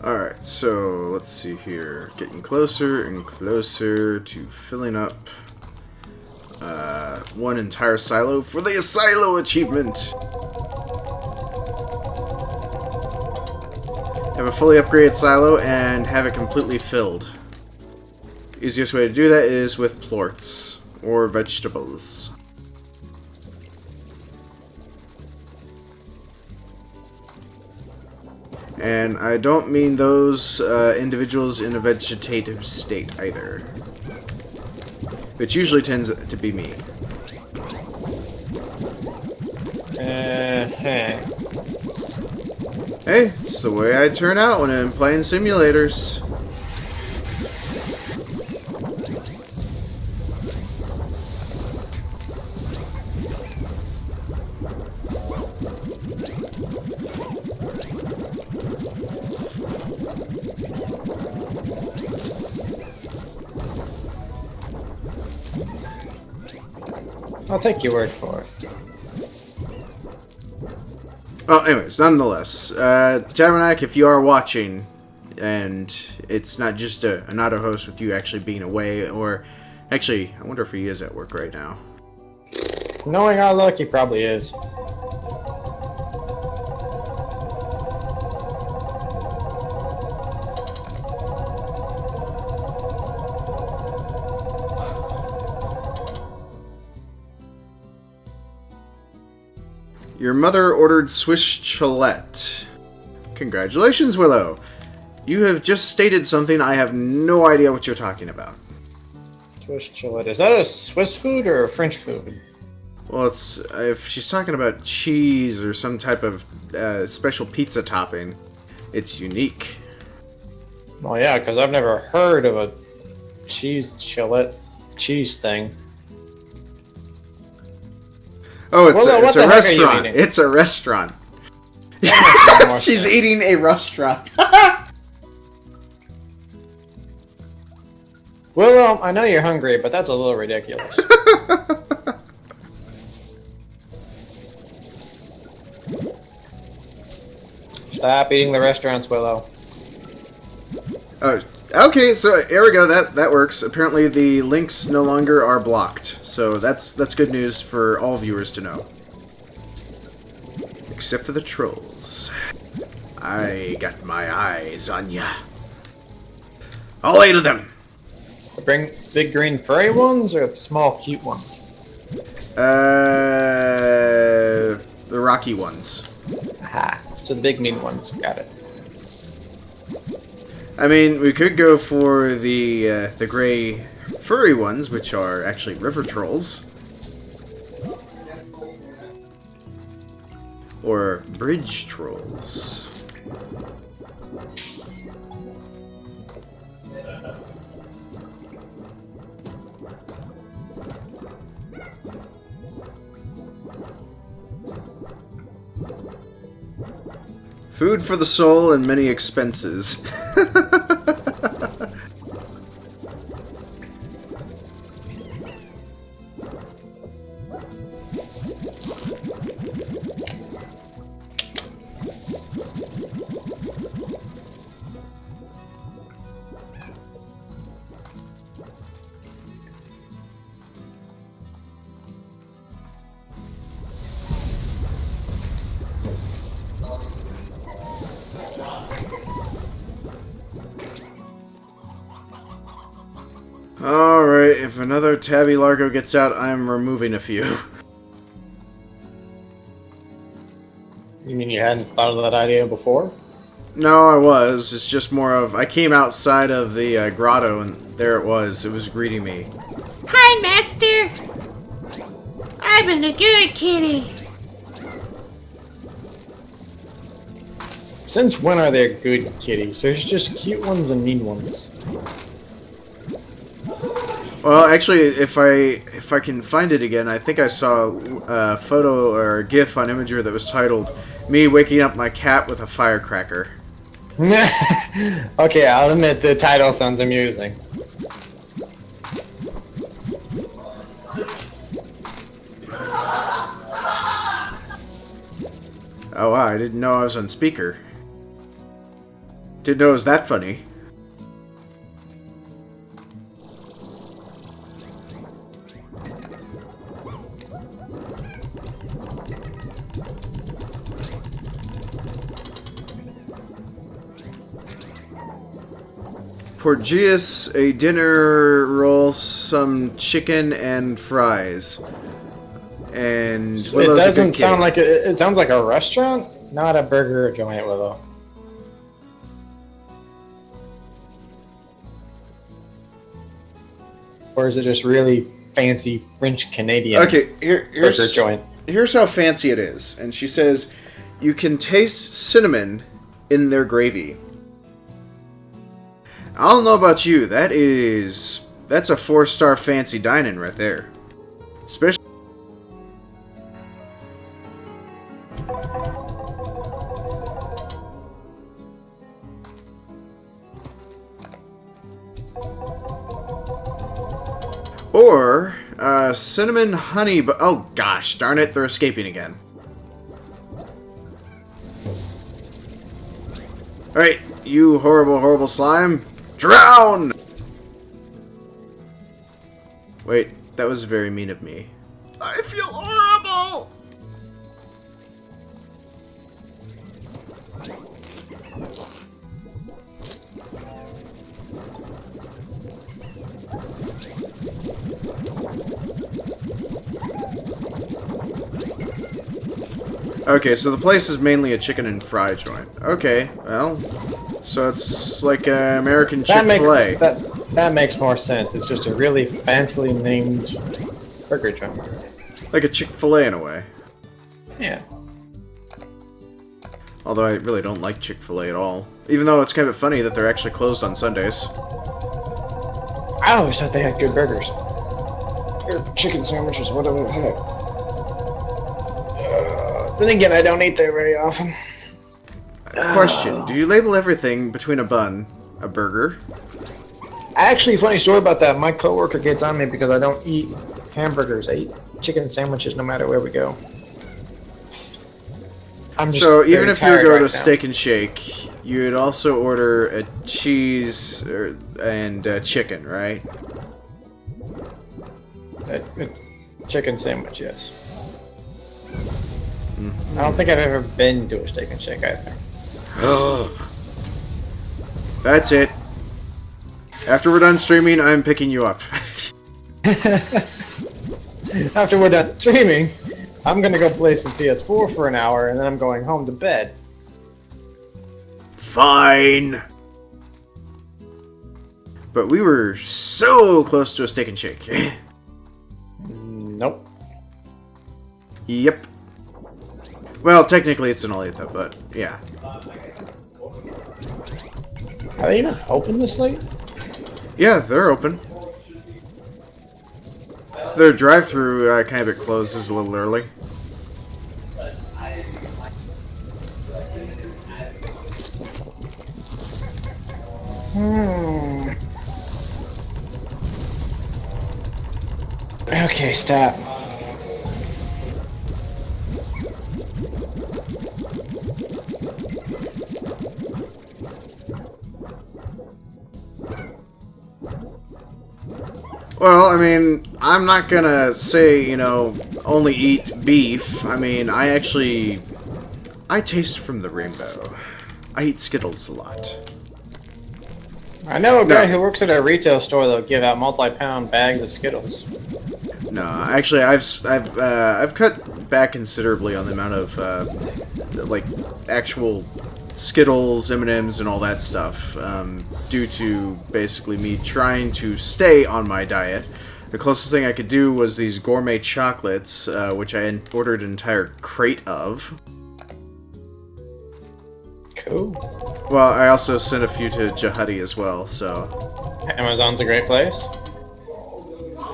Alright, so let's see here. Getting closer and closer to filling up one entire silo for the silo achievement. Have a fully upgraded silo and have it completely filled. Easiest way to do that is with plorts or vegetables. And I don't mean those individuals in a vegetative state either. Which usually tends to be me. Hey. Hey, it's the way I turn out when I'm playing simulators. I'll take your word for it. Well, anyways, nonetheless, Tabernac, if you are watching, and it's not just an auto host with you actually being away, or actually, I wonder if he is at work right now. Knowing our luck, he probably is. Your mother ordered Swiss Chalette. Congratulations, Willow. You have just stated something I have no idea what you're talking about. Swiss Chalette. Is that a Swiss food or a French food? Well, it's if she's talking about cheese or some type of special pizza topping, it's unique. Well, yeah, because I've never heard of a cheese Chalette cheese thing. Oh, it's Well, a what the heck are you restaurant. eating? It's a restaurant. She's eating a restaurant. Well, I know you're hungry, but that's a little ridiculous. Stop eating the restaurants, Willow. Oh, okay, so here we go. That works. Apparently, the links no longer are blocked, so that's good news for all viewers to know, except for the trolls. I got my eyes on ya. All 8 of them. The big green furry ones or the small cute ones? The rocky ones. Aha. So the big mean ones. Got it. I mean, we could go for the gray furry ones, which are actually river trolls. Or bridge trolls. Food for the soul and many expenses. Alright, if another Tabby Largo gets out, I'm removing a few. You mean you hadn't thought of that idea before? No, I was. It's just more of... I came outside of the grotto, and there it was. It was greeting me. Hi, Master. I've been a good kitty. Since when are there good kitties? There's just cute ones and mean ones. Well, actually, if I can find it again, I think I saw a photo or a GIF on Imager that was titled "Me waking up my cat with a firecracker." Okay, I'll admit the title sounds amusing. Oh wow, I didn't know I was on speaker. Didn't know it was that funny. Porgius, a dinner roll, some chicken and fries. And It Willow's a doesn't good sound kitty. like it sounds like a restaurant, not a burger joint, Willow. Or is it just really fancy French Canadian Okay, burger here's joint? here's how fancy it is. And she says, you can taste cinnamon in their gravy. I don't know about you, that's a 4-star fancy dining right there. Especially or cinnamon honey, but oh gosh, darn it, they're escaping again. Alright, you horrible, horrible slime. Drown! Wait, that was very mean of me. I feel horrible! Okay, so the place is mainly a chicken and fry joint. Okay, well, so it's like an American Chick-fil-A. That makes more sense. It's just a really fancily named burger joint. Like a Chick-fil-A in a way. Yeah. Although I really don't like Chick-fil-A at all. Even though it's kind of funny that they're actually closed on Sundays. I always thought they had good burgers. Or chicken sandwiches, whatever the heck. Then again, I don't eat there very often. Question, do you label everything between a bun a burger? Actually, funny story about that. My coworker gets on me because I don't eat hamburgers. I eat chicken sandwiches no matter where we go. So even if you go to Steak and Shake, you would also order a cheese and chicken, right? A chicken sandwich, yes. Mm-hmm. I don't think I've ever been to a Steak and Shake either. That's it. After we're done streaming, I'm picking you up. After we're done streaming, I'm gonna go play some PS4 for an hour, and then I'm going home to bed. Fine. But we were so close to a Steak and Shake. Nope. Yep. Well, technically it's an Olathe, but yeah. Are they even open this late? Yeah, they're open. Their drive-through kind of closes a little early. Okay, stop. Well, I mean, I'm not gonna say, you know, only eat beef. I mean, I taste from the rainbow. I eat Skittles a lot. I know a guy who works at a retail store that'll give out multi-pound bags of Skittles. No, actually, I've cut back considerably on the amount of like actual Skittles, M&Ms, and all that stuff, due to basically me trying to stay on my diet. The closest thing I could do was these gourmet chocolates, which I ordered an entire crate of. Cool. Well, I also sent a few to Jahudi as well, so... Amazon's a great place.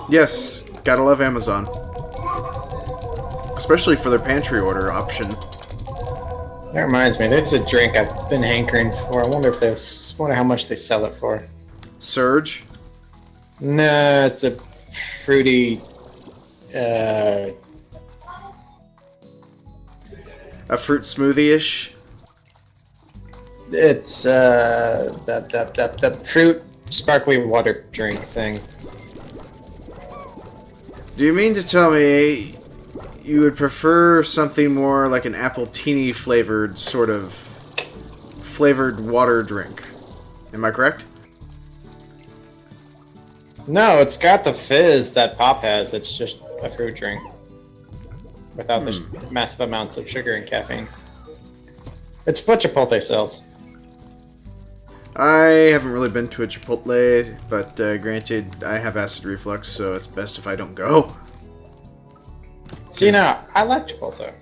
Yes, gotta love Amazon. Especially for their pantry order option. That reminds me, there's a drink I've been hankering for. I wonder how much they sell it for. Surge? Nah, it's a fruity, A fruit smoothie-ish? It's the fruit sparkly water drink thing. Do you mean to tell me you would prefer something more like an appletini flavored sort of flavored water drink? Am I correct? No, it's got the fizz that Pop has. It's just a fruit drink without the massive amounts of sugar and caffeine. It's what Chipotle sells. I haven't really been to a Chipotle, but granted, I have acid reflux, so it's best if I don't go. See, now, I like Chipotle.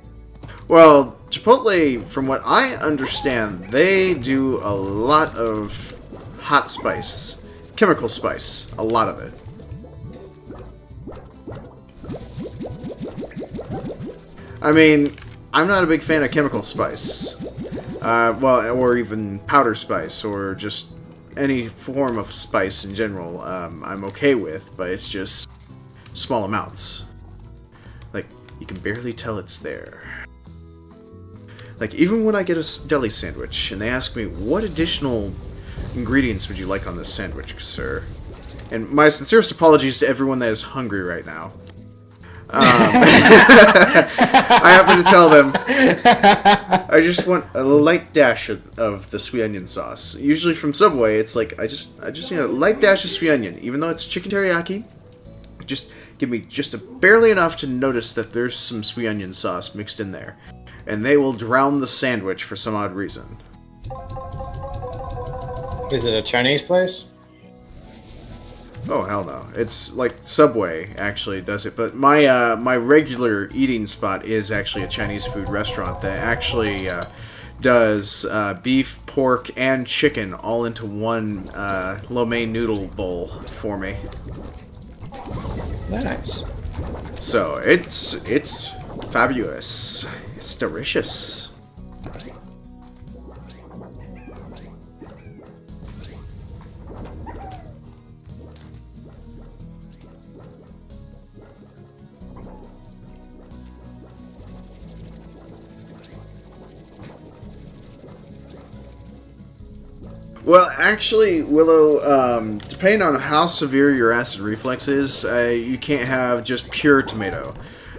Well, Chipotle, from what I understand, they do a lot of hot spice, chemical spice, a lot of it. I mean, I'm not a big fan of chemical spice. Well, or even powder spice, or just any form of spice in general, I'm okay with, but it's just small amounts. Like, you can barely tell it's there. Like, even when I get a deli sandwich, and they ask me, what additional ingredients would you like on this sandwich, sir? And my sincerest apologies to everyone that is hungry right now. I happen to tell them I just want a light dash of the sweet onion sauce. Usually from Subway, it's like I just need a light dash of sweet onion, even though it's chicken teriyaki. Just give me barely enough to notice that there's some sweet onion sauce mixed in there, and they will drown the sandwich for some odd reason. Is it a Chinese place? Oh hell no! It's like Subway actually does it, but my regular eating spot is actually a Chinese food restaurant that actually does beef, pork, and chicken all into one lo mein noodle bowl for me. Nice. So it's fabulous. It's delicious. Well, actually, Willow, depending on how severe your acid reflux is, you can't have just pure tomato.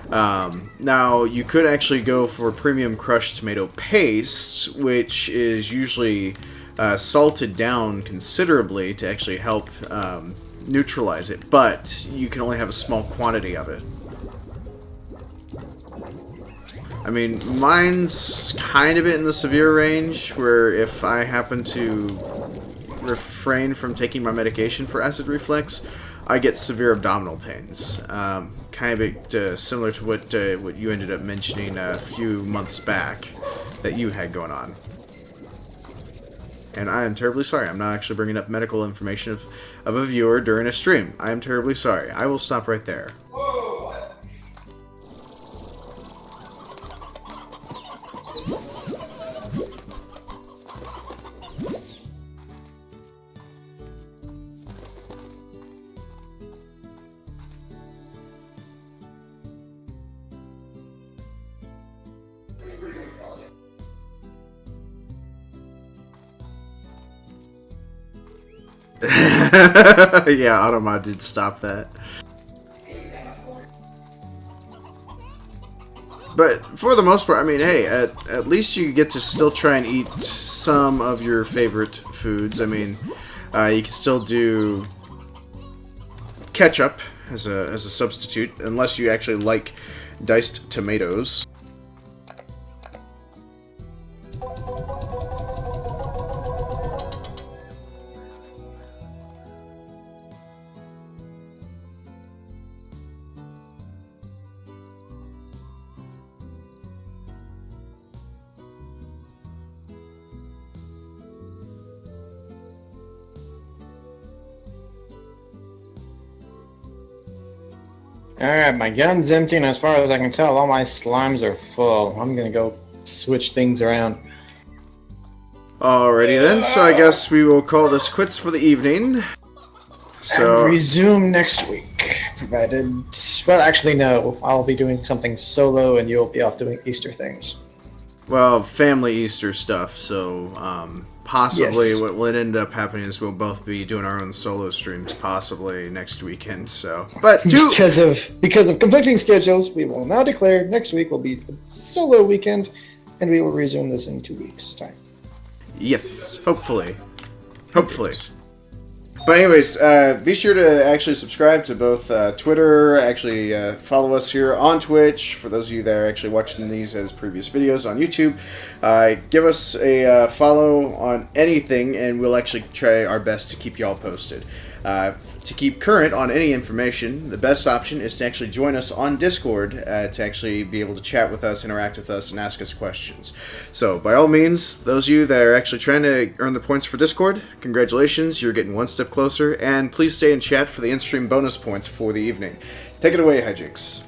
Now, you could actually go for premium crushed tomato paste, which is usually salted down considerably to actually help neutralize it, but you can only have a small quantity of it. I mean, mine's kind of in the severe range, where if I happen to refrain from taking my medication for acid reflux, I get severe abdominal pains. Kind of similar to what you ended up mentioning a few months back that you had going on. And I am terribly sorry. I'm not actually bringing up medical information of a viewer during a stream. I am terribly sorry. I will stop right there. Yeah, Automod did stop that. But for the most part, I mean, hey, at least you get to still try and eat some of your favorite foods. I mean, you can still do ketchup as a substitute, unless you actually like diced tomatoes. Alright, my gun's empty, and as far as I can tell, all my slimes are full. I'm gonna go switch things around. Alrighty then, so I guess we will call this quits for the evening. So And resume next week, provided... Well, actually, no. I'll be doing something solo, and you'll be off doing Easter things. well, family Easter stuff, so possibly Yes. what will end up happening is we'll both be doing our own solo streams possibly next weekend, so... But Because of conflicting schedules, we will now declare next week will be a solo weekend, and we will resume this in 2 weeks' time. Yes, hopefully. Hopefully. But anyways, be sure to actually subscribe to both Twitter, actually follow us here on Twitch, for those of you that are actually watching these as previous videos on YouTube. Give us a follow on anything, and we'll actually try our best to keep y'all posted. To keep current on any information, the best option is to actually join us on Discord to actually be able to chat with us, interact with us, and ask us questions. So, by all means, those of you that are actually trying to earn the points for Discord, congratulations, you're getting one step closer, and please stay in chat for the in-stream bonus points for the evening. Take it away, Hyjinks.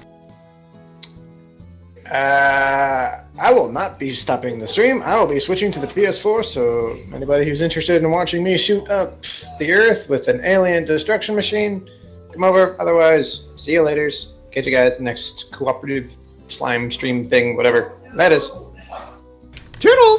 I will not be stopping the stream. I will be switching to the PS4, so anybody who's interested in watching me shoot up the Earth with an alien destruction machine, come over. Otherwise, see you later. Catch you guys the next cooperative slime stream thing, whatever that is. Toodles!